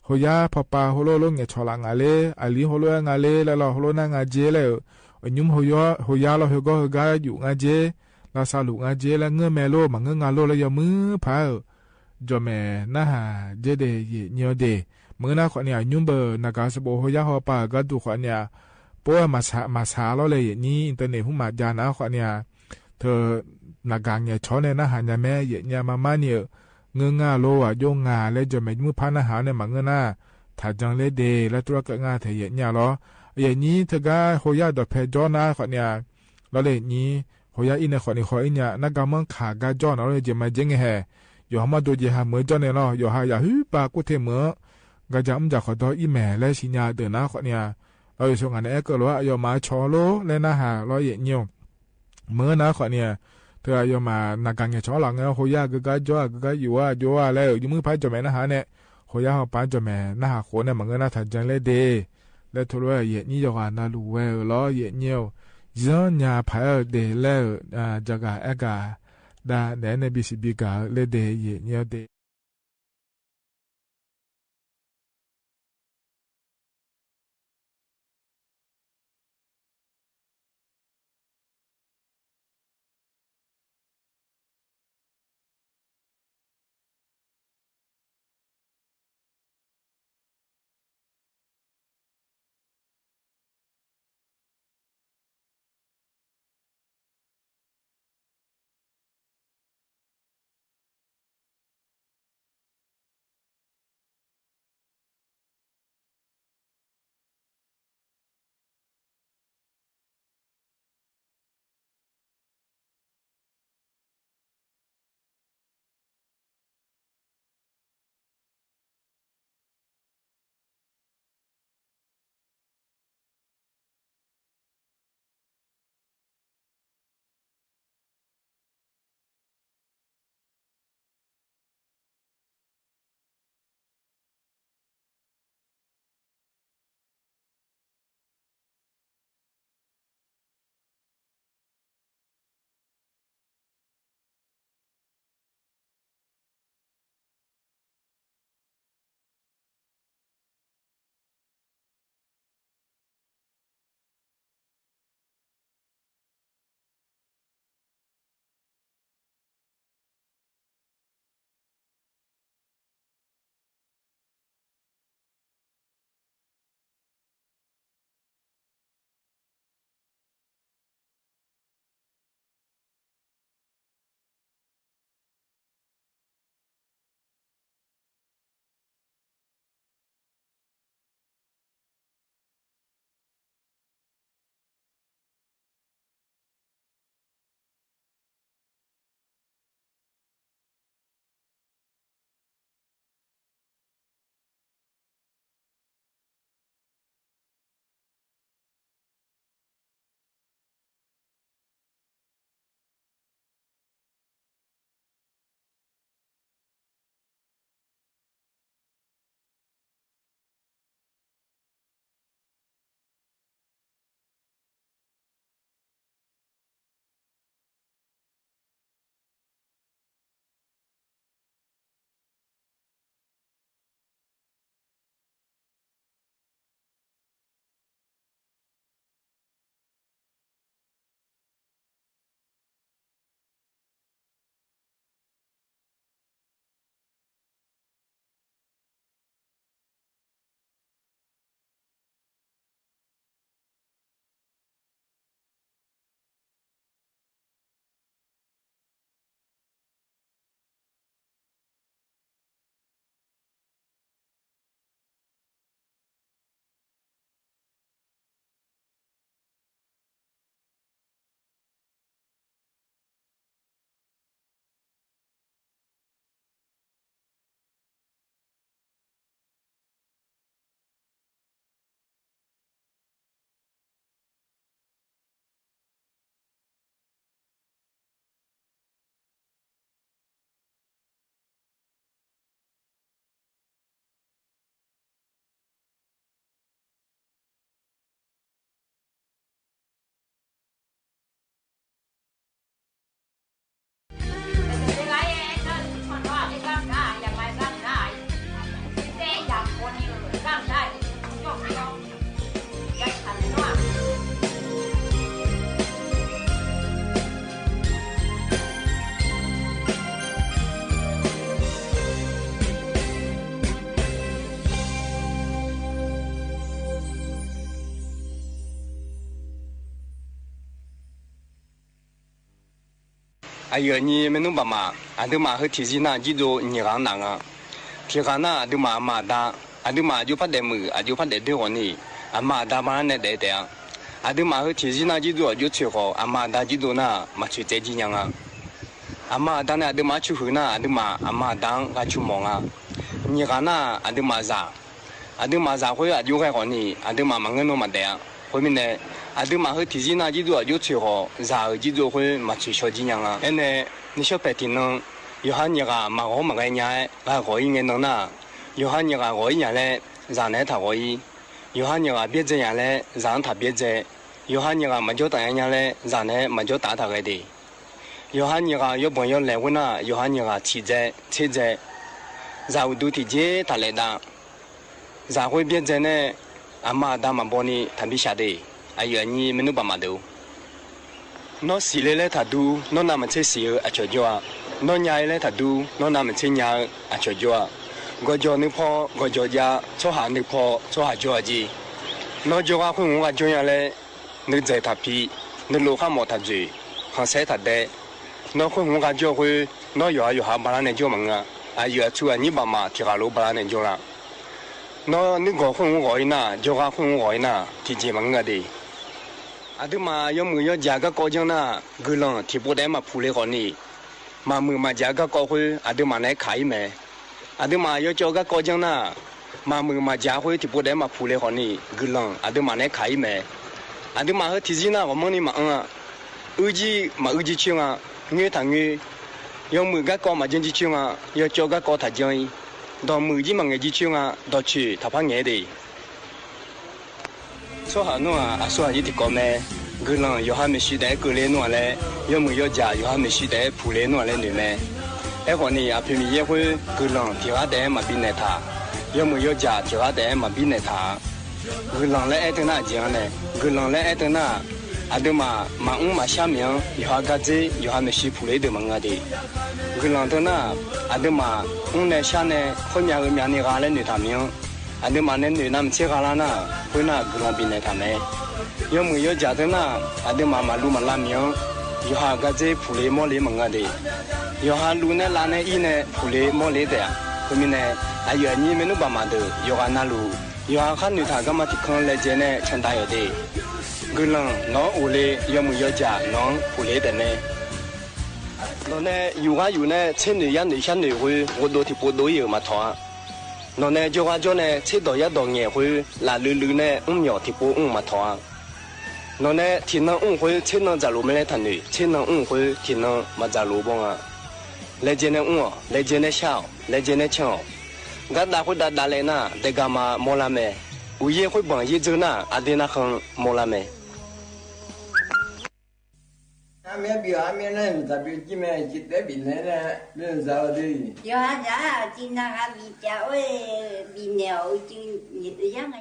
หัวยาพอปาหัวโลงเงี้ยชอลังอะไรอันนี้หัวโลงอะไรแล้วเราหัวโลนางาเจแล้วยุ่มหัวยาเราหัวก็หัวกาอยู่งาเจลาซาลุงอาเจแล้วเงื่อแม่โลมังเงื่องาโลแล้วยามือพายจอแม่น่าหาเจเดเยเนียวเดมือหน้าคนเนี่ยยุ่งเบอร์นักการสบโฮยาฮอปาก็ดูคนเนี่ยปัวมาสาเราเลยนี่อินเทอร์เน็ตหุ่มมาจานะคนเนี่ยเธอนักการเนี่ยชอนเนี่ยน่าหาเนี่ยแม่เยเนี่ยมาเนี่ยเงื่องาโลอ่ะโยงงาแล้วจอแม่มือพานาหาเนี่ยมังเงื่อหน้าถ้าจังเลเดแล้วตัวก็งาเทียเนี่ยล้ออย่างนี้เธอก็โฮยาดอกเพจอนะคนเนี่ยเราเลยนี้หัวยาอินในคนนี้หัวอินเนี่ยนักการเมืองขากาจอนอะไรจะมาเจงแห่อยู่หามาดูจะหาเหมือนจอนเนี่ยเนาะอยู่หาอย่าฮึปากุเทเหมือกาจะมุ่งจากขอตัวอีแม่และชิญญาเดินนะคนเนี่ยเราอยู่ช่วงนั้นก็รู้ว่าอยู่มาชอโลและน่าหาเราเย็นยวเมื่อนะคนเนี่ยเธออยู่มานักการเงินชอหลังเนี่ยหัวยากกาจ้ากาอยู่ว่าแล้วอยู่มือพายจอแม่นะหาเนี่ยหัวยาเขาปานจอแม่น่าหาคนเนี่ยมันก็น่าถัดจังเลยเดและทุเรศเย็นนี่อยู่กันน่ารู้เว้ยล้อเย็นยวย้อนยาพายเดแล้วจากเอกาดาเนเนบิสิบิกาเลเดเยเนียเด哎呀，你们弄爸妈，俺都妈和提起那记住你行那个，提起那都妈妈的，俺都妈就怕得มือ，俺就怕得对我呢，俺妈的把那得的，俺都妈和提起那记住就吹好，俺妈的记住那嘛吹这几样啊，俺妈的那都妈吹回那，俺都妈俺妈当俺吹忙啊，你看那俺都妈啥，俺都妈啥会俺就还好呢，俺都妈忙个弄嘛的啊，后面呢。俺都妈和提起那几座就吹好，然后几座会嘛吹小几样啊。哎呢，你小白天呢，有哈你个嘛好嘛个年，俺可以眼能那，有哈你个可以年嘞，让呢他可以，有哈你个别这样嘞，让他别这，有哈你个嘛就打样嘞，让呢嘛就打他个的，有哈你个有朋友来问那，有哈你个提着车着，然后都提着他来打，然后别这呢，俺妈打嘛帮你他比下的。哎呀，你们都爸妈都，那洗了嘞他都，那他们吃洗啊吃着啊，那伢嘞他都，那他们吃伢啊吃着啊，我叫你跑，我叫家，做下你跑，做下做下子，那叫我会我叫伢嘞，你在他皮，你路下冇他嘴，行晒他的，那会我叫会，那有下把那叫门啊，哎呀，出啊你爸妈提下路把那叫啦，那你个会我那，叫我会我那，提起门个的。阿都嘛要มือ要加个高将那，个人提不得嘛铺来好呢，嘛มือ嘛加个高会，阿都嘛来开没，阿都嘛要叫个高将那，嘛มือ嘛加会提不得嘛铺来好呢，个人阿都嘛来开没，阿都嘛和提起那我们你嘛啊，耳机嘛耳机听啊，耳他耳，要มือ个高嘛经济听啊，要叫个高他讲，到มือที่嘛耳机听啊，到去他怕眼的。说好弄啊，说好一点搞咩？个人有哈没许得过来弄嘞，要没要家有哈没许得铺来弄嘞对咩？哎，可能啊，平时也会个人提下得嘛比那他，要没要家提下得嘛比那他，个人嘞爱等那讲嘞，个人嘞爱等那，啊对嘛嘛下面有哈个子有哈没许铺来的嘛个的，个人等那啊对嘛嘞下呢，后面个面那个嘞女他们。俺都嘛那女那么吃下啦那，会那个老兵来他们，要没有家的那，俺都嘛路嘛拉面，有哈个这铺来莫来门啊的，有哈路呢拉呢一呢铺来莫来的，后面呢，哎呀你们都爸妈的，有哈那路，有哈看女他干嘛提空来接呢，全大有的，个人拿屋里要没有家拿铺来的呢。那呢有呢，青女人女生女会，我都提不都有嘛团。nó này cho này chế độ nhất độ nhẹ hơi là lư lư này nhỏ thì bố mà thọ nó này thì nó hơi chế nó giả lù mới thành nữ chế nó hơi thì nó mà giả lù bông à lấy trên này lấy trên này sao lấy trên này chào gắt đã đã lên na để gà mà mua làm mẹ uy hơi bằng gì chứ na adina không mua làm mẹ mẹ biểu mẹ này tập biểu chỉ mẹ chỉ để bị này nè nên sao đi giờ đã chỉ là bị cháu bị nghèo chứ nhiệt giang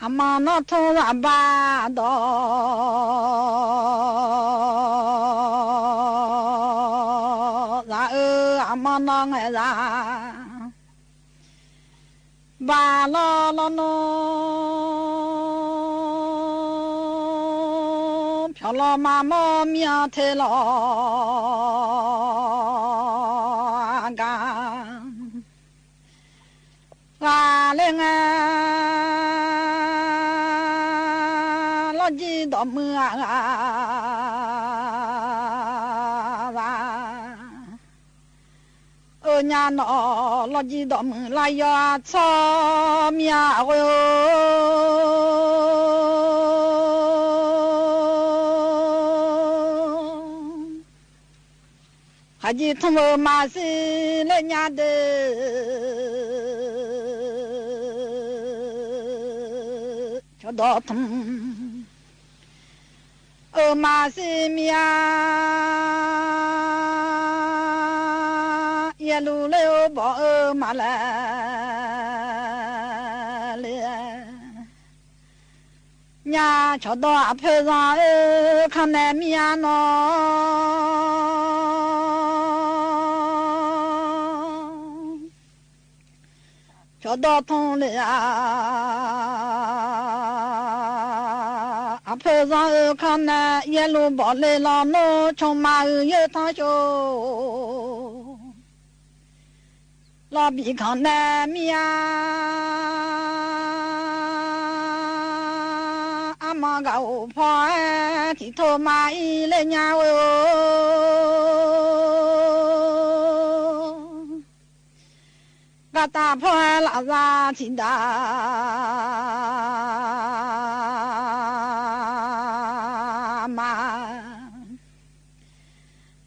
阿妈那头阿爸的，然后阿妈那爱然，巴拉拉诺，飘了妈妈面头了干，阿玲啊，老几多么啊？二娘喏，老几多么来呀？炒面哟，还记他们马是来娘的。到疼，二妈是命，一路来把二妈来了，娘瞧到阿婆上看那面喏，瞧到痛了阿婆上看那一路跑来了，我从马后有趟笑，老比看那面，阿妈个我怕剃头马一来娘我，个大婆拉上去的。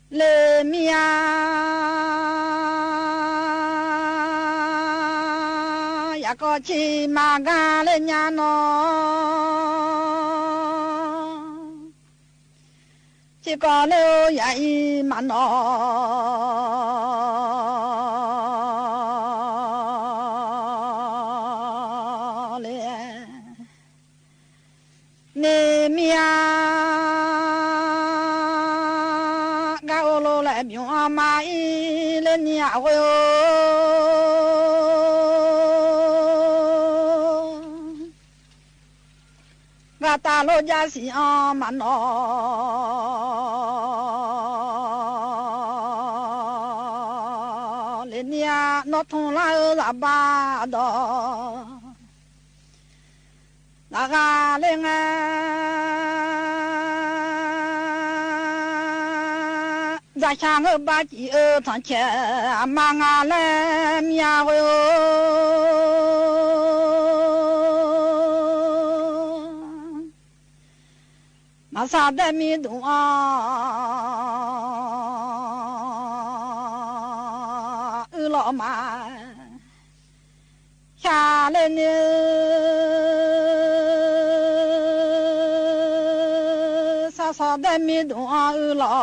来面一个骑马干来娘喏，这个路也一马喏嘞，来面。表阿妈一来娘我哟，我大老家是阿妈喏，来娘那同来二爸的，那个来咱想个把鸡儿汤吃，妈俺来面哟，马啥的米东啊，二老妈下来呢。啥的米东二老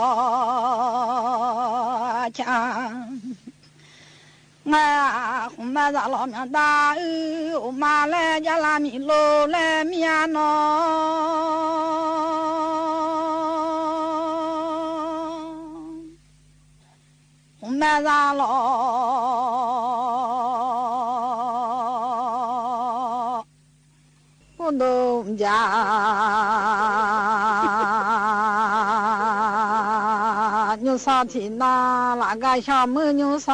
强，我红马扎老命大我妈来家拉米路来面喏，红马扎老不农家。牛啥天呐？那个小母牛啥？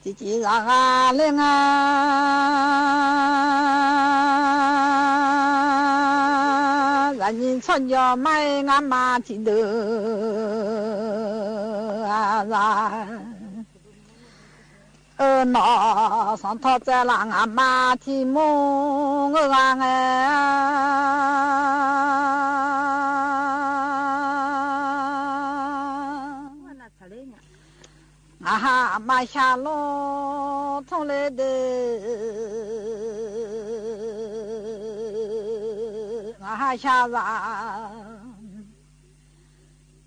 叽叽喳喳嘞啊！人家穿着买俺妈记得啊！那上头在那俺妈提梦我啊妈下路从来的啊下山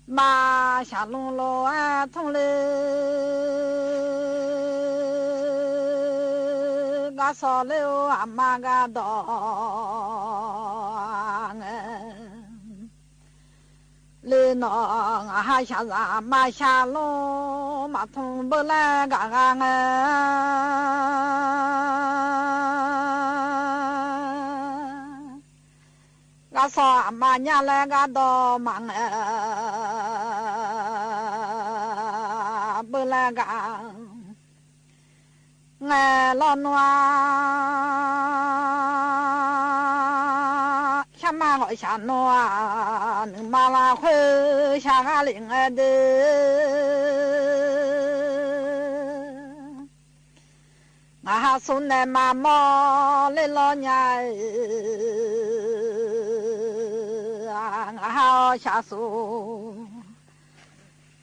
妈下龙路啊从来 so le amaga do le no ha sha za ma sha lo ma thong bo la ga ga nga ga so ma nya le ga do ma nga bo la ga nga lo noa ma gọi xa nó mà là khuê xa gà lĩnh đê ngà hà xuân này mà mò lên lo nhai ngà hà xa xuân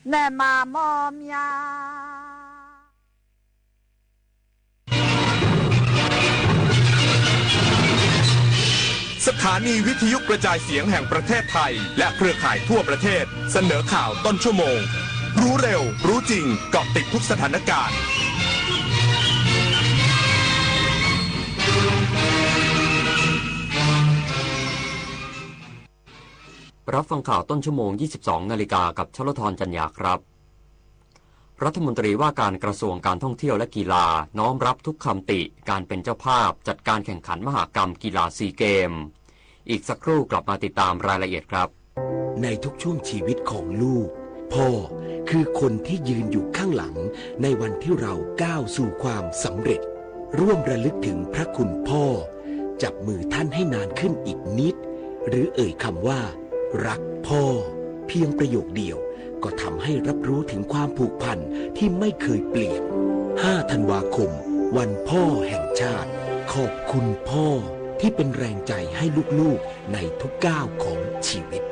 này mà mò míaสถานีวิทยุกระจายเสียงแห่งประเทศไทยและเครือข่ายทั่วประเทศเสนอข่าวต้นชั่วโมงรู้เร็วรู้จริงเกาะติดทุกสถานการณ์รับฟังข่าวต้นชั่วโมง 22 นาฬิกากับชลธรจันยาครับรัฐมนตรีว่าการกระทรวงการท่องเที่ยวและกีฬาน้อมรับทุกคำติการเป็นเจ้าภาพจัดการแข่งขันมหกรรมกีฬาซีเกมอีกสักครู่กลับมาติดตามรายละเอียดครับในทุกช่วงชีวิตของลูกพ่อคือคนที่ยืนอยู่ข้างหลังในวันที่เราก้าวสู่ความสำเร็จร่วมระลึกถึงพระคุณพ่อจับมือท่านให้นานขึ้นอีกนิดหรือเอ่ยคำว่ารักพ่อเพียงประโยคเดียวก็ทำให้รับรู้ถึงความผูกพันที่ไม่เคยเปลี่ยน5 ธันวาคมวันพ่อแห่งชาติขอบคุณพ่อที่เป็นแรงใจให้ลูกๆในทุกก้าวของชีวิต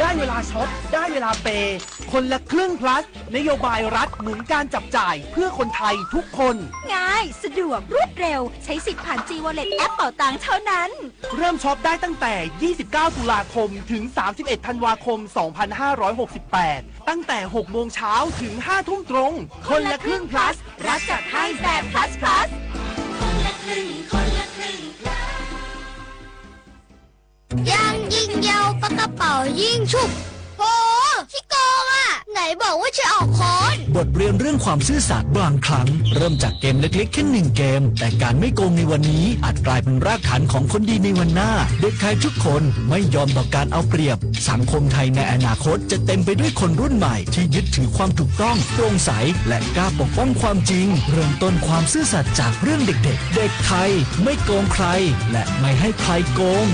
ได้เวลาช็อปได้เวลาเปย์คนละครึ่ง plus นโยบายรัฐหมุนการจับจ่ายเพื่อคนไทยทุกคนง่ายสะดวกรวดเร็วใช้สิทธิ์ผ่าน G-Wallet แอปเป๋าตังค์เท่านั้นเริ่มช็อปได้ตั้งแต่ 29 ตุลาคมถึง 31 ธันวาคม 2568 ตั้งแต่ 6 โมงเช้าถึง 5 ทุ่มตรงคนละครึ่ง plus รัฐจัดให้แบบ plus plus คนละครึ่งคนละครึ่งยังยิงยาวปากกระเป๋ายิงฉุบโหขี้โกงอ่ะไหนบอกว่าจะออกค้อนบทเรียนเรื่องความซื่อสัตย์บางครั้งเริ่มจากเกมเล็กๆแค่1 เกมแต่การไม่โกงในวันนี้อาจกลายเป็นรากฐานของคนดีในวันหน้าเด็กไทยทุกคนไม่ยอมต่อการเอาเปรียบสังคมไทยในอนาคตจะเต็มไปด้วยคนรุ่นใหม่ที่ยึดถือความถูกต้องโปร่งใสและกล้าปกป้องความจริงเริ่มต้นความซื่อสัตย์จากเรื่องเด็กๆเด็กไทยไม่โกงใครและไม่ให้ใครโกง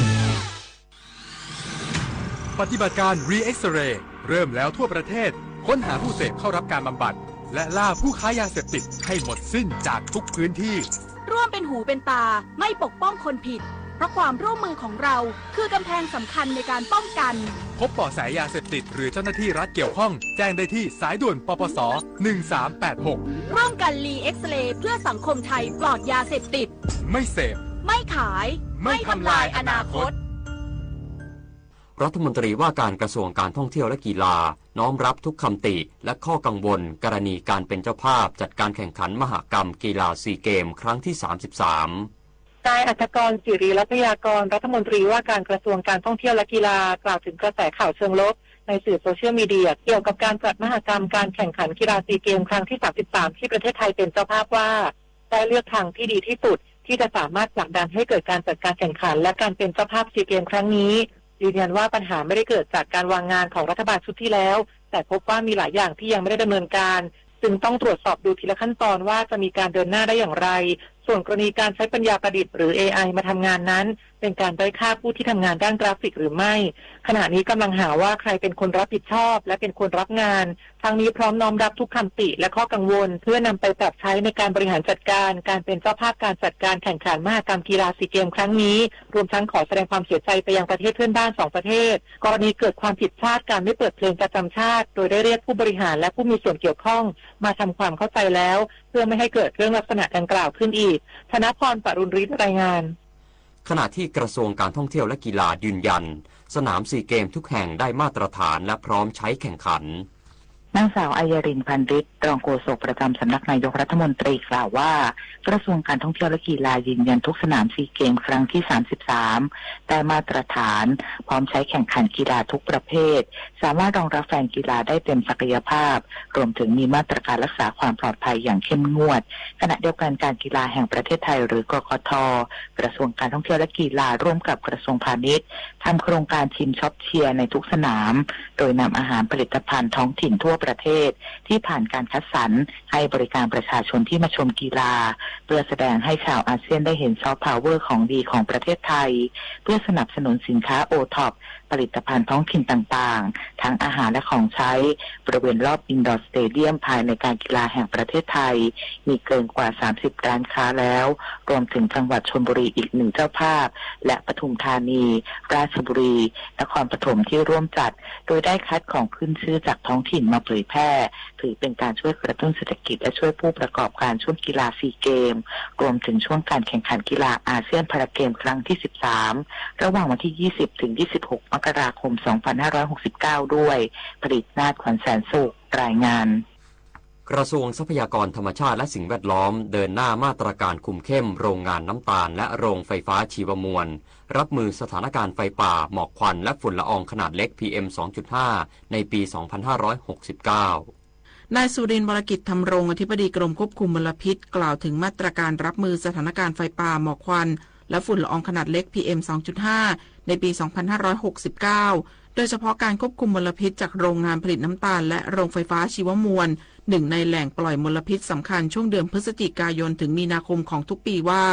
ปฏิบัติการ Re-X-Ray เริ่มแล้วทั่วประเทศค้นหาผู้เสพเข้ารับการบำบัดและล่าผู้ค้ายาเสพติดให้หมดสิ้นจากทุกพื้นที่ร่วมเป็นหูเป็นตาไม่ปกป้องคนผิดเพราะความร่วมมือของเราคือกำแพงสำคัญในการป้องกันพบเบาะแสยาเสพติดหรือเจ้าหน้าที่รัฐเกี่ยวข้องแจ้งได้ที่สายด่วนปปส1386ร่วมกัน Re-X-Ray เพื่อสังคมไทยปลอดยาเสพติดไม่เสพไม่ขายไม่ทำลายอนาคตรัฐมนตรีว่าการกระทรวงการท่องเที่ยวและกีฬาน้อมรับทุกคำติและข้อกังวลกรณีการเป็นเจ้าภาพจัดการแข่งขันมหกรรมกีฬาซีเกมครั้งที่ 33 นายอัธกร ศิริรัตยากรรัฐมนตรีว่าการกระทรวงการท่องเที่ยวและกีฬากล่าวถึงกระแสข่าวเชิงลบในสื่อโซเชียลมีเดียเกี่ยวกับการจัดมหกรรมการแข่งขันกีฬาซีเกมครั้งที่ 33 ที่ประเทศไทยเป็นเจ้าภาพว่าได้เลือกทางที่ดีที่สุดที่จะสามารถผลักดันให้เกิดการจัดการแข่งขันและการเป็นเจ้าภาพซีเกมครั้งนี้ยืนยันว่าปัญหาไม่ได้เกิดจากการวางงานของรัฐบาลชุดที่แล้วแต่พบว่ามีหลายอย่างที่ยังไม่ได้ดำเนินการจึงต้องตรวจสอบดูทีละขั้นตอนว่าจะมีการเดินหน้าได้อย่างไรส่วนกรณีการใช้ปัญญาประดิษฐ์หรือ AI มาทำงานนั้นเป็นการด้อยค่าผู้ที่ทำงานด้านกราฟิกหรือไม่ขณะนี้กำลังหาว่าใครเป็นคนรับผิดชอบและเป็นคนรับงานทางนี้พร้อมน้อมรับทุกคำติและข้อกังวลเพื่อนำไปปรับใช้ในการบริหารจัดการการเป็นเจ้าภาพการจัดการแข่งขันมหกรรมกีฬาซีเกมครั้งนี้รวมทั้งขอแสดงความเสียใจไปยังประเทศเพื่อนบ้าน2 ประเทศกรณีเกิดความผิดพลาดการไม่เปิดเพลงประจำชาติโดยได้เรียกผู้บริหารและผู้มีส่วนเกี่ยวข้องมาทำความเข้าใจแล้วเพื่อไม่ให้เกิดเรื่องลักษณะดังกล่าวขึ้นอีกธนพร ปรุณฤทธิ์รายงานขณะที่กระทรวงการท่องเที่ยวและกีฬายืนยันสนามซีเกมทุกแห่งได้มาตรฐานและพร้อมใช้แข่งขัน นางสาวอัยรินพันฤทธิ์รองโฆษกประจำสำนักนายกรัฐมนตรีกล่าวว่ากระทรวงการท่องเที่ยวและกีฬายืนยันทุกสนามซีเกมครั้งที่33ได้มาตรฐานพร้อมใช้แข่งขันกีฬาทุกประเภทสามารถรองรับแฟนกีฬาได้เต็มศักยภาพรวมถึงมีมาตรการรักษาความปลอดภัยอย่างเข้มงวดขณะเดียวกันการกีฬาแห่งประเทศไทยหรือกกท.กระทรวงการท่องเที่ยวและกีฬาร่วมกับกระทรวงพาณิชย์ทำโครงการชิมช็อปเชียร์ในทุกสนามโดยนำอาหารผลิตภัณฑ์ท้องถิ่นทั่วประเทศที่ผ่านการคัดสรรให้บริการประชาชนที่มาชมกีฬาเพื่อแสดงให้ชาวอาเซียนได้เห็นซอฟต์พาวเวอร์ของดีของประเทศไทยเพื่อสนับสนุนสินค้าโอท็อปผลิตภัณฑ์ท้องถิ่นต่างๆทั้งอาหารและของใช้บริเวณรอบอินดอร์สเตเดียมภายในการกีฬาแห่งประเทศไทยมีเกินกว่า30ร้านค้าแล้วรวมถึงจังหวัดชลบุรีอีก1เจ้าภาพและปทุมธานีราชบุรีนครปฐมที่ร่วมจัดโดยได้คัดของขึ้นชื่อจากท้องถิ่นมาเผยแพร่ถือเป็นการช่วยกระตุ้นเศรษฐกิจและช่วยผู้ประกอบการช่วงกีฬาซีเกมรวมถึงช่วงการแข่งขันกีฬาอาเซียนพาราเกมครั้งที่13ระหว่างวันที่20ถึง26มกราคม2569ด้วยผลิตนาถขวัญแสนสุขรายงานกระทรวงทรัพยากรธรรมชาติและสิ่งแวดล้อมเดินหน้ามาตรการคุมเข้มโรงงานน้ำตาลและโรงไฟฟ้าชีวมวลรับมือสถานการณ์ไฟป่าหมอกควันและฝุ่นละอองขนาดเล็ก PM 2.5 ในปี 2569 นายสุรินทร์ วรกิจธรรมรงค์อธิบดีกรมควบคุมมลพิษกล่าวถึงมาตรการรับมือสถานการณ์ไฟป่าหมอกควันและฝุ่นละอองขนาดเล็ก PM 2.5 ในปี 2569 โดยเฉพาะการควบคุมมลพิษจากโรงงานผลิตน้ำตาลและโรงไฟฟ้าชีวมวลหนึ่งในแหล่งปล่อยมลพิษสำคัญช่วงเดือนพฤศจิกายนถึงมีนาคมของทุกปีว่า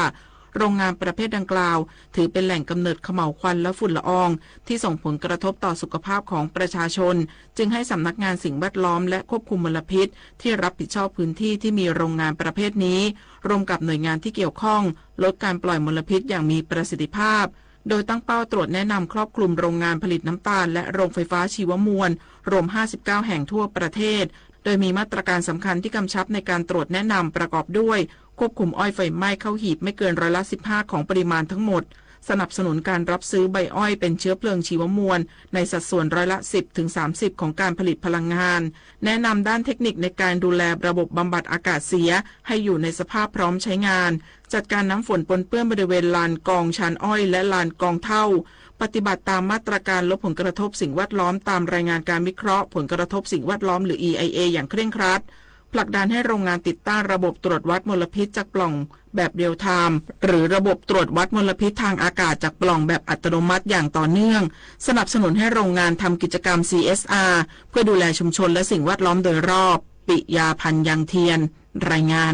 โรงงานประเภทดังกล่าวถือเป็นแหล่งกำเนิดเขม่าวควันและฝุ่นละอองที่ส่งผลกระทบต่อสุขภาพของประชาชนจึงให้สำนักงานสิ่งแวดล้อมและควบคุมมลพิษที่รับผิดชอบพื้นที่ที่มีโรงงานประเภทนี้ร่วมกับหน่วยงานที่เกี่ยวข้องลดการปล่อยมลพิษอย่างมีประสิทธิภาพโดยตั้งเป้าตรวจแนะนำครอบคลุมโรงงานผลิตน้ำตาลและโรงไฟฟ้าชีวมวลรวม59แห่งทั่วประเทศโดยมีมาตรการสำคัญที่กำชับในการตรวจแนะนำประกอบด้วยควบคุมอ้อยไฟไหม้เข้าหีบไม่เกิน15%ของปริมาณทั้งหมดสนับสนุนการรับซื้อใบอ้อยเป็นเชื้อเพลิงชีวมวลในสัดส่วน10-30%ของการผลิตพลังงานแนะนำด้านเทคนิคในการดูแลระบบบำบัดอากาศเสียให้อยู่ในสภาพพร้อมใช้งานจัดการน้ำฝนปนเปื้อนบริเวณลานกองชานอ้อยและลานกองเท่าปฏิบัติตามมาตรการลดผลกระทบสิ่งแวดล้อมตามรายงานการวิเคราะห์ผลกระทบสิ่งแวดล้อมหรือ EIA อย่างเคร่งครัดผลักดันให้โรงงานติดตั้งระบบตรวจวัดมลพิษจากปล่องแบบเรียลไทม์หรือระบบตรวจวัดมลพิษทางอากาศจากปล่องแบบอัตโนมัติอย่างต่อเนื่องสนับสนุนให้โรงงานทำกิจกรรม CSR เพื่อดูแลชุมชนและสิ่งแวดล้อมโดยรอบปิยาพันธ์ยังเทียนรายงาน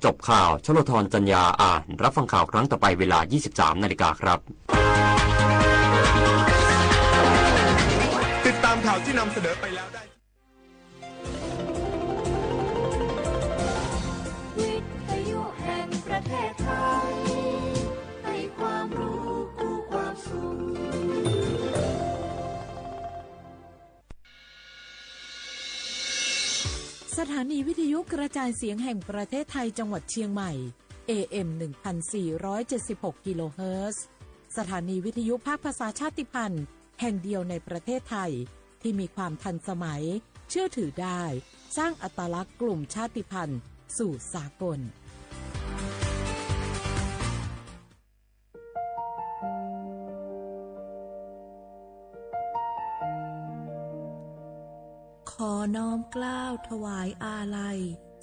จบข่าวชลธรจัญญาอ่านรับฟังข่าวครั้งต่อไปเวลา 23 นาฬิกาครับติดตามข่าวที่นำเสนอไปแล้วได้วิทยุแห่งประเทศไทยให้ความรู้กู้ความสุขสถานีวิทยุกระจายเสียงแห่งประเทศไทยจังหวัดเชียงใหม่ AM 1476 กิโลเฮิรตซ์สถานีวิทยุภาคภาษาชาติพันธุ์แห่งเดียวในประเทศไทยที่มีความทันสมัยเชื่อถือได้สร้างอัตลักษณ์กลุ่มชาติพันธุ์สู่สากลขอน้อมเกล้าถวายอาลัย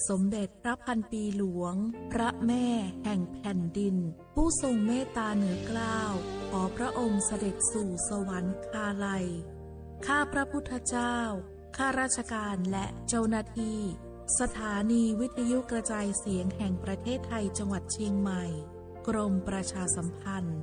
สมเด็จพระพันปีหลวงพระแม่แห่งแผ่นดินผู้ทรงเมตตาเหนือเกล้าขอพระองค์เสด็จสู่สวรรคาลัยข้าพระพุทธเจ้าข้าราชการและเจ้าหน้าที่สถานีวิทยุกระจายเสียงแห่งประเทศไทยจังหวัดเชียงใหม่กรมประชาสัมพันธ์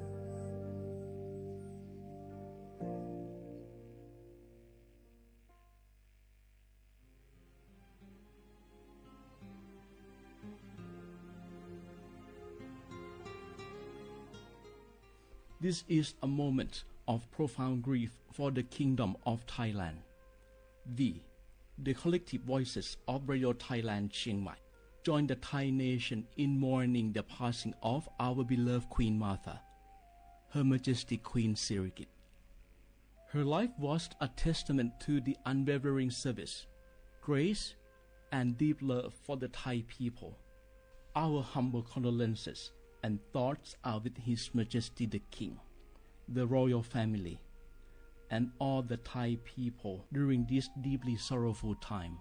This is a moment of profound grief for the Kingdom of Thailand. The collective voices of Radio Thailand Chiang Mai, join the Thai nation in mourning the passing of our beloved Queen Martha, Her Majesty Queen Sirikit. Her life was a testament to the unwavering service, grace and deep love for the Thai people. Our humble condolences and thoughts are with His Majesty the King, the royal family, and all the Thai people during this deeply sorrowful time.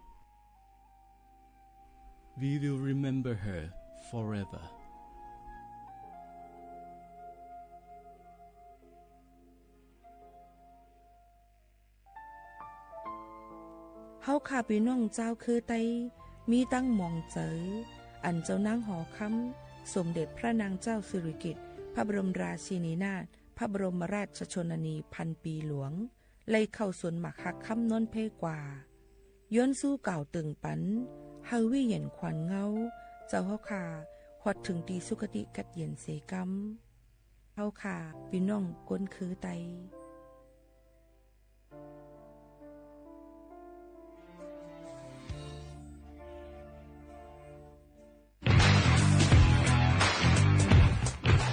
We will remember her forever. เฮาข้าพี่น้องเจ้าคือไตมีตั้งหม่องเจออันเจ้านางหอคำสมเด็จพระนางเจ้าสิริกิติ์พระบรมราชินีนาถพระบรมราชชนนีพันปีหลวงไล่เข้าสวนหมักหักคำนนเพกว่าย้อนสู้เก่าตึงปันเฮาวิเห็นขวัญเงาเจ้าเฮาข้าฮอดถึงตีสุคติกัดเย็นเสกำเฮาข้าพี่น้องก้นคือไต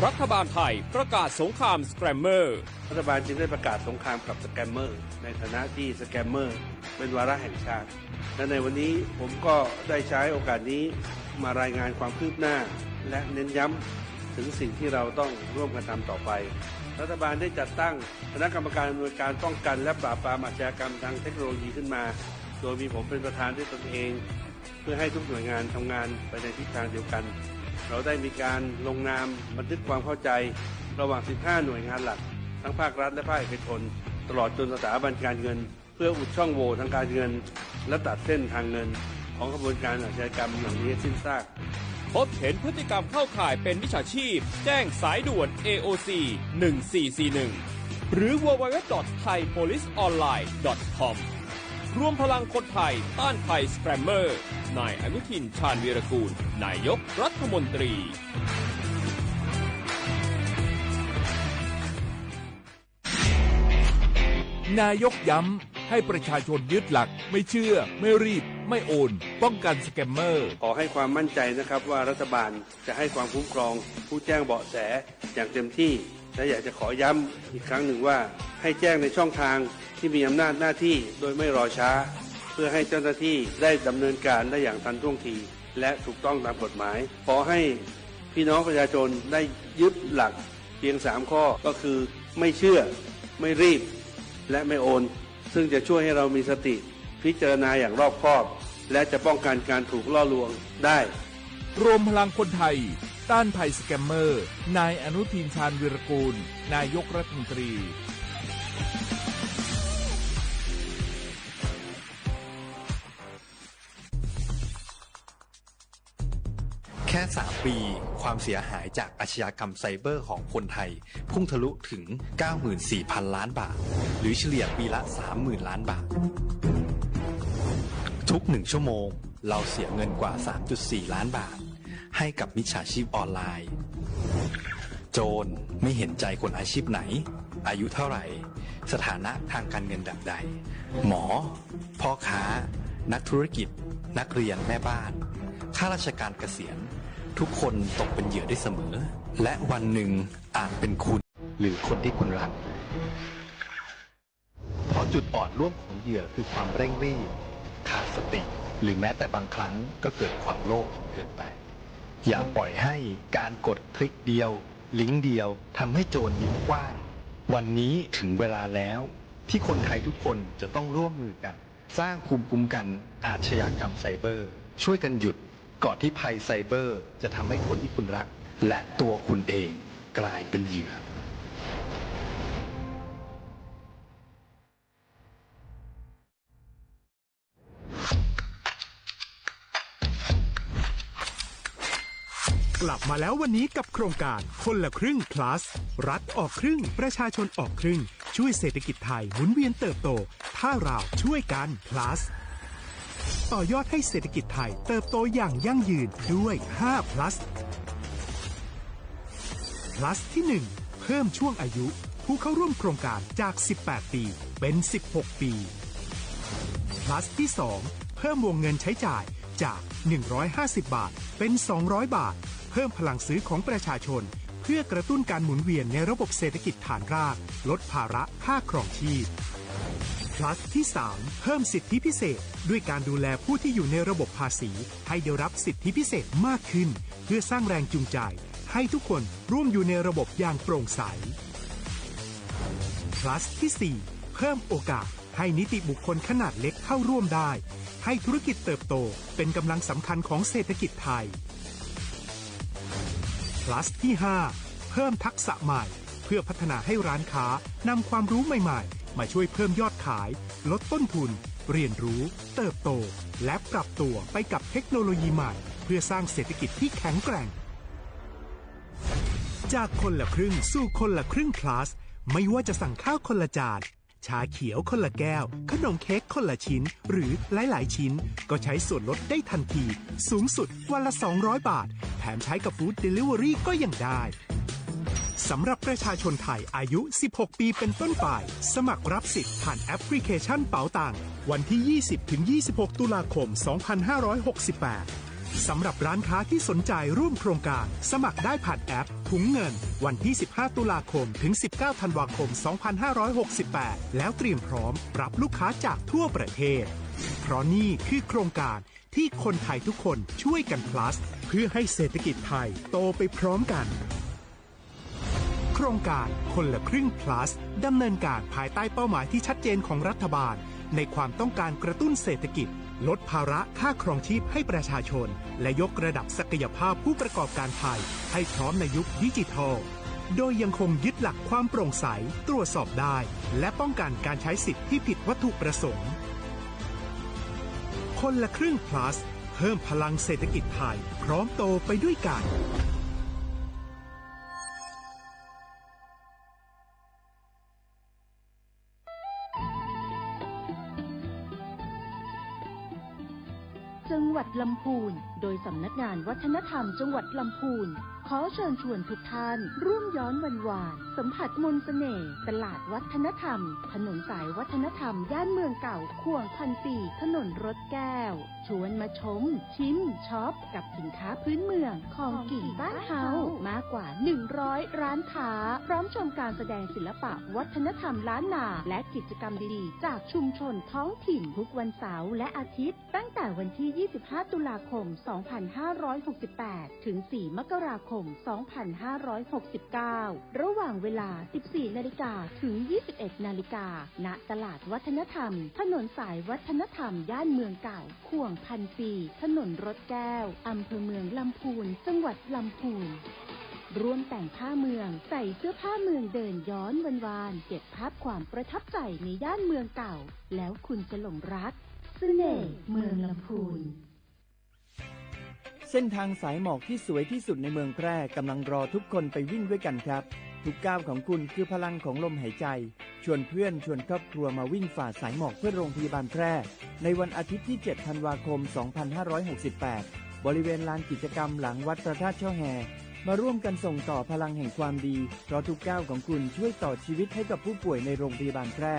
รัฐบาลไทยประกาศสงครามสแกรมเมอร์รัฐบาลจึงได้ประกาศสงครามกับสแกมเมอร์ในฐานะที่สแกมเมอร์เป็นวาระแห่งชาติและในวันนี้ผมก็ได้ใช้โอกาสนี้มารายงานความคืบหน้าและเน้นย้ำถึงสิ่งที่เราต้องร่วมกันทำต่อไปรัฐบาลได้จัดตั้งคณะกรรมการอำนวยการป้องกันและปราบปรามอาชญากรรมทางเทคโนโลยีขึ้นมาโดยมีผมเป็นประธานด้วยตนเองเพื่อให้ทุกหน่วยงานทำงานไปในทิศทางเดียวกันเราได้มีการลงนามบันทึกความเข้าใจระหว่าง 15 หน่วยงานหลักทั้งภาครัฐและภาคเอกชนตลอดจนสถาบันการเงินเพื่ออุดช่องโหว่ทางการเงินและตัดเส้นทางเงินของกระบวนการอาชญากรรมเหล่านี้สิ้นซากพบเห็นพฤติกรรมเข้าข่ายเป็นมิจฉาชีพแจ้งสายด่วน AOC 1441หรือ www.thaipoliceonline.com รวมพลังคนไทยต้านภัยสแกรมเมอร์นายอนุทินชาญวีรกูลนายกรัฐมนตรีนายกย้ำให้ประชาชนยึดหลักไม่เชื่อไม่รีบไม่โอนป้องกันสแกมเมอร์ขอให้ความมั่นใจนะครับว่ารัฐบาลจะให้ความคุ้มครองผู้แจ้งเบาะแสอย่างเต็มที่และอยากจะขอย้ำอีกครั้งหนึ่งว่าให้แจ้งในช่องทางที่มีอำนาจหน้าที่โดยไม่รอช้าเพื่อให้เจ้าหน้าที่ได้ดำเนินการได้อย่างทันท่วงทีและถูกต้องตามกฎหมายขอให้พี่น้องประชาชนได้ยึดหลักเพียง3ข้อก็คือไม่เชื่อไม่รีบและไม่โอนซึ่งจะช่วยให้เรามีสติพิจารณาอย่างรอบคอบและจะป้องกันการถูกล่อลวงได้รวมพลังคนไทยต้านภัยสแกมเมอร์นายอนุทินชาญวีรกูลนายกรัฐมนตรีแค่3ปีความเสียหายจากอาชญากรรมไซเบอร์ของคนไทยพุ่งทะลุถึง 94,000 ล้านบาทหรือเฉลี่ยปีละ 30,000 ล้านบาททุก1ชั่วโมงเราเสียเงินกว่า 3.4 ล้านบาทให้กับมิจฉาชีพออนไลน์โจรไม่เห็นใจคนอาชีพไหนอายุเท่าไหร่สถานะทางการเงินแบบใดหมอพ่อค้านักธุรกิจนักเรียนแม่บ้านข้าราชการเกษียณทุกคนตกเป็นเหยื่อได้เสมอและวันหนึ่งอาจเป็นคุณหรือคนที่คุณรักเพราะจุดอ่อนร่วมของเหยื่อคือความเร่งรีบขาดสติหรือแม้แต่บางครั้งก็เกิดความโลภเกินไปอย่าปล่อยให้การกดคลิกเดียวลิงก์เดียวทำให้โจรยิ้มกว้างวันนี้ถึงเวลาแล้วที่คนไทยทุกคนจะต้องร่วมมือกันสร้างภูมิคุ้มกันอาชญากรรมไซเบอร์ช่วยกันหยุดก่อนที่ภัยไซเบอร์จะทำให้คนที่คุณรักและตัวคุณเองกลายเป็นเหยื่อกลับมาแล้ววันนี้กับโครงการคนละครึ่ง plus รัฐออกครึ่งประชาชนออกครึ่งช่วยเศรษฐกิจไทยหมุนเวียนเติบโตถ้าเราช่วยกัน plus ต่อยอดให้เศรษฐกิจไทยเติบโตอย่างยั่งยืนด้วย5 plus plus ที่ 1 เพิ่มช่วงอายุผู้เข้าร่วมโครงการจาก18ปีเป็น16ปีplus ที่ 2 เพิ่มวงเงินใช้จ่ายจาก150บาทเป็น200บาทเพิ่มพลังซื้อของประชาชนเพื่อกระตุ้นการหมุนเวียนในระบบเศรษฐกิจฐานรากลดภาระค่าครองชีพ plus ที่ 3 เพิ่มสิทธิพิเศษด้วยการดูแลผู้ที่อยู่ในระบบภาษีให้ได้รับสิทธิพิเศษมากขึ้นเพื่อสร้างแรงจูงใจให้ทุกคนร่วมอยู่ในระบบอย่างโปร่งใส plus ที่ 4 เพิ่มโอกาสให้นิติบุคคลขนาดเล็กเข้าร่วมได้ให้ธุรกิจเติบโตเป็นกำลังสำคัญของเศรษฐกิจไทย plus ที่ 5 เพิ่มทักษะใหม่เพื่อพัฒนาให้ร้านค้านำความรู้ใหม่ๆมาช่วยเพิ่มยอดขายลดต้นทุนเรียนรู้เติบโตและปรับตัวไปกับเทคโนโลยีใหม่เพื่อสร้างเศรษฐกิจที่แข็งแกร่งจากคนละครึ่งสู่คนละครึ่ง plus ไม่ว่าจะสั่งข้าวคนละจานชาเขียวคนละแก้วขนมเค้กคนละชิ้นหรือหลายๆชิ้นก็ใช้ส่วนลดได้ทันทีสูงสุดวันละ200 บาทแถมใช้กับฟู้ดเดลิเวอรี่ก็ยังได้สำหรับประชาชนไทยอายุ 16 ปีเป็นต้นไปสมัครรับสิทธิ์ผ่านแอปพลิเคชันเป๋าตังวันที่ 20-26 ตุลาคม 2568 สำหรับร้านค้าที่สนใจร่วมโครงการสมัครได้ผ่านแอปถุงเงินวันที่ 15 ตุลาคมถึง 19 ธันวาคม 2568 แล้วเตรียมพร้อมรับลูกค้าจากทั่วประเทศเพราะนี่คือโครงการที่คนไทยทุกคนช่วยกัน plus เพื่อให้เศรษฐกิจไทยโตไปพร้อมกันโครงการคนละครึ่ง plus ดำเนินการภายใต้เป้าหมายที่ชัดเจนของรัฐบาลในความต้องการกระตุ้นเศรษฐกิจลดภาระค่าครองชีพให้ประชาชนและยกระดับศักยภาพผู้ประกอบการไทยให้พร้อมในยุคดิจิทัลโดยยังคงยึดหลักความโปร่งใสตรวจสอบได้และป้องกันการใช้สิทธิ์ที่ผิดวัตถุประสงค์คนละครึ่ง plus เพิ่มพลังเศรษฐกิจไทยพร้อมโตไปด้วยกันจังหวัดลำพูนโดยสำนักงานวัฒนธรรมจังหวัดลำพูนขอเชิญชวนทุกท่านร่วมย้อนวันวานสัมผัสมนต์เสน่ห์ตลาดวัฒนธรรมถนนสายวัฒนธรรมย่านเมืองเก่าข่วง1,400ถนนรถแก้วชวนมาชมชิมช็อปกับสินค้าพื้นเมืองของกิ่งบ้านเฮามากกว่า100ร้านค้าพร้อมชมการแสดงศิลปะวัฒนธรรมล้านนาและกิจกรรมดีๆจากชุมชนท้องถิ่นทุกวันเสาร์และอาทิตย์ตั้งแต่วันที่25 ตุลาคม 2568 ถึง 4 มกราคม 2569 ระหว่างเวลา 14 นาฬิกาถึง 21 นาฬิกาณตลาดวัฒนธรรมถนนสายวัฒนธรรมย่านเมืองเก่าข่วง1,400ถนนรถแก้วอำเภอเมืองลำพูนจังหวัดลำพูนร่วมแต่งผ้าเมืองใส่เสื้อผ้าเมืองเดินย้อนวานๆเก็บภาพความประทับใจในย่านเมืองเก่าแล้วคุณจะหลงรักเสน่ห์เมืองลำพูนเส้นทางสายหมอกที่สวยที่สุดในเมืองแพร่กำลังรอทุกคนไปวิ่งด้วยกันครับทุกก้าวของคุณคือพลังของลมหายใจชวนเพื่อนชวนครอบครัวมาวิ่งฝ่าสายหมอกเพื่อโรงพยาบาลแพร่ในวันอาทิตย์ที่ 7 ธันวาคม 2568 บริเวณลานกิจกรรมหลังวัดพระธาตุช่อแฮมาร่วมกันส่งต่อพลังแห่งความดีเพราะทุกก้าวของคุณช่วยต่อชีวิตให้กับผู้ป่วยในโรงพยาบาลแพร่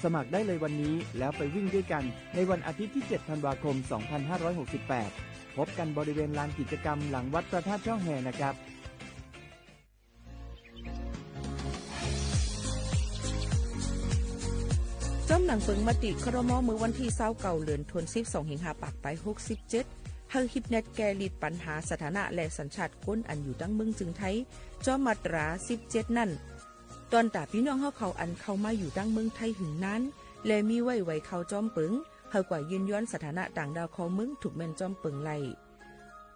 สมัครได้เลยวันนี้แล้วไปวิ่งด้วยกันในวันอาทิตย์ที่ 7 ธันวาคม 2568 พบกันบริเวณลานกิจกรรมหลังวัดพระธาตุช่อแฮนะครับจอมหนังเปิงมติครม.มือวันที่29เดือนธันวาคม12 สิงหาคมไป67เฮาฮิปเน็ตแกลิดปัญหาสถานะและสัญชาติคนอันอยู่ตั้งเมืองจึงไทยจอมมาตรา17นั่นตอนตาพี่น้องเฮาเขาอันเข้ามาอยู่ตั้งเมืองไทยหึงนั้นและมีไว้เข้าจอมเปิงเฮากว่ายืนย้อนสถานะต่างดาวของเมืองถูกแม่นจอมเปิงไล่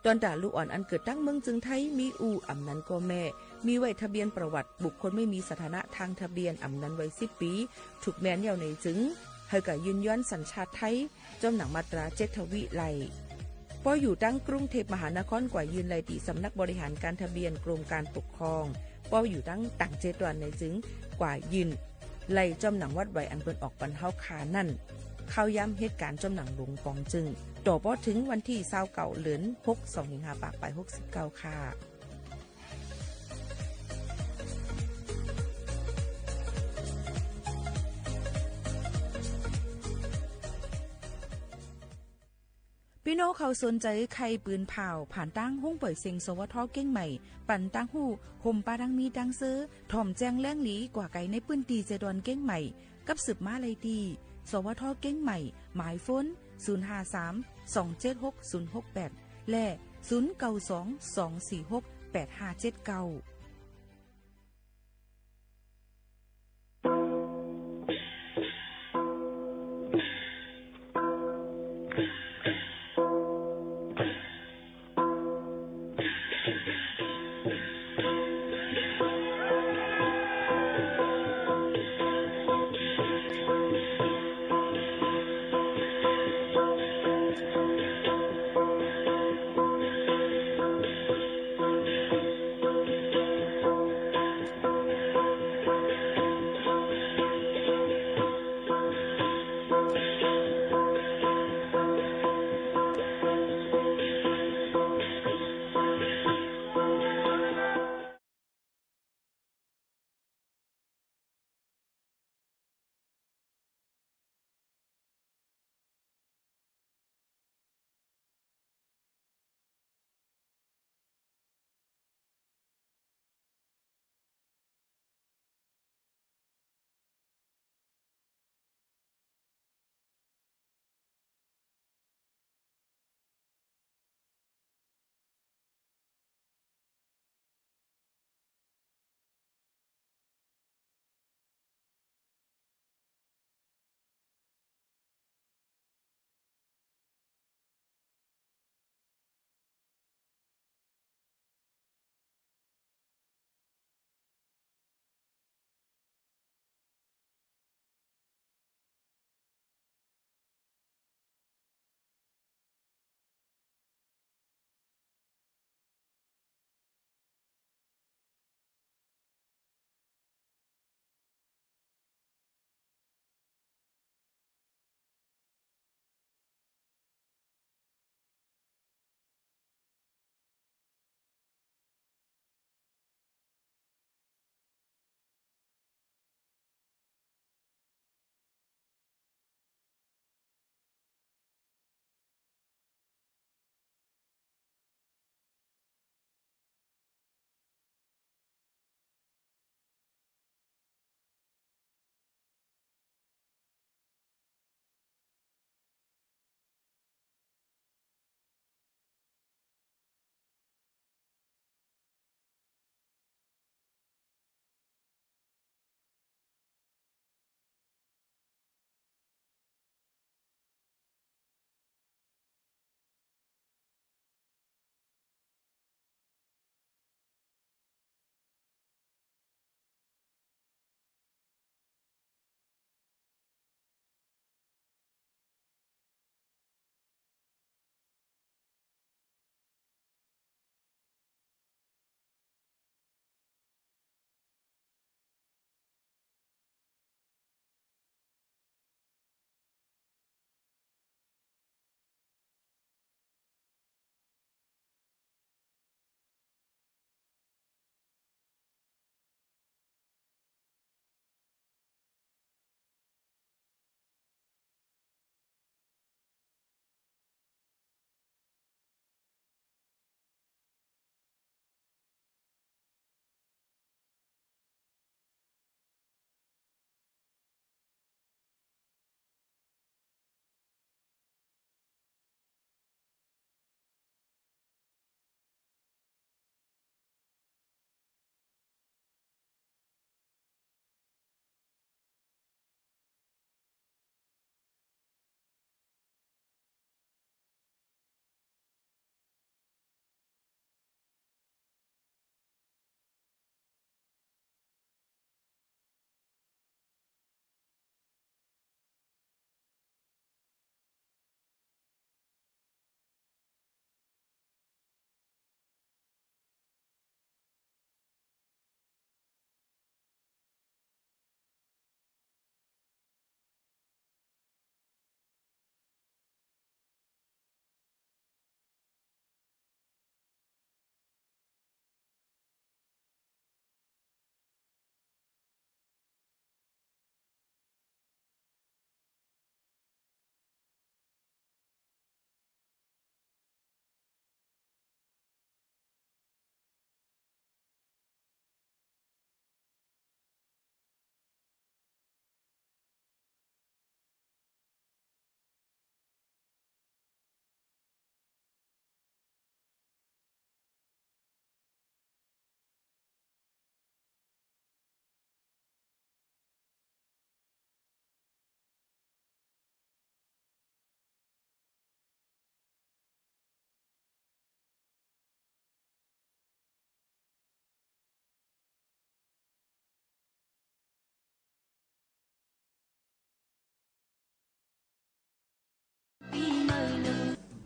ตอนตาลูกอ่อนอันเกิดตั้งเมืองจึงไทยมีอู่อำนั้นก็แม่มีไว้ทะเบียนประวัติบุคคลไม่มีสถานะทางทะเบียนอำนั้นไว้10 ปีถูกแม่นยาวในจึงเฮากว่ายืนย้อนสัญชาติไทยจอมหนังมาตรา7ทวิไล่พออยู่ตั้งกรุงเทพมหานครกว่ายืนไล่ที่สำนักบริหารการทะเบียนกรมการปกครองพออยู่ตั้งต่าง7วันในจึงกว่ายืนไล่จอมหนังวัดไว้อันเปิ้นออกปันเฮาคานั่นเข้าย้ำเหตุการณ์จอมหนังหลงปองจึงต่อพอถึงวันที่29เดือน6 2 สิงหาคมไป69ค่ะพ พี่น้องเขาสนใจใครปืนเผาผ่านตั้งห้องเปิดเซ็งสวทเก้งใหม่ปั่นตั้งหู้ห่มปาดังมีดังซื้อถ่อมแจ้งแล้งหลีกว่าไก่ในปืนตีเจดอนเก้งใหม่กับสืบมาเลยดีสวทเก้งใหม่หมายฟ้น053-276-068และ0922468579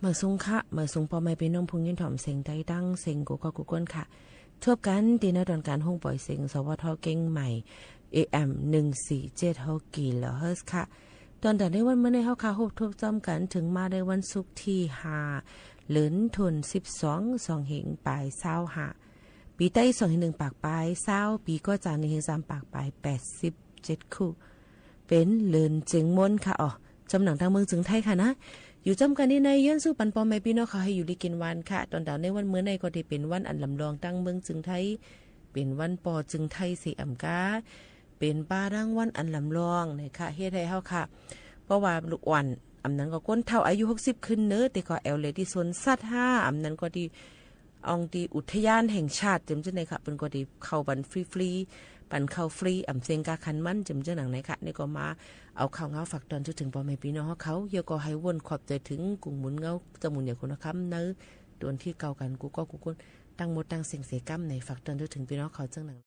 มาซุงค่ะมาซุงปอไม่เป็นน้องพุงยินถ่อมเสียงใต้ตั้งเสียงกูก็กูก้นค่ะทบกันตีนตอนการห้องปล่อยเสียงสวทเก่งใหม่ AM 147กิโลเฮิรตซ์ค่ะตอนแต่ในวันเมื่อในเฮาค่ะฮบทบจอมกันถึงมาในวันศุกร์ที่5เหลือนทุน12 2เหงปลาย25ปีใต้2เหง1ปากปลาย20ปีก็จาน1เหง3ปากปลาย87คู่เป็นเหลือนจึงมนค่ะอ๋อจำหนังทางเมืองจึงไทยค่ะนะอยู่จำกันที่ในย้อนสู้ปันปอมไม่พี่น้องเขาให้อยู่ดีกินวันค่ะตอนดาวในวันเมื่อในก็ได้เป็นวันอันลำลองตั้งเมืองจึงไทยเป็นวันปอจึงไทยสีอ่ำกาเป็นป้าร่างวันอันลำลองนะคะเฮ็ดให้เฮาค่ะเพราะว่าลูกอ่อนอำนั้นก็ก้นเท่าอายุ60ขึ้นเนอะแต่ก็แอลเลยที่สวนสัตว์5อำนั้นก็ดีองดีอุทยานแห่งชาติจำจังได๋ค่ะเพิ่นก็ดีเข้าบันฟรีๆปันเข้าฟรีอำเซงกาคันมันจำจังหนังไหนค่ะนี่ก็มาเอาข่าวเงาฝากตอนจนถึงพ่อแม่พี่น้องเขาเยอะก็ให้วนขอบใจถึงกุ้งหมุนเงาจมุนอย่างคุณนะครับเนอะตวนที่เก่ากันกูก็กูก้นตั้งหมดตั้งเสียงเสกัมในฝากตอนจนถึงพี่น้องเขาจังหนัง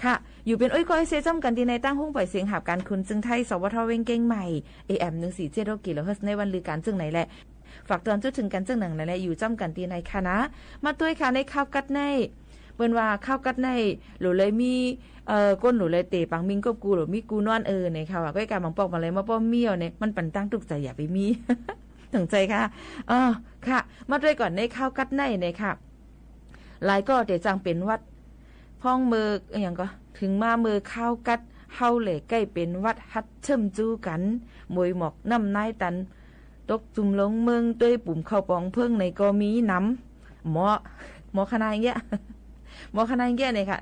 ค่ะอยู่เป็นอ้อยก้อยเซจำกันที่ในตั้งห้องปล่อยเสียงหาบการคุณจึงไทยสวทเวงเก่งใหม่ AM 147กิโลเฮิรตซ์ในวันลือการจึงไหนแหละฝากตอนจุดถึงกันจึงหนังนั่นแหละอยู่จำกันที่ในคณะมาด้วยค่ะในข้าวกัดในเปิ้นว่าข้าวกัดในหรือเลยมีก้นหรือเลยเตะปังมิงกบกูหรือมีกูนอนในค่ะว่าก้อยการบางปอกมาเลยมาป้อมเมี่ยวเนี่ยมันปั่นตั้งตุกใจอย่าไปมีถึงใจค่ะค่ะมาด้วยก่อนในข้าวกัดในค่ะหลายก็เดี๋ยวจังเป็นวัดพ้องมืออย่างก็ถึงมามือข้าวกัดเฮาเหล่ใกล้เป็นวัดฮัดเชิมจูกันมวยหมอกน้ำนายตันตกจุ่มลงเมืองด้วยปุ่มเข้าปองเพิ่งในก็มีน้ำหมอคณะอย่างเงี้ยหมอคณะอย่างเงี้ยเนี่ยค่ะ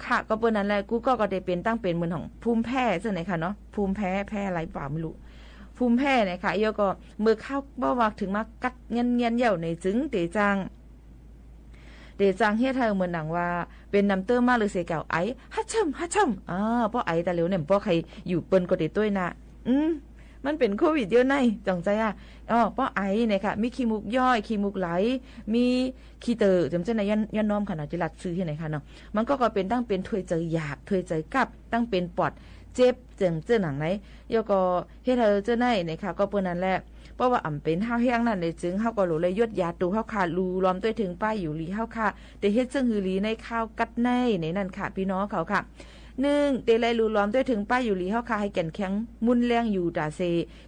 ค่ะก็เปิ้นนั่นแหละกูก็ได้เป็นตั้งเป็นเหมือนของภูมิแพ้ซึ่งไหนค่ะเนาะภูมิแพ้อะไรเปล่าไม่รู้ภูมิแพ้เนี่ยค่ะเยอะก็มือเข้าบ่ว่าถึงมากัดเงี้ยเหี่ยวในจึงเตจัง เดจางเฮ็ดให้เหมือนหนังว่าเป็นน้ำเติมมาเลยเสเก่าไอฮัช่ำป้อไอแต่เหลวเนี่ยป้อใครอยู่เปิ้นก็ได้ด้วยนะมันเป็นโควิดเดียวในจังใจป้อไอเนี่ยค่ะมีขี้มูกย่อยขี้มูกไหลมีขี้เตอจำเจในยันน้อมขนาดจิรัดซื้อที่ไหนค่ะเนาะมันก็เป็นตั้งเป็นถ้วยใจอยากถ้วยใจกับตั้งเป็นปอดเจ็บเจ้าหนังไหนยก็เฮ็ดเจ้าในเนี่ยค่ะก็เปิ้นนั่นแหละเพราะว่าเป็นห้าวแห้งนั่นเลยจึงเฮาก็รู้เลยยดยาตูเฮาค่ะรูล้อมด้วยถึงป้ายอยู่ลีเฮาค่ะแต่เฮ็ดซึ่งหือลีในข้าวกัดในนั่นค่ะพี่น้องเขาค่ะ1เตลัยรูล้อมด้วยถึงป้ายอยู่ลีเฮาค่ะให้แก่นแข็งมุนแรงอยู่ตาเซ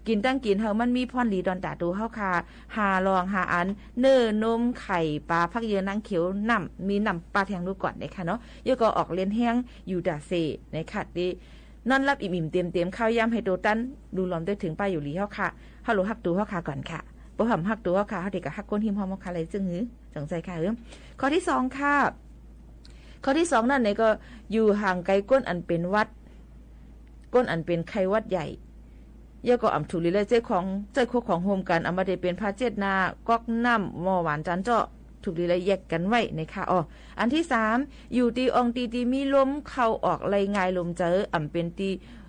กินตั้งกินเฮามันมีพรลีดอนตาตูเฮาค่ะหาลองหาอันเนื้อนมไข่ปลาผักเยอะนางเขียวน้ำมีน้ำปลาแทงดูก่อนนะคะเนาะยก็ออกเลียนแห้งอยู่ตาเซในค่ะดินอนรับอิ่มๆเต็มๆข้าวยำให้โตตันดูล้อมด้วยถึงป้ายอยู่ลีเฮาค่ะเฮารู้ฮักตูเฮาค่ะก่อนค่ะบ่หำฮักตูเฮาค่ะเฮาเด็กก็ฮักก้นหิมหอมเฮาค่ะเลยจึงหือจังใจค่ะข้อที่2ค่ะข้อที่2นั่นเนี่ยก็อยู่ห่างไกลก้นอันเป็นวัดก้นอันเป็นไข้วัดใหญ่ย่อก็ถูกลีเลยใจโคของโฮมกันเอามาได้เป็นพาเจตนาก๊อกน้ำหม้อหวานจานเจาะถูกลีเลยแยกกันไว้ในค่ะอันที่3อยู่ตีองตีมีลมเข้าออกไหลง่ายลมเจอเป็นตี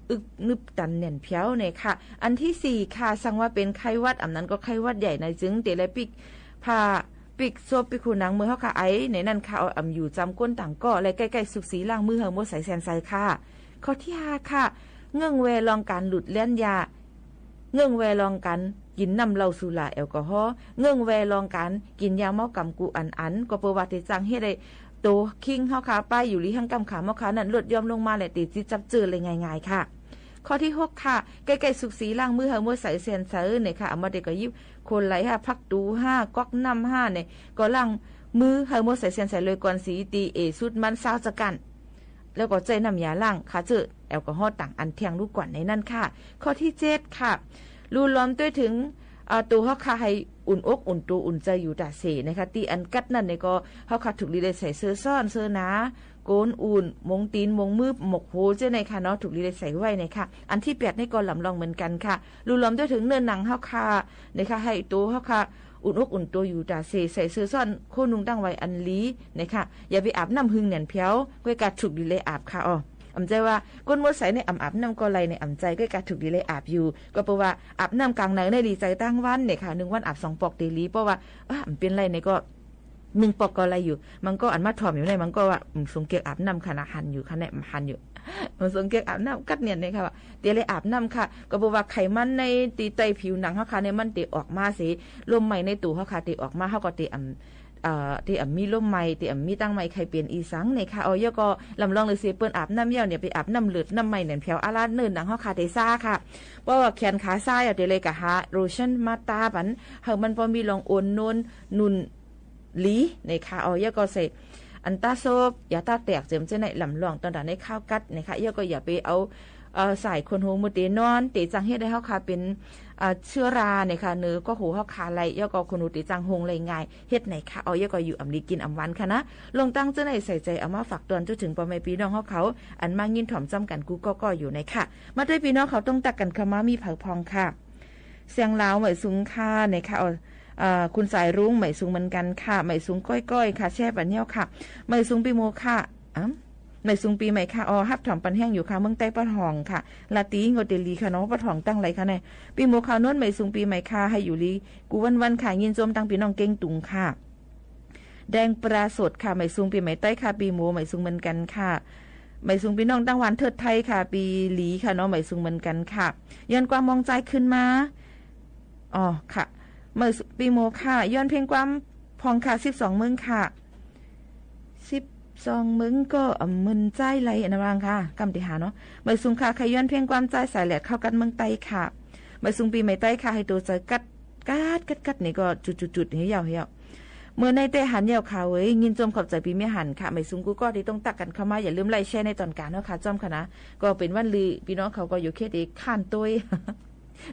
อึกนึบตันเน่นเพียวเนี่ยค่ะอันที่4ค่ะสั่งว่าเป็นไข้วัดนั้นก็ไข้วัดใหญ่ในจึงเตะและปิกพาปิกโซปิคูนังมือเฮาค่ะไอในนั่นค่ะอยู่จำก้นต่างก็และใกล้ๆสุกสีล้างมือเฮาหมดใส่แซนใส่ค่ะข้อที่5ค่ะเงื่องเวลองการหลุดเล่นยาเงื่องเวลองการกินน้ำเหล้าสุราแอลกอฮอล์เงื่องเวลองการกินยาเมากำกูอันก็ประวัติจังเฮ็ดได้โตคิงเฮาค่ะป้ายอยู่ลีหังกำขาเฮาค่ะนั่นลดย่อมลงมาและติดจิตจับเจอเลยง่ายๆค่ะข้อที่6ค่ะใกล้ๆสุกสีล้างมือเฮามือใส่เซนเซอร์เนี่ยค่ะเอามาเด็กก็ยิบคนไหล5พักตู5ก๊อกน้ำ5เนี่ยก็ล้างมือเฮามือใส่เซนใส่เลยก่อนสีตีสุดมัน20จักกันแล้วก็ใจน้ำยาล้างค่ะเจอแอลกอฮอล์ต่างอันเที่ยงลูกก่อนในนั่นค่ะข้อที่7ค่ะรูล้อมด้วยถึงตัวเฮาค่ะให้อุ่นอกอุ่นตัวอุ่นใจอยู่ตาเสนะคะตีอันกัดนั่นเนี่ยก็เฮาค่ะถูกลีได้ใส่เสื้อซ่อนเสื้อหนาโกนอุ่นมงตีนมงมือหมกโหเจ้าในค่ะเนาะถูกลีได้ใส่ไว้ในค่ะอันที่8ในก็ลำลองเหมือนกันค่ะรูล้อมด้วยถึงเนื้อหนังเฮาค่ะนะคะให้ตัวเฮาค่ะอุ่นอกอุ่นตัวอยู่ตาเสใส่เสื้อซ่อนโคนุ่งตั้งไว้อันลีนะคะอย่าไปอาบน้ำหึงเหนียนเพียวก้อยกาถูกลีเลยอาบค่ะใจว่าก้นมดใสในอาบน้ำก็ไหลในใจก็การถูกดีเลยอาบอยู่ก็เพราะว่าอาบน้ำกลางในได้ดีใจตั้งวันเนี่ยค่ะ1วันอาบ2ปอกเดลีเพราะว่าเป็นไรเนี่ยก็1ปอกก็ไหลอยู่มันก็อันมาถ่อมอยู่ในมันก็ว่าสงเกียกอาบน้ำขนาดหันอยู่ขนาดหันอยู่มันสงเกียกอาบน้ำกัดเนี่ยเนี่ยค่ะว่าเดี๋ยวเลยอาบน้ำค่ะก็เพราะว่าไขมันในตีไตผิวหนังเขาค่ะเนี่ยมันเตะออกมาสิลมใหม่ในตูเขาค่ะเตะออกมาเขาก็เตะที่มีลมใหม่ที่มีตั้งใหม่ใครเปลี่ยนอีสังเนี่ยค่ะยก็ลำลองเลยสิเปิ้นอาบน้ำเยี่ยวเนี่ยไปอาบน้ำเลือดน้ำใหม่เนี่ยแผ่วอาลาเนินหนังเฮาคาเตซ่าค่ะเพราะว่าแขนขาซ้ายเดี๋ยวเลยก็หาโลชั่นมาตาบันเฮามันพอมีลองโอนโนนนุ่นหลีในค่ะยก็ใส่อันตาโซบอย่าตาแตกเจิมเจ้าในลำลองตอนนั้นในข้าวกัดนะคะยก็อย่าไปเอาสายคนหูมือเตนอนเตจังเฮ็ดได้เฮาค่ะเป็นเชื้อราเนี่ยค่ะเนื้อก็หูเฮาคาไหลยก็คนหูเตจังหงไหลง่ายเฮ็ดไหนค่ะยก็อยู่อำลีกินอำวันค่ะนะลงตั้งเจ้าในใส่ใจเอามาฝากตอนจนถึงพ่อแม่พี่น้องเขาอันมายินถ่อมจำกันกูก็อยู่ในค่ะมาด้วยพี่น้องเขาต้องตักกันขมามีเผาพองค่ะเสียงลาวไหมสูงค่ะในค่ะคุณสายรุ้งไหมสูงเหมือนกันค่ะไหมสูงก้อยๆค่ะแช่ปันเนี้ยค่ะไหมสูงปีโมค่ะในซุงปีใหม่ค่ะฮับถ่อมปันแห้งอยู่ค่ะเมืองใต้ปะทองค่ะลาตีงดเดลีค่ะน้องปะทองตั้งไรค่ะเนี่ยปีโมข่าวนวลใหม่ซุงปีใหม่ค่ะให้อยู่ลีกูวันค่ะยินโจมตั้งปีน้องเก่งตุงค่ะแดงปลาสดค่ะใหม่ซุงปีใหม่ใต้ค่ะปีโมใหม่ซุงเหมือนกันค่ะใหม่ซุงปีน้องตั้งวันเทิดไทยค่ะปีหลีค่ะน้องใหม่ซุงเหมือนกันค่ะย้อนความมองใจขึ้นมาค่ะใหม่ปีโมค่ะย้อนเพียงความพองค่ะ12เมืองค่ะ2มึงก็มึนใจไหลนะบางค่ะกำติหาเนาะใบซุงค่ะขย้อนเพียงความใจสายแหลกเข้ากันเมืองไต้ค่ะใบซุงปีใหม่ไต้ค่ะให้ตัวใจกัดนี่ก็จุดๆเหี่ยวเมื่อในเตหันเหี่ยวค่ะเว้ยยินจมขอบใจปีไม่หันค่ะใบซุงกูก็ที่ต้องตักกันเข้ามาอย่าลืมไล่แชร์ในตอนกลางเนาะค่ะจอมค่ะนะก็เป็นวันลือพี่น้องเขาก็อยู่เขตอีกข้านตัว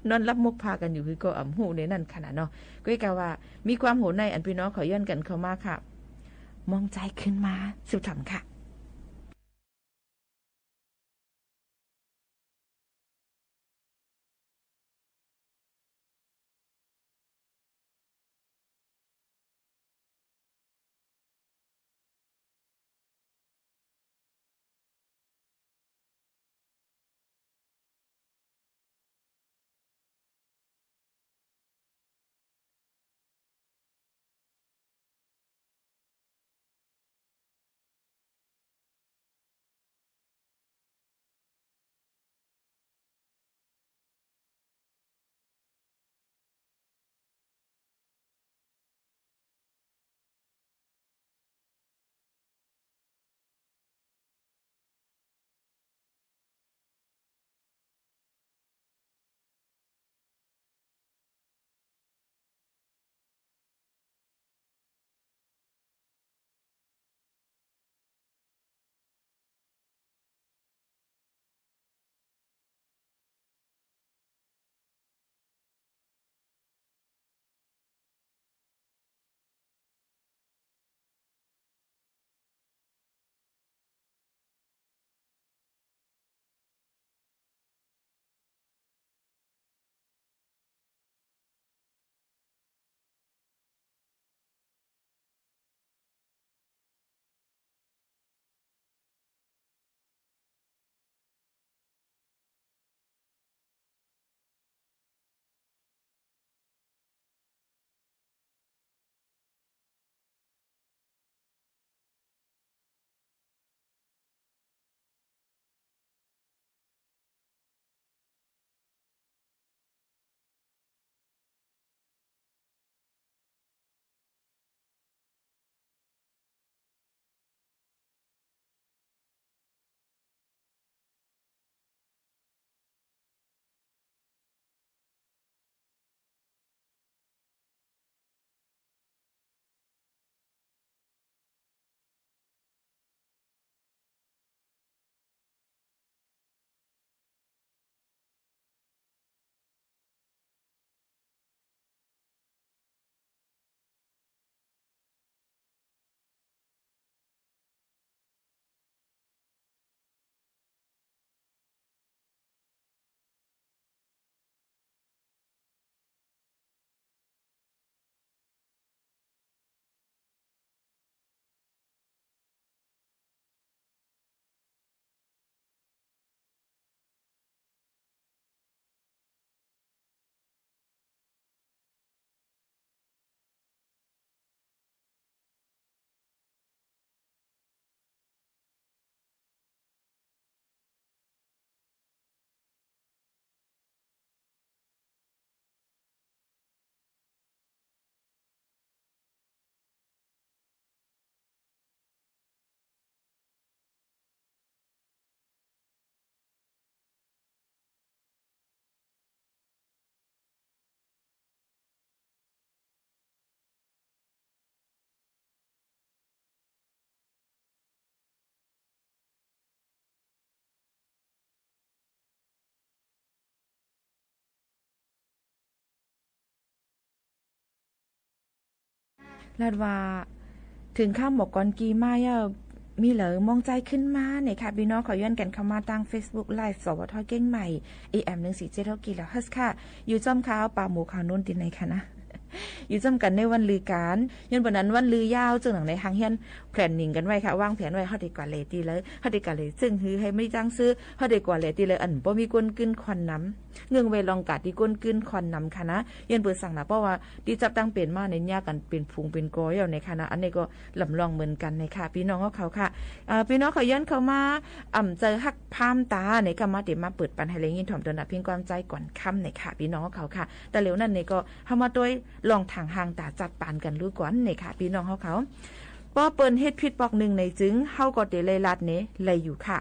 นอนรับมุกพากันอยู่คือก็หูในนั่นขนาดเนาะก็กะว่ามีความโหในอันพี่น้องเขาย้อนกันเข้ามาค่ะมองใจขึ้นมาสุดถำค่ะ ลาดว่าถึงข้ามบอกก่อนกีมาย่ามีเหลอมองใจขึ้นมาเนี่ยค่ะพี่น้องขอย้อนกันเข้ามาทาง Facebook Live สวทเก้งใหม่ AM147 กิโลเฮิรตซ์ค่ะอยู่จ้อมข่าวป่าหมูข่าวนุ่นตินในค่ะนะอยู่จ้ำกันในวันลือการย้อนบนนั้นวันลือยาวจึงหลังในทางเฮียนแผนนิ่งกันไว้ค่ะวางแผนไว้เฮาได้กว่าเลตีเลยเฮาได้กว่าเลยซึ่งฮือให้ไม่จ้างซื้อเฮาได้กว่าเลตีเลยอันบ่มีก้นกึ้นควันน้ำเงืองเวลองกาดที่ก้นกึ้นควันน้ำค่ะนะย้อนเปิดสั่งนะเพราะว่าที่จับตั้งเป็นมาในยากันเป็นพุงเป็นกออยู่ในค่ะนะอันนี้ก็ลำลองเหมือนกันในค่ะพี่น้องเขาค่ะพี่น้องเขาย้อนเข้ามาเจอฮักพามตาในก็มาเดี๋ยวมาเปิดปันให้เลยยินถ่อมตนน่ะเพียงความใจก่อนค่ำในค่ะพี่น้องเขาค่ะแต่เร็วนั้นในก็เฮามาด้วยลองทางห่างตาจัดปานกันรู้ก่อนในค่ะพี่น้องเขาป้อเปิ้นเฮ็ดผิดปอก1ในจึงเฮาก็เตเลยลาดเนเลยอยู่ค่ะ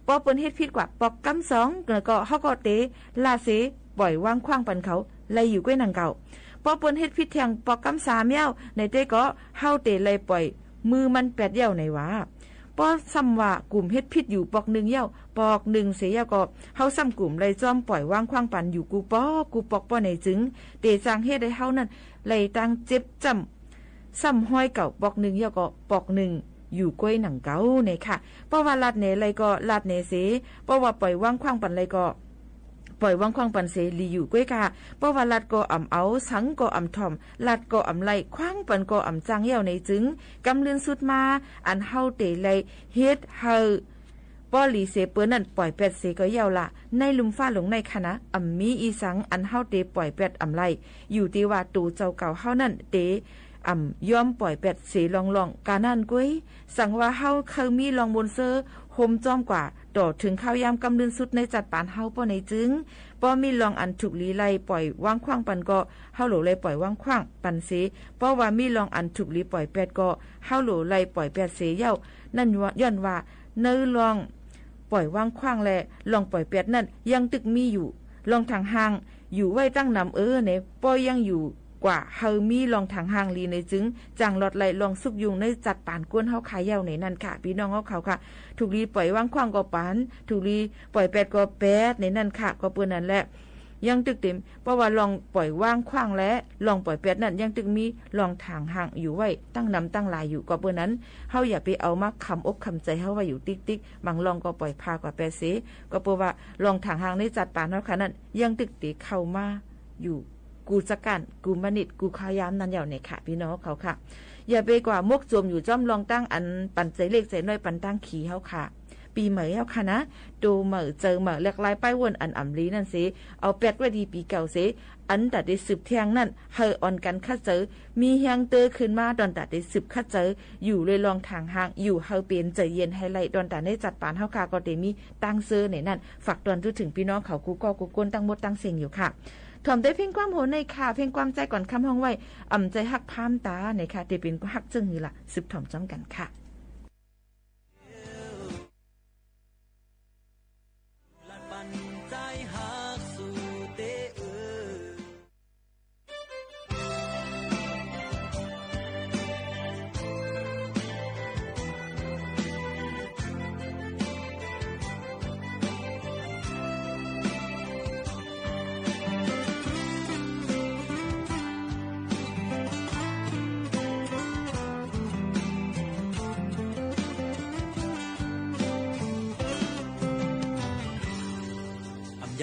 ป้อเปิ้นเฮ็ดผิดกว่าปอกกำ2แล้วก็เฮาก็เตลาเสปล่อยวางขว้างปันเขาเลยอยู่ก้วยนางเก่าป้อเปิ้นเฮ็ดผิดแทงปอกกำ3ยาวในเตก็เฮาเตเลยปล่อยมือมัน8ยาวในว่าป้อซ้ำว่ากลุ่มเฮ็ดผิดอยู่ปอก1ยาวปอก1เสียยาวก็เฮาซ้ำกลุ่มเลยจอมปล่อยวางขว้างปันอยู่กูปอกป้อในจึงเตจางเฮ็ดให้เฮานั้นเลยตั้งเจ็บจำซ้ำห้อยเก่าปอก1ยาวก็ปอก1อยู่ก้วยหนังเก่าเนี่ยค่ะเพราะว่าลาดเนเลยก็ลาดเนเสเพราะว่าปล่อยวางขว้างปันเลยก็ปล่อยวางขว้างปันเสลีอยู่ก้วยค่ะเพราะว่าลาดก็เอาสังก็ถ่อมลาดก็ไล่ขว้างปันก็จางเหี่ยวในจึงกำเลือนสุดมาอันเฮาเตเลยเฮ็ดเฮาป้อหลีเสเปิ้นนั่นปล่อยเป็ดเสก็ยาวละในลุมฟ้าหลงในคณะมีอีสังอันเฮาเตปล่อยเป็ดไล่อยู่ที่ว่าตูเจ้าเก่าเฮานั่นเตยอมปล่อยเป็ดเสลองกานั่นกุ้ยสั่งว่าเฮาเคยมีลองบนเซอร์โฮมจ้อมกว่าต่อถึงข้าวยามกำลืนสุดในจัดปานเฮาป้อในจึงป้อมีลองอันถูกลีไลปล่อยวางขว้างปันก็เฮาโหลเลยปล่อยวางขว้างปันเสเพราะว่ามีลองอันถูกลีปล่อยเป็ดก็เฮาโหลเลยปล่อยเป็ดเสเย้านั่นย้อนว่าเนื้อลองปล่อยวางขว้างแลลองปล่อยเป็ดนั่นยังตึกมีอยู่ลองทางห่างอยู่ไว้ตั้งนำเนี่ยป้อยังอยู่กว่าเฮามีลองทางห่างลีในจึงจังหลอดไหลลองสุกยุงในจัดปานกวนเฮาขายยาวในนั่นค่ะพี่น้องเขาค่ะถูกลีปล่อยวางขว้างก็ปานถูกลีปล่อยเป็ดก็แปดในนั่นค่ะก็เปิ้นนั่นแหละยังตึกเต็มเพราะว่าลองปล่อยวางขว้างและลองปล่อยเป็ดนั่นยังตึกมีลองทางห่างอยู่ไว้ตั้งนำตั้งลายอยู่ก็เปิ้นนั้นเฮาอย่าไปเอามาคำอกคำใจเฮาไว้อยู่ติ๊กๆบางลองก็ปล่อยพากว่าแปดเสก็เพราะว่าลองทางห่างในจัดปานเฮาค่ะนั้นยังตึกติเข้ามาอยู่กูจักกันกูมนิดกูขายามนั่นอย่างเนี่ยค่ะพี่น้องเขาค่ะอย่าไปกว่ามกจมอยู่จ้อมลองตั้งอันปั่นใจเล็กใจน้อยปั่นตั้งขี่เฮาค่ะปีเหมยเฮาค่ะนะดูเหมยเจอเหมยเล็กลายป้ายวนอันอ่ำลีนั่นสิเอาแปดไว้ดีปีเก่าสิอันตัดได้สืบเที่ยงนั่นเฮออ่อนกันคัดเจอมีเฮียงเตอขึ้นมาดอนตัดได้สืบคัดเจออยู่เลยลองทางห่างอยู่เฮาเปลี่ยนใจเย็นให้ไล่ดอนตัดได้จัดปานเฮาค่ะก็ได้มีตั้งเซอเนี่ยนั่นฝากตอนถึงพี่น้องเขากูก็กูก้นตั้งหมดตั้งเสียงอยู่ค่ะถ่อมได้เพียงความโหในค่ะเพียงความใจก่อนคำห้องไว้ใจฮักพามตาในค่ะเดี๋ยวเป็นก็ฮักจึงนี่ล่ะสืบถ่อมจ้ำกันค่ะ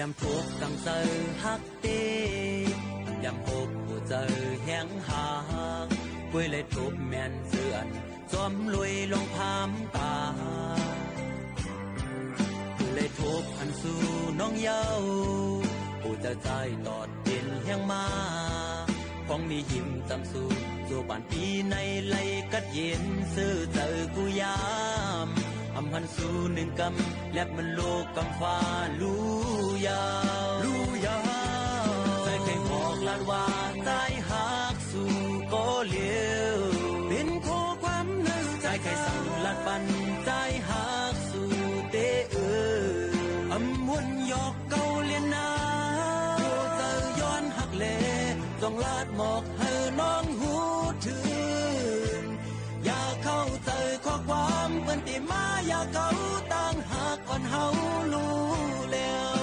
ยามทุกข์ตั้งใจฮักเต้ยามพบผู้เจอแห้งหางป่วยเลยทุบแม่นเสื่อนจอมลุยลงพามตาเลยทุบพันสู่น้องเยาผู้เจอใจตอดเย็นแห้งมาของมียิ้มจำสู่สู่ป่านปีในไหลกัดเย็นซื้อเจอกูยามพันสู่หนึ่งกำแลบมันโลกกำฟ้าลู่ยาวใจเคยบอกลาดว่าใจหักสู่ก็เลี้ยวเป็นข้อความนึกใจเคยสั่งลาดปันใจหักสู่เตวนหยอกเก่าเลียนนาโยเจอย้อนหักเลจงลาดหมอกให้น้องหูถึงอย่าเข้าใจข้อความเปิ้นติมาอย่าเก่าตั้งหักก่อนเฮารู้แล้ว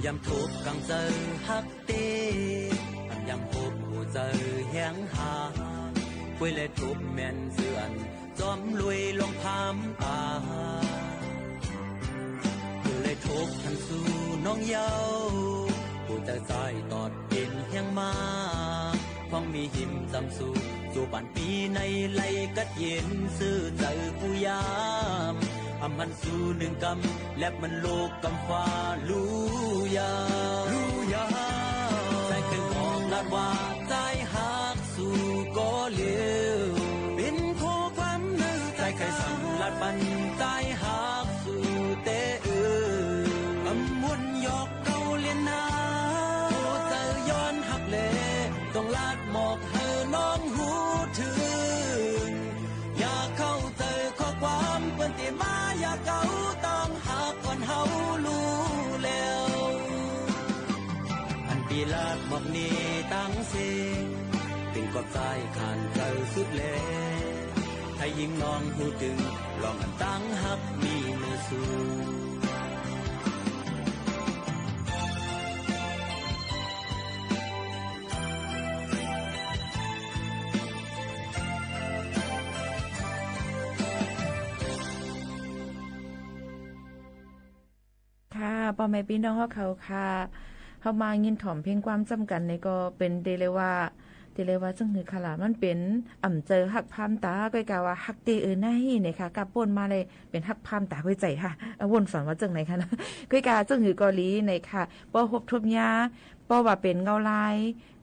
ยำทุกกังเจอฮักตียำพบหูเจอแหงหาคุยเลยทุบแม่นเสื่อนจอมลุยลงพามป่าคือเลยทุบทันสู่น้องเยาผู้เจอใจตอดกินแหงมาพ้องมีหิมจำสู่สู่ป่านปีในไหลกัดเย็นซื่อเจอผู้ยามอำมันสู่หนึ่งกำและมันโลกกำฟ้าลูยาใจเคยบอกลาดว่าใจหักสู่ก็เลี้ยวเป็นโคความนึกใจเคยสั่งลาดปันใจหักสู่เตะอำมุนยอกเก่าเลียนนาโอ้เจอย้อนหักเลต้องลาดหมอกให้น้องหูถึงอยากเข้าใจข้อความเปิ้นที่มาอยากเก่าต้องหักก่อนเฮารู้แล้วอันปีลาดหมอกนี้ตั้งเสียงเป็นกอบใจขานเจอสุดแล้วให้ยิงน้องหูถึงลองอันตั้งหักมีมือสู้พ่อแม่พี่น้องเขาค่ะเขามายินถ่อมเพียงความจำกันในก็เป็นเดเลว่าซึ่งคือขลามันเป็นเจอหักพามตาก็กล่าวว่าหักตีในเนี่ยค่ะกับป่นมาเลยเป็นหักพามตาหัวใจค่ะวนสอนว่าจังไหนคะนะก็กล่าวซึ่งคือกอลีในค่ะป้อหบทบยาป้อว่าเป็นเงาลาย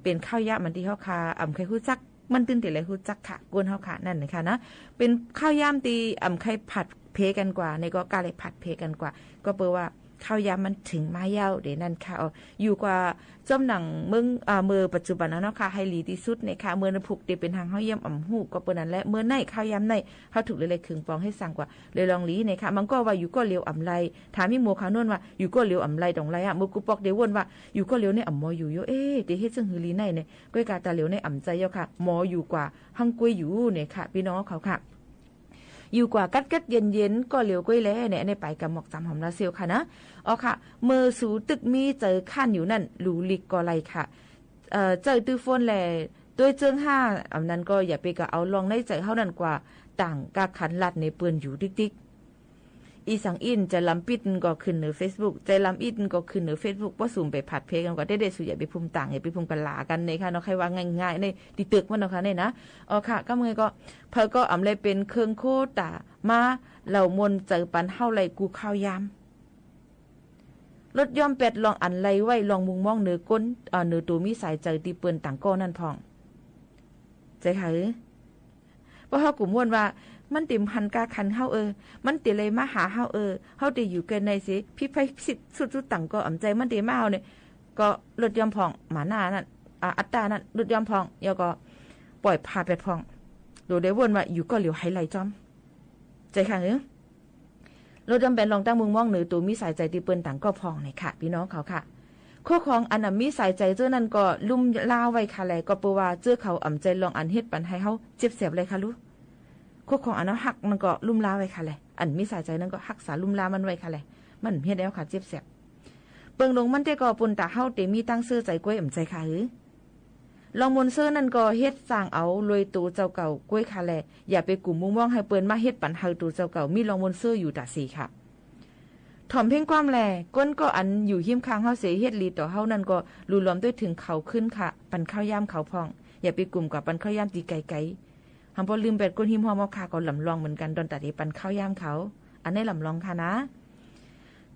เป็นข้าวยะมันที่เฮาค่ะใครฮู้จักมันตื่นแต่ไรฮู้จักค่ะกวนเฮาค่ะนั่นนะคะนะเป็นข้าวยามตีใครผัดเพกันกว่าในก็กาเลยผัดเพกันกว่าก็เปว่าข้าวยามมันถึงมาเย้าเดี๋ยวนั้นค่ะอยู่กว่าจอมหนังเมือปัจจุบันนั้นเนาะค่ะให้ลีที่สุดในค่ะเมื่อผูกเดเป็นทางเฮาเยี่ยมหูก็เปิ้นนั้นแหละเมื่อในข้าวยามในเฮาถูกเลยๆคึงปองให้สั่งกว่าเลยลองลีในค่ะมันก็ว่าอยู่ก็เลียวไรถามมีหมู่ขาวนวลว่าอยู่ก็เลียวไรตรงไรมือกูปอกเดวนว่าอยู่ก็เลียวในมออยู่อยู่เเดเฮ็ดซึ่งหือลีในเนี่ยก้อยกาตาเลียวในใจเย้าค่ะหมออยู่กว่าหังกวยอยู่เนี่ยค่ะพี่น้องเขาค่ะอยู่กว่ากัดเย็นก็เหลียวก้อยแล้เนี่ยในไปกับหมอกจำหอมลาเซียวค่ะนะค่ะมือสูตึกมีเจอขั้นอยู่นั่นหลูลิกก็ไรค่ะเจอตื้อฟนแลด้วยเจิงห้านั้นก็อย่าไปก็เอาลองในใจเท่านั้นกว่าต่างกาขันลัดในเปือนอยู่ดิกอีสังอินจะลำปิดก็ขึ้นเหนือ Facebook ใจลำอินก็ขึ้นเหนือ Facebook ว่าสุ่มไปผัดเพกันก็ได้สุอย่าไปพุ่มต่างอย่าไปพุ่มกันหลากันในค่ะเนาะใครว่าง่ายๆในติตึกมันเนาะค่ะเนี่ยนะค่ะก็เมื่อก็เพอก็เลยเป็นเครื่องโคตามาเหล่ามนเจอปันเฮาไหลกูข้าวยามรถย่อมเป็ดลองอันไหลไว้ลองมุงมองเหนือก้นเหนือตัวมีสายเจอตีเปื้อนต่างก้อนั่นพองใจค่ะเพราะเฮากลุ่มม่วนว่ามันติมพันกาคันเฮามันติเลยมาหาเฮาเฮาติอยู่กันในสิพี่ไผสิสุดๆต่างก็ใจมันติมาเฮาเนี่ยก็รถยอมพองหมาหน้านั่นอัตตานั่นรถยอมพองยอก็ปล่อยพาไปพองโดได้วนว่าอยู่ก็เหลียวไฮไลท์จอมใจค่ะรถยอมเป็นลองตั้งมุงมองเหนือตัวมีสายใจติเปิ้นต่างก็พองนี่ค่ะพี่น้องเขาค่ะข้อของอันมีสายใจเจ้านั่นก็ลุ่มลาวไว้ค่ะแลก็เปว่าเจ้าเขาใจลองอันเฮ็ดปันให้เฮาเจ็บเสียบเลยค่ะลูกข้อของอันนั้นหักมันก็ลุ่มลาไว้ค่ะแหละอันมีสายใจนั่นก็หักษาลุ่มลามันไว้ค่ะแหละมันเฮ็ดแล้วค่ะเจ็บแสบเปิงลงมันแต่ก็ปุ่นตาเฮาเตมีตั้งซื้อใจกล้วยใจค่ะลองมนเซอร์นั่นก็เฮ็ดสร้างเอาลอยตูเจ้าเก่ากล้วยค่ะแหละอย่าไปกลุ่มมุ่งมองให้เปิ้นมาเฮ็ดปันเฮาตูเจ้าเก่ามีลองมนเซอร์อยู่ตาสีค่ะถ่อมเพ่งความแลก้นก็อันอยู่หิ้มค้างเฮาเสียเฮ็ดลีต่อเฮานั่นก็รูล้อมด้วยถึงเขาขึ้นค่ะปันข้าวยามเขาพองอย่าไปกลุ่มกับปันข้าวยามตีไกลๆหำบ่ลืมเป็ดก้นหิมหอมค่ะก็ลำลองเหมือนกันตอนตัดที่ปันข้าวยามเขาอันนี้ลำลองค่ะนะ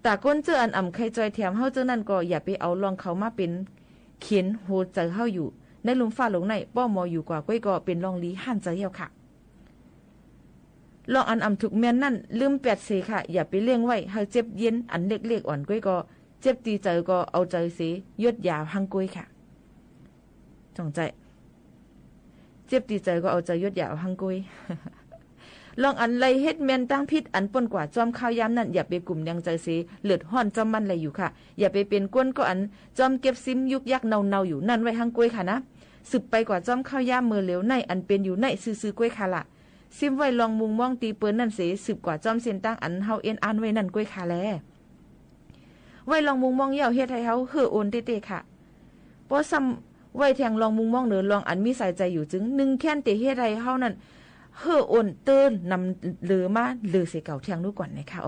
แต่ก้นเจออันใครจอยแถมเฮาเจอนั่นก็อย่าไปเอาลองเขามาเป็นเขียนโหเจอเฮาอยู่ในลุมฟ้าหลงในป้อมออยู่กว่าก้อยก็เป็นลองลีหั่นใจเหี่ยวค่ะลองอันถูกแม่นนั่นลืมแปดเสค่ะอย่าไปเลี้ยงไว้ให้เจ็บเย็นอันเล็กๆอ่อนก้อยก็เจ็บตีใจก็เอาใจเสียดยาวหังก้อยค่ะจงใจเจ็บตีใจก็เอาใจยดยาวหังก้อยลองอันไรเฮ็ดแม่นตั้งพิษอันป่นกว่าจอมข้าวยามนั่นอย่าไปกลุ่มยังใจเสีเลือดห้อนจอมมันอะไรอยู่ค่ะอย่าไปเป็นก้นก็อันจอมเก็บซิมยุกยักเนาอยู่นั่นไว้หังก้อยค่ะนะสืบไปกว่าจอมข้าวยามมือเหลวในอันเป็นอยู่ในซื่อๆก้อยค่ะละซิมไว้ลองมุงมองตีเปิ้นนั่นเสสืบกว่าจอมเส้นตั้งอันเฮาเอ็นอ่านไว้นั่นก้อยคาแล ไว้ลองมุงมองเหี่ยวเฮ็ดให้เฮาเฮือโอนเต้ๆค่ะบ่ซ้ำไว้แทงลองมุงมองหรือลองอันมีใส่ใจอยู่จึง1แค้นเตเฮ็ดให้เฮานั่นเฮือโอนเติ้นนำหรือมาหรือสิเก่าเที่ยงดูก่อนนะคะ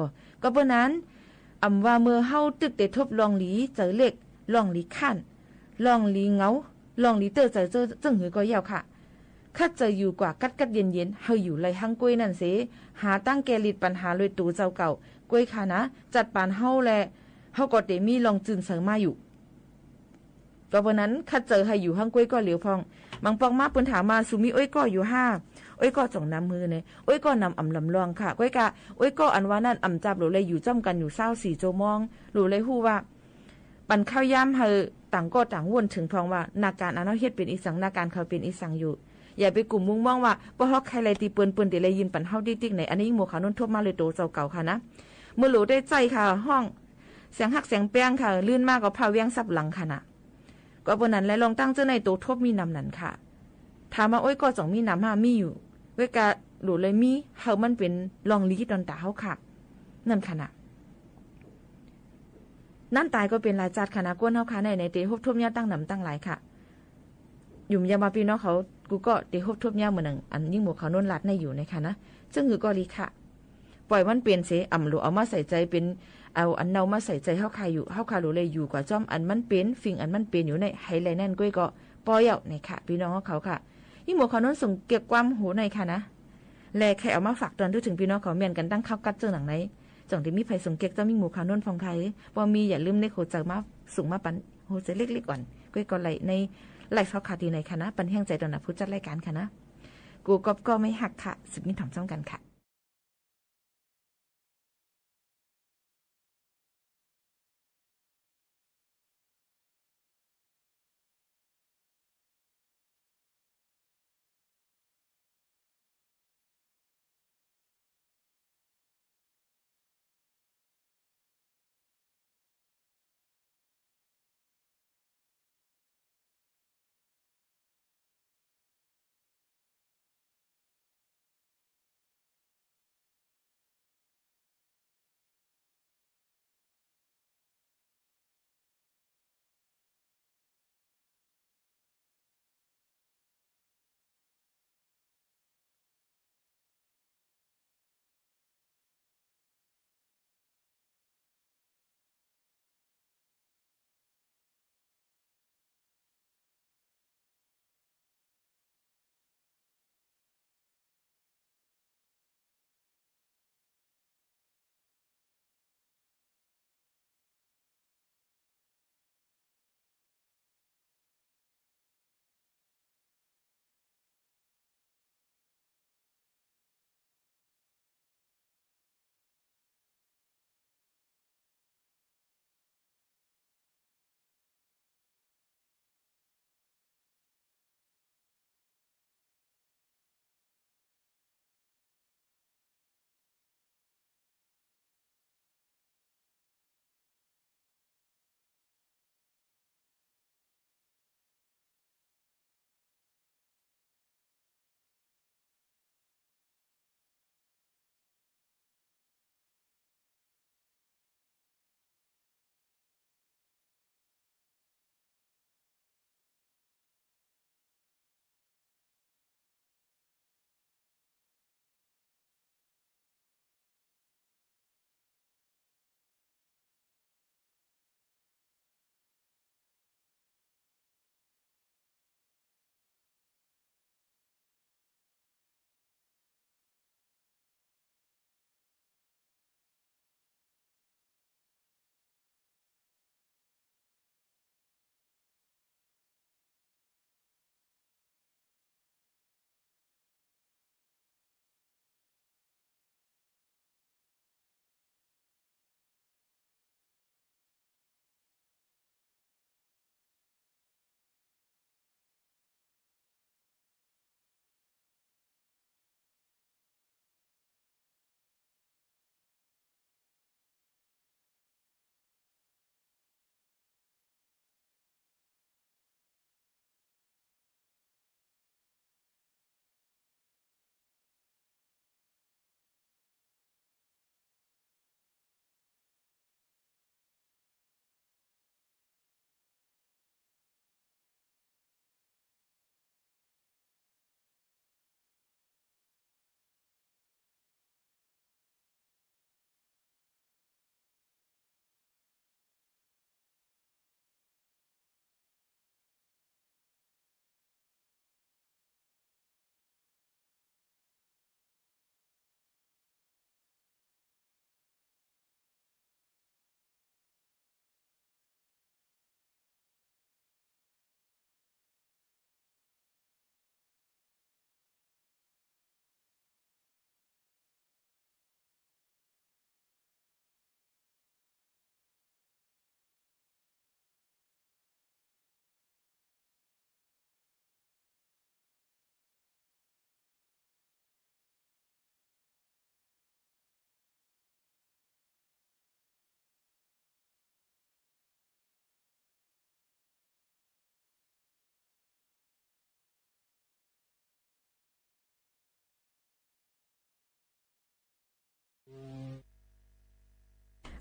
ก็เพราะนั้นว่าเมื่อเฮาตึกได้ทบลองหลีเจอเล็กลองหลีคั่นลองหลีเงาลองหลีเตอเจอจึงหือก็ยาวค่ะคัดจะอยู่กว่ากัดเย็นๆเฮาอยู่ไรหังกุ้ยนั่นสิหาตั้งแกลิดปัญหาเลยตูเจ้าเก่ากุ้ยค่ะนะจัดปานเฮาแลเฮาก็ได้มีลองจืนเสริมมาอยู่ก็เพราะนั้นคัดเจอให้อยู่หังกุ้ยก็เหลียวพองบางปองมาเปิ้นถามมาสุมีอ้อยก็อยู่5อ้อยก็จ่องน้ำมือเนี่ยอ้อยก็นำลำลองค่ะก้อยกะอ้อยก็อันว่านั่นจับหลูเลยอยู่จ้อมกันอยู่24ชั่วโมงหลูเลยฮู้ว่าปันข้าวย่ำเฮอต่างก็ต่างวนถึงพองว่านาการอันเฮ็ดเป็นอีสังนาการเขาเป็นอีสังอยู่อย่าไปกลุ่มมุ่งมองว่าบ่ฮอกใครเลยตีเปิ้นๆติเลยยินปันเฮาติ๊กๆไหนอันนี้หมู่ขานุ่นทบมาเลยโตเจ้าเก่าค่ะนะเมื่อหลูได้ใจค่ะห้องเสียงหักเสียงแป้งค่ะลื่นมากก็พาเวียงซับหลังค่ะนะก็บนนั้นและลองตั้งเจ้าในโตทบมีนำนั้นค่ะถามว่าอ้อยก็จ่องมีนำมีอยู่เวกาหลูเลยมีเฮามันเป็นลองลีดอนตาเฮาค่ะนั่นค่ะนะนั่นตายก็เป็นรายจัดค่ะนะก้นเฮาค่ะในเตฮบทบยาตั้งนำตั้งหลายค่ะอยู่ยามาพี่น้องเขากูก็เตฮบทบยาเหมือนนึงอันยิ่งหมู่เขาโน่นลัดในอยู่ในค่ะนะซึ่งคือก็ลีค่ะปล่อยมันเปลี่ยนเสหลูเอามาใส่ใจเป็นเอาอันเนามาใส่ใจเฮาค่ะอยู่เฮาค่ะหลูเลยอยู่กว่าจ้อมอันมันเป็นฟิงอันมันเป็นอยู่ในไฮไลท์นั่นก้อยก็ปล่อยเอาในค่ะพี่น้องเขาค่ะยิ่งหมู่เขาโน่นส่งเก็บความหูในค่ะนะแลแค่เอามาฝากตอนถึงพี่น้องเขาเมียนกันตั้งข้าวกัดเจ้าหนังไหนจังที่มีไผส่งเก็บเจ้ามีหมู่เขาโน่นฟองไทยบ่มีอย่าลืมเลขโหเจอมาส่งมาปันโหเจเล็กๆก่อนก้อยก็ไหลในไลฟ์เฮาค่ะดีในค่ะนะปันแห้งใจตอนน่ะผู้จัดรายการค่ะนะกูก็ไม่หักค่ะสิบมิตรถ่อมจ้องกันค่ะ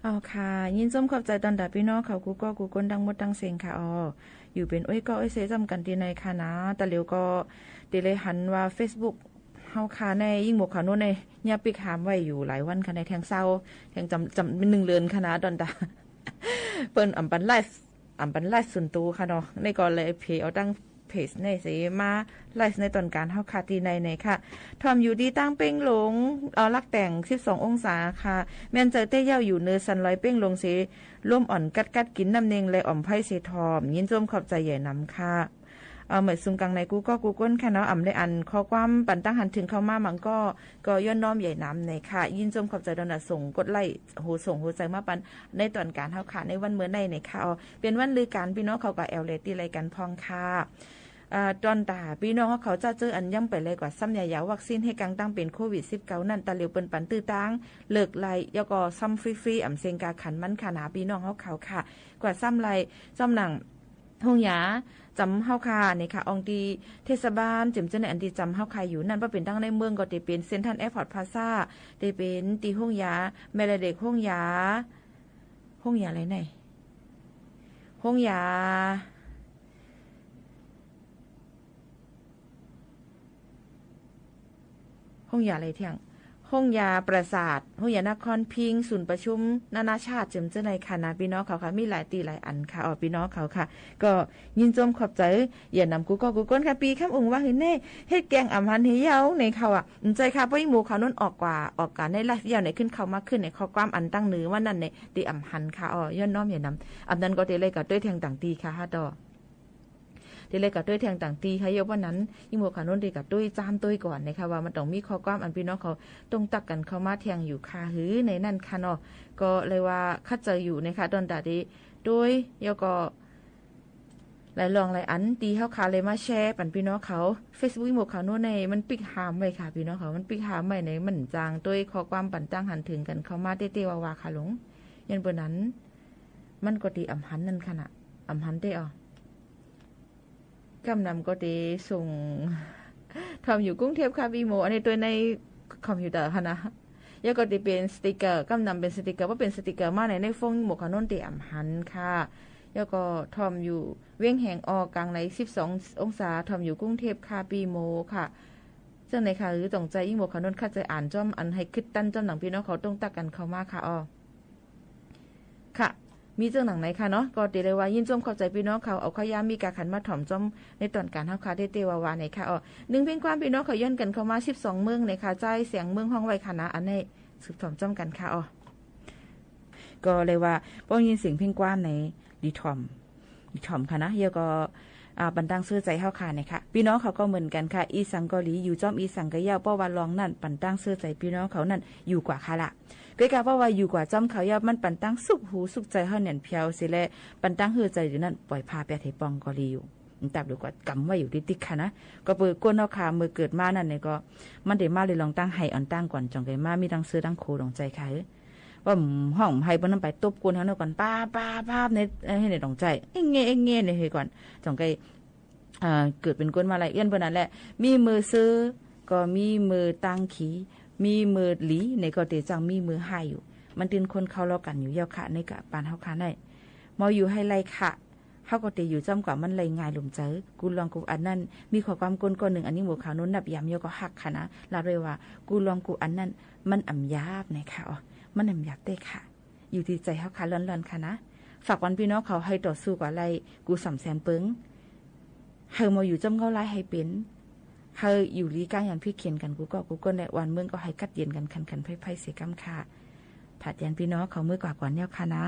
เอาค่ะยินส้มขอบใจตอนดาพี่น้องเขากูก็กูก้นดังหมดดังเสียงค่ะอยู่เป็นก็เสจำกันที่ในค่ะนะแต่เร็วก็ติเลยหันว่า Facebook เฮาค่ะในยิ่งหมกข่าวโน้นในยาปิกหามไว้อยู่หลายวันค่ะในแทงเศร้าแทงจำเป็น1 เดือนค่ะนะตอนดาเปิ้นอำปันไลฟ์ส่วนตัวค่ะเนาะในก็เลยเพจเอาตั้งเพจในสิมาไลฟ์ในตอนการเฮาค่ะที่ในค่ะทอมอยู่ดีตั้งเป้งหลงลักแต่ง12องศาค่ะแม่นเจอเต้เย่าอยู่เนื้อสันลอยเป้งลงสิร่วมอ่อนกัดกินน้ำเนงและอ่อมไผ่เสทอมยินจมขอบใจใหญ่นำค่ะเหมือนซุงกังในกูก้นค่ะเนาะได้อันข้อความปั่นตั้งหันถึงเข้ามามันก็ย้อนน้อมใหญ่น้ำในค่ะยินจมขอบใจดอนส่งกดไลค์ส่งหัวใจมาปันในตอนการเฮาค่ะในวันเมื่อในค่ะเป็นวันลือการพี่น้องเขาก็แอลเลตีไรกันพองค่ะตอนตาพี่น้องเขาจะเจออันย่ำไปเลยกว่าซ้ำยาววัคซีนให้กังตั้งเป็นโควิด-19นั่นตะเหลียวเปิ้นปันตื้อตังเลิกไล่ยก็ซ้ำฟรีๆอำเซงกาขันมันขานาพี่น้องเขาค่ะกว่าซ้ำไล่จำหนังห้องยาจำเฮาคานี่ค่ะองดีเทศบาลจิมเจในอันที่จำเฮาคาอยู่นั่นว่าเป็นตั้งในเมืองก็จะเป็นเซ็นทรัลแอร์พอร์ตพลาซ่าจะเป็นตีห้องยาแม่ละเด็กห้องยาอะไรไหนห้องยาอะไรเที่ยงห้องยาประสาทห้องยานครพิงค์ศูนย์ประชุมนานาชาติจิมเจในค่ะนะพี่น้องเขาค่ะมีหลายตีหลายอันค่ะพี่น้องเขาค่ะก็ยินจมขอบใจอย่านำกูก้นค่ะปีข้ามองว่าเห็นแน่เฮ็ดแกงอ่ำหันเฮียวในเขาใจค่ะเพราะหมู่เขานั่นออกการในไลฟ์ยาวในขึ้นเขามากขึ้นในข้อความอันตั้งเนื้อว่านั่นในตีอ่ำหันค่ะย้อนน้อมอย่านำนั้นก็เตเลยกับด้วยแทงต่างตีค่ะฮะดอที่เลยกับด้วยแทงต่างตีค่ะเยอะว่านั้นยิ่งหมู่ขาโน้นดีกับด้วยจามด้วยก่อนนะคะว่ามันต้องมีข้อความอันพี่น้องเขาต้องตักกันเข้ามาแทงอยู่ค่ะหือในนั่นค่ะเนาะก็เลยว่าคัดเจออยู่นะคะตอนตาดีโดยยก็หลายลองหลายอันตีเฮาคาเลยมาแชร์ปันพี่น้องเขา Facebook หมู่ขาโน้นในมันปิกหามไว้ค่ะพี่น้องเขามันปิกหามไว้ในมันจางด้วยข้อความปันตั้งหันถึงกันเข้ามาเต้ๆว่าค่ะหลงยันเบอร์นั้นมันก็ตีอ่ำหันนั่นค่ะน่ะอ่ำหันเต้กำนำก็ได้ส่งทำอยู่กรุงเทพค่ะวีโมอันนี้ตัวในคอมพิวเตอร์ค่ะนะแล้วก็ได้เป็นสติกเกอร์กำนำเป็นสติกเกอร์ว่าเป็นสติกเกอร์มาในโฟนหมวกขนนตีอ่ำหันค่ะแล้วก็ทอมอยู่เวียงแหงออกกลางใน12องศาทอมอยู่กรุงเทพค่ะปีโมค่ะซึ่งในค่ะหรือตรงใจยิ่งหมวกขนนคัดใจอ่านจ้อมอันให้คิดตั้นจ้อมหนังพี่น้องเขาต้องตักกันเข้ามาค่ะค่ะมีเจ้าหนังไหนค่ะเนาะก็ตีเลยว่ายินจมเข้าใจพี่น้องเขาเอาข้าวยามีการขันมาถ่อมจอมในตอนการเฮาคาเตวาวาในค่ะ1เพียงความพี่น้องเขาย้อนกันเข้ามา12เมืองในค่ะใจเสียงเมืองห้องไว้ค่ะนะอันนี้สืบถ่อมจอมกันค่ะก็เลยว่าป้องยินเสียงเพียงความในดีถ่อมค่ะนะเยอะก็บันดังซื้อใจเฮาคาเนี่ยค่ะพี่น้องเขาก็เหมือนกันค่ะอีสังกอลีอยู่จอมอีสังกะยาวเพราะว่าลองนั่นปันตั้งซื้อใจพี่น้องเขานั่นอยู่กว่าค่ะละก็กะเพราะว่าอยู่กว่าจอมเขายาวมันปันตั้งสุขหูสุขใจเฮาเนี่ยเพียวสิแลปันตั้งเฮือใจอยู่นั่นปล่อยพาไปให้ปองกอลีอยู่ตับดูกว่ากำไว้อยู่ติ๊กๆค่ะนะก็เปิดก้นเฮาคาเมื่อเกิดมานั่นเนี่ยก็มันได้มาเลยลองตั้งให้อ่อนตั้งก่อนจังได๋มามีตั้งซื้อตั้งโคดองใจค่ะว่าห้องให้บ่นำไปตบกวนเฮาเนาะก่อนป้าในให้ในดองใจเอ็งเงี้ยนี่ให้ก่อนจังไกเกิดเป็นก้นมาละเอียนเพิ่นนั่นแหละมีมือซื้อก็มีมือตั้งขีมีมือหลีในก็เตจังมีมือให้อยู่มันตินคนเข้าล้อกันอยู่ยาวค่ะในกะปานเฮาค่ะได้มออยู่ให้ไล่ค่ะเฮาก็เตอยู่จำกว่ามันไล่ง่ายหลุมเจอกูลองกูอันนั้นมีข้อความก้นก้อนนึงอันนี้หมู่ขาวนู้นนับยามยก็ฮักค่ะนะลาเลยว่ากูลองกูอันนั้นมันอ่ำยาบในค่ะมันอ่ำยาบเต้ค่ะอยู่ที่ใจเฮาค่ะร้อนๆค่ะนะฝากวันพี่น้องเขาให้ต่อสู้กับไล่กูสำแสนเปิงเฮามาอยู่จำเงาไล่ให้เป็นเฮาอยู่ลีก้ายันพี่เขียนกันกูก็ในวันเมืองก็ให้กัดเย็นกันคันไพ่เสียกำค่ะผัดยันพี่น้องเขาเมื่อกว่าก่อนเนี่ยค่ะนะ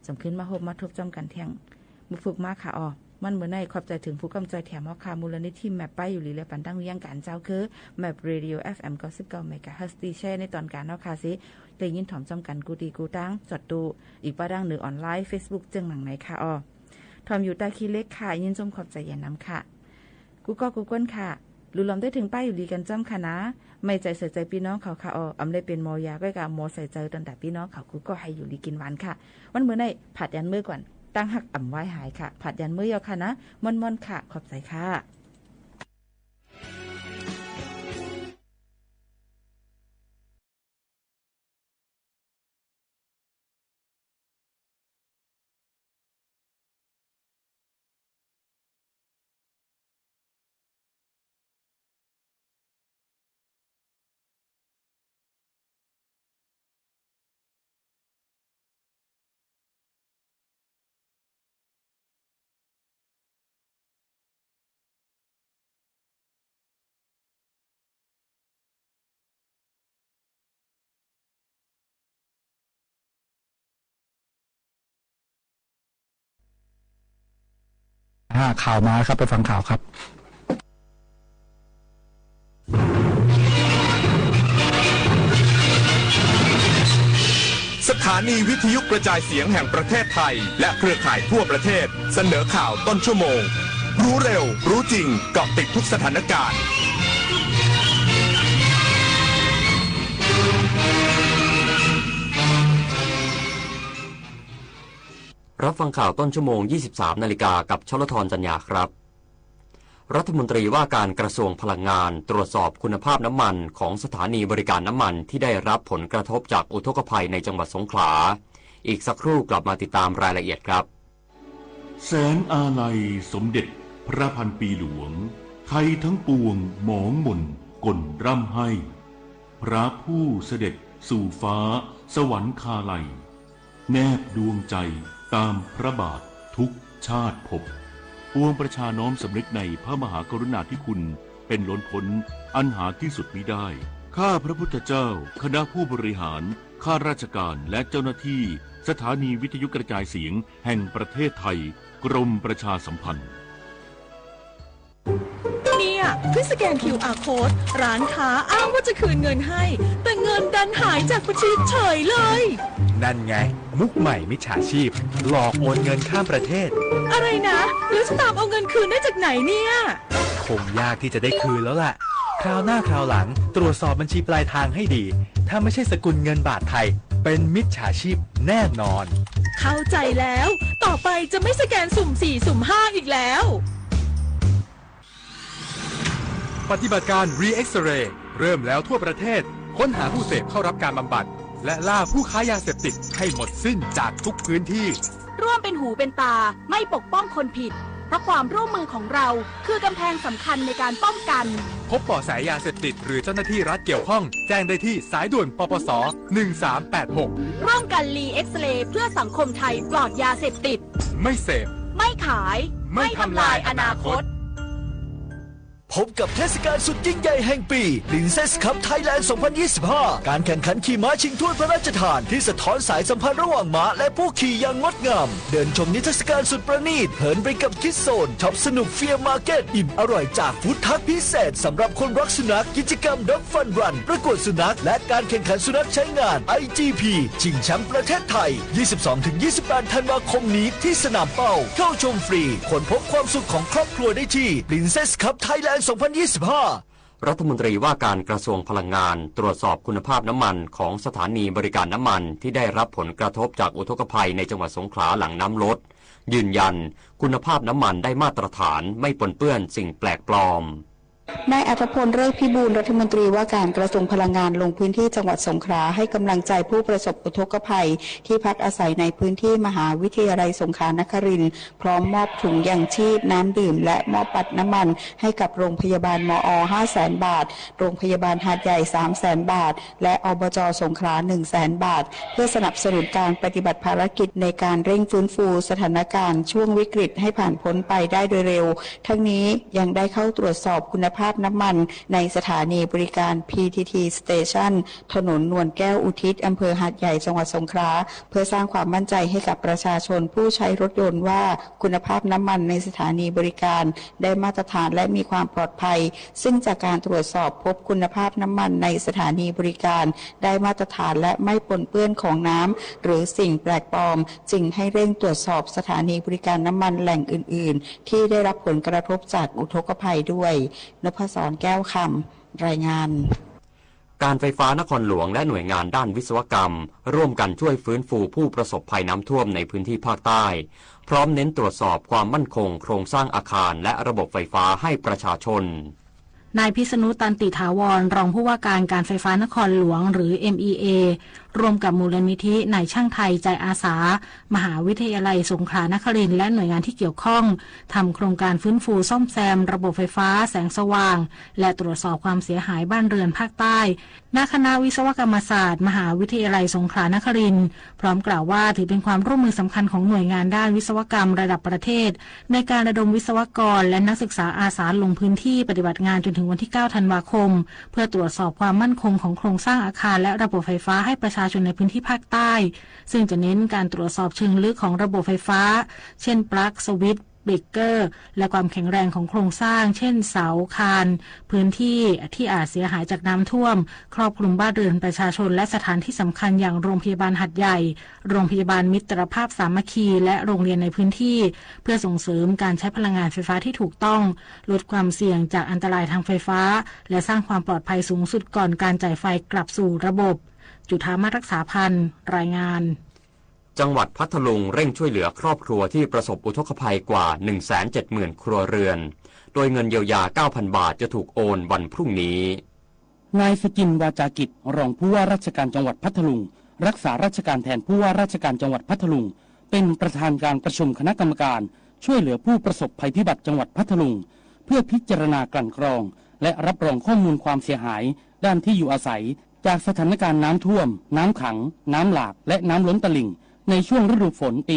สำขึ้นมาโฮบมาทบจอมกันเที่ยงมือฝึกมากค่ะมันเหมือนในขอบใจถึงผู้กำใจแถมค่ะมูลนิธิแมปไปอยู่ลีและปันตั้งเวียงการเจ้าคือแมปเรดิโอ FM 99 MHz ตีแช่ในตอนการเนาะค่ะสิเลยยินถ่อมจอมกันกูดีกูตั้งจดดูอีกป้าดังหรือออนไลน์ Facebook จึงหนังไหนค่ะทอมอยู่ใต้คีเล็กค่ะยินจมขอบใจอย่าน้ำค่ะกูก้นค่ะรู้ลมได้ถึงป้ายอยู่ดีกันจ้ำค่ะนะไม่ใจเสียใจพี่น้องเขาค่ะอำได้เป็นมอยาก็กับมอใส่ใจตั้งแต่พี่น้องเขากูก็ให้อยู่ดีกินหวานค่ะวันมื้อในผัดยันมื้อก่อนตั้งหักอ่ำไว้หายค่ะผัดยันมื้อยาวค่ะนะม่อนๆค่ะขอบใจค่ะ ข่าวมาครับไปฟังข่าวครับสถานีวิทยุกระจายเสียงแห่งประเทศไทยและเครือข่ายทั่วประเทศเสนอข่าวต้นชั่วโมงรู้เร็วรู้จริงเกาะติดทุกสถานการณ์รับฟังข่าวต้นชั่วโมง 23 นาฬิกากับชลธรจัญญาครับรัฐมนตรีว่าการกระทรวงพลังงานตรวจสอบคุณภาพน้ำมันของสถานีบริการน้ำมันที่ได้รับผลกระทบจากอุทกภัยในจังหวัดสงขลาอีกสักครู่กลับมาติดตามรายละเอียดครับแสนอาลัยสมเด็จพระพันปีหลวงไทยทั้งปวงหมองหม่นก่นร่ำให้พระผู้เสด็จสู่ฟ้าสวรรคาลัยแนบดวงใจตามพระบาททุกชาติภพปวงประชาน้อมสำนึกในพระมหากรุณาธิคุณเป็นล้นพ้นอันหาที่สุดมิได้ข้าพระพุทธเจ้าคณะผู้บริหารข้าราชการและเจ้าหน้าที่สถานีวิทยุกระจายเสียงแห่งประเทศไทยกรมประชาสัมพันธ์เนี่ยขึ้นสแกน QR Code ร้านค้าอ้างว่าจะคืนเงินให้แต่เงินดันหายจากบัญชีเฉยเลยนั่นไงมุกใหม่มิจฉาชีพหลอกโอนเงินข้ามประเทศอะไรนะแล้วจะตามเอาเงินคืนได้จากไหนเนี่ยคงยากที่จะได้คืนแล้วล่ะคราวหน้าคราวหลังตรวจสอบบัญชีปลายทางให้ดีถ้าไม่ใช่สกุลเงินบาทไทยเป็นมิจฉาชีพแน่นอนเข้าใจแล้วต่อไปจะไม่สแกนสุ่ม 4 สุ่ม 5อีกแล้วปฏิบัติการ Re-X-Ray เริ่มแล้วทั่วประเทศค้นหาผู้เสพเข้ารับการบำบัดและล่าผู้ค้ายาเสพติดให้หมดสิ้นจากทุกพื้นที่ร่วมเป็นหูเป็นตาไม่ปกป้องคนผิดเพราะความร่วมมือของเราคือกำแพงสำคัญในการป้องกันพบเบาะแสยาเสพติดหรือเจ้าหน้าที่รัฐเกี่ยวข้องแจ้งได้ที่สายด่วนปปส1386ร่วมกันรีเอ็กซเรย์เพื่อสังคมไทยปลอดยาเสพติดไม่เสพไม่ขายไม่ทำลายอนาคตพบกับเทศกาลสุดยิ่งใหญ่แห่งปี Princess Cup Thailand 2025 การแข่งขันขี่ม้าชิงถ้วยพระราชทานที่สะท้อนสายสัมพันธ์ระหว่างม้าและผู้ขี่อย่างงดงามเดินชมนิทรรศการสุดประณีตเหินไปกับคิดโซนช็อปสนุกเฟียร์มาร์เก็ตอิ่มอร่อยจากฟู้ดทักพิเศษสำหรับคนรักสุนัขกิจกรรม Dog Fun Run ประกวดสุนัขและการแข่งขันสุนัขใช้งาน IGP ชิงแชมป์ประเทศไทย 22-28 ธันวาคมนี้ที่สนามเป้าเข้าชมฟรีค้นพบความสุขของครอบครัวได้ที่ Princess Cup Thailand 2025 รัฐมนตรีว่าการกระทรวงพลังงานตรวจสอบคุณภาพน้ำมันของสถานีบริการน้ำมันที่ได้รับผลกระทบจากอุทกภัยในจังหวัดสงขลาหลังน้ำลดยืนยันคุณภาพน้ำมันได้มาตรฐานไม่ปนเปื้อนสิ่งแปลกปลอม นายอัธพล ฤกษ์พิบูลรัฐมนตรีว่าการกระทรวงพลังงานลงพื้นที่จังหวัดสงขลาให้กำลังใจผู้ประสบอุทกภัยที่พักอาศัยในพื้นที่มหาวิทยาลัยสงขลานครินทร์พร้อมมอบถุงยางชีพน้ำดื่มและมอบปัดน้ำมันให้กับโรงพยาบาลมอ 500,000 บาทโรงพยาบาลหาดใหญ่ 300,000 บาทและอบจ.สงขลา 100,000 บาทเพื่อสนับสนุนการปฏิบัติภารกิจในการเร่งฟื้นฟูสถานการณ์ช่วงวิกฤตให้ผ่านพ้นไปได้โดยเร็วทั้งนี้ยังได้เข้าตรวจสอบคุณภาพน้ำมันในสถานีบริการ PTT Station ถนนนวลแก้วอุทิศอำเภอหาดใหญ่จังหวัดสงขลาเพื่อสร้างความมั่นใจให้กับประชาชนผู้ใช้รถยนต์ว่าคุณภาพน้ำมันในสถานีบริการได้มาตรฐานและมีความปลอดภัยซึ่งจากการตรวจสอบพบคุณภาพน้ำมันในสถานีบริการได้มาตรฐานและไม่ปนเปื้อนของน้ำหรือสิ่งแปลกปลอมจึงให้เร่งตรวจสอบสถานีบริการน้ำมันแหล่งอื่นๆที่ได้รับผลกระทบจากอุทกภัยด้วยนพศรแก้วคำรายงานการไฟฟ้านครหลวงและหน่วยงานด้านวิศวกรรมร่วมกันช่วยฟื้นฟูผู้ประสบภัยน้ำท่วมในพื้นที่ภาคใต้พร้อมเน้นตรวจสอบความมั่นคงโครงสร้างอาคารและระบบไฟฟ้าให้ประชาชนนายพิษณุตันติถาวรรองผู้ว่าการไฟฟ้านครหลวงหรือ MEA ร่วมกับมูลนิธินายช่างไทยใจอาสามหาวิทยาลัยสงขลานครินทร์และหน่วยงานที่เกี่ยวข้องทำโครงการฟื้นฟูซ่อมแซมระบบไฟฟ้าแสงสว่างและตรวจสอบความเสียหายบ้านเรือนภาคใต้ณคณะวิศวกรรมศาสตร์มหาวิทยาลัยสงขลานครินทร์พร้อมกล่าวว่าถือเป็นความร่วมมือสำคัญของหน่วยงานด้านวิศวกรรมระดับประเทศในการระดมวิศวกรและนักศึกษาอาสาลงพื้นที่ปฏิบัติงานจนถึงวันที่9ธันวาคมเพื่อตรวจสอบความมั่นคงของโครงสร้างอาคารและระบบไฟฟ้าให้ประชาชนในพื้นที่ภาคใต้ซึ่งจะเน้นการตรวจสอบเชิงลึกของระบบไฟฟ้าเช่นปลั๊กสวิตช์ เบรกเกอร์และความแข็งแรงของโครงสร้างเช่นเสาคานพื้นที่ที่อาจเสียหายจากน้ำท่วมครอบคลุมบ้านเรือนประชาชนและสถานที่สำคัญอย่างโรงพยาบาลหัดใหญ่โรงพยาบาลมิตรภาพสามัคคีและโรงเรียนในพื้นที่เพื่อส่งเสริมการใช้พลังงานไฟฟ้าที่ถูกต้องลดความเสี่ยงจากอันตรายทางไฟฟ้าและสร้างความปลอดภัยสูงสุดก่อนการจ่ายไฟกลับสู่ระบบจุฑามาศรักษาพันธ์รายงานจังหวัดพัทลุงเร่งช่วยเหลือครอบครัวที่ประสบอุทกภัยกว่า 170,000 ครัวเรือนโดยเงินเยียวยา 9,000 บาทจะถูกโอนวันพรุ่งนี้นายสกินวาจากิจรองผู้ว่าราชการจังหวัดพัทลุงรักษาราชการแทนผู้ว่าราชการจังหวัดพัทลุงเป็นประธานการประชุมคณะกรรมการช่วยเหลือผู้ประสบภัยพิบัติจังหวัดพัทลุงเพื่อพิจารณากลั่นกรองและรับรองข้อมูลความเสียหายด้านที่อยู่อาศัยจากสถานการณ์น้ำท่วมน้ำขังน้ำหลากและน้ำล้นตลิ่งในช่วงฤดูฝนปี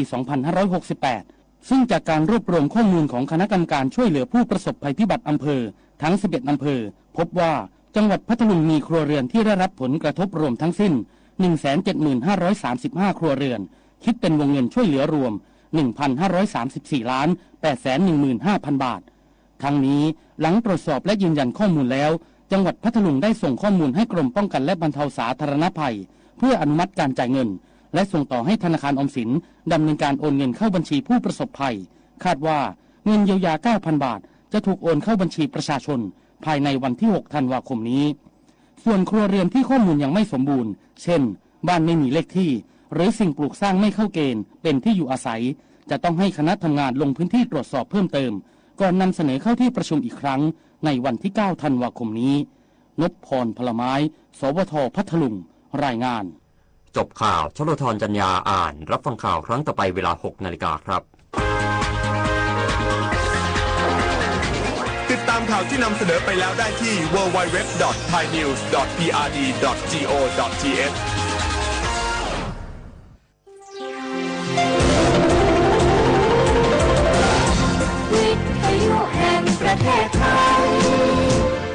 2568 ซึ่งจากการรวบรวมข้อมูลของคณะกรรมการช่วยเหลือผู้ประสบภัยพิบัติอำเภอทั้ง 11 อำเภอพบว่าจังหวัดพัทลุงมีครัวเรือนที่ได้รับผลกระทบรวมทั้งสิ้น 175,35 ครัวเรือนคิดเป็นวงเงินช่วยเหลือรวม 1,534,815,000 บาททั้งนี้หลังตรวจสอบและยืนยันข้อมูลแล้วจังหวัดพัทลุงได้ส่งข้อมูลให้กรมป้องกันและบรรเทาสาธารณภัยเพื่ออนุมัติการจ่ายเงินและส่งต่อให้ธนาคารออมสินดำเนินการโอนเงินเข้าบัญชีผู้ประสบภัยคาดว่าเงินเยียวยา 9,000 บาทจะถูกโอนเข้าบัญชีประชาชนภายในวันที่ 6 ธันวาคมนี้ส่วนครัวเรือนที่ข้อมูลยังไม่สมบูรณ์เช่นบ้านไม่มีเลขที่หรือสิ่งปลูกสร้างไม่เข้าเกณฑ์เป็นที่อยู่อาศัยจะต้องให้คณะทำงานลงพื้นที่ตรวจสอบเพิ่มเติมก่อนนำเสนอเข้าที่ประชุมอีกครั้งในวันที่ 9 ธันวาคมนี้นพพรพลไม้สวทพัทลุงรายงานจบข่าวชลธรจัญญาอ่านรับฟังข่าวครั้งต่อไปเวลา 6 นาฬิกาครับติดตามข่าวที่นำเสนอไปแล้วได้ที่ www.thainews.prd.go.thวิทยุแห่งประเทศไทย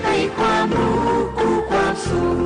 ให้ความรู้คู่ความสุข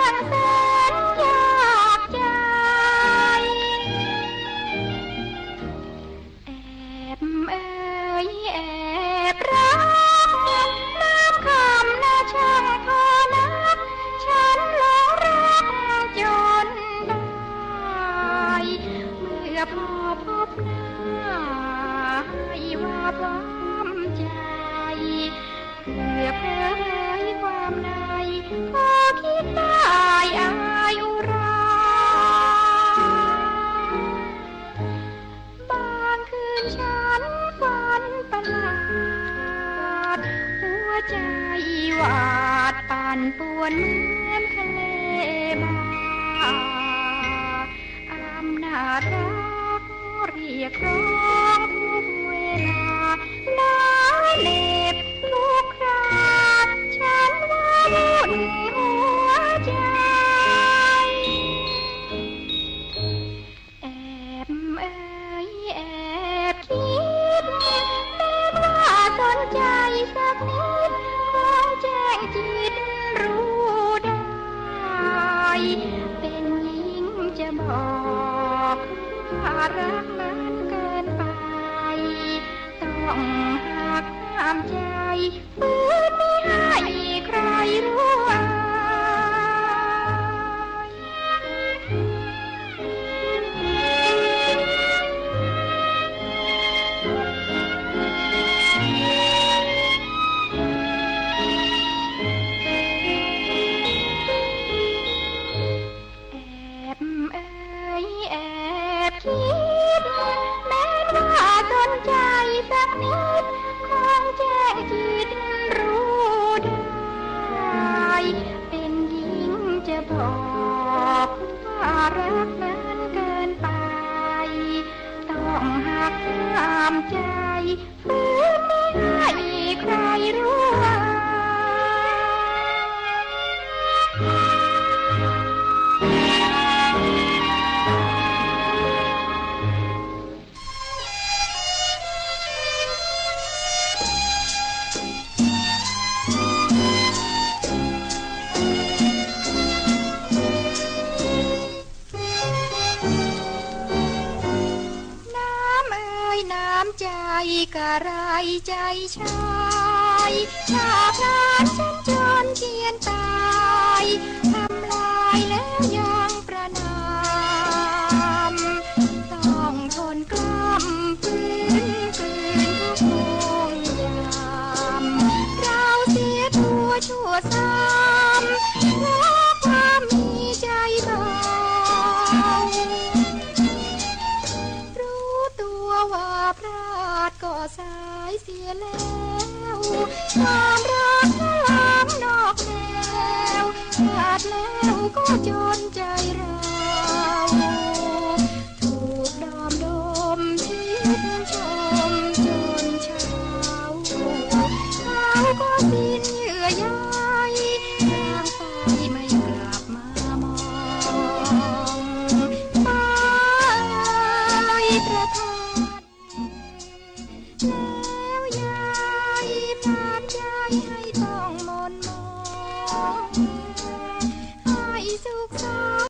างแสนยากใจแอบแอบรักน้ำคำน่าช่างพอนักฉันหลงรักจนได้เมื่อพอพบหน้าให้ว่าพร้อมใจเพื่อเผยความในพอคิดได้อายอุราบางคืนฉันฝันประหลาดหัวใจหวาดปั่นป่วนเหมือนทะเลบาอำนาจรักเรียกร้องทุกเวลาหนาวเหน็บทุกคราฉันว่าวุ่นหัวใจแอบแอบคิดแม้ว่าสนใจสักนิดคงแจ้งจิตรู้ได้เป็นหญิงจะบอกว่ารักนั้นเกินไปต้องหักห้ามใจฝืนไม่ให้ใครรู้ว่าแอบคิดแม้ว่าสนใจสักนิดคงแจ้งจิตรู้ได้เป็นหญิงจะบอกว่ารักนั้นเกินไปต้องหักห้ามใจฝืนไม่ให้ใครรู้ว่า กะไรใจชายชาพรานฉันจนเจียนตายทำลายแล้วยังประนามต้องทนกล้ำฝืนคืนทุกวงยามเราเสียตัวชั่วซ้ำเพราะความมีใจเบารู้ตัวว่าพลาดก็สายเสียแล้วความรักล้ำนอกแนวขาดแล้วก็จนใจ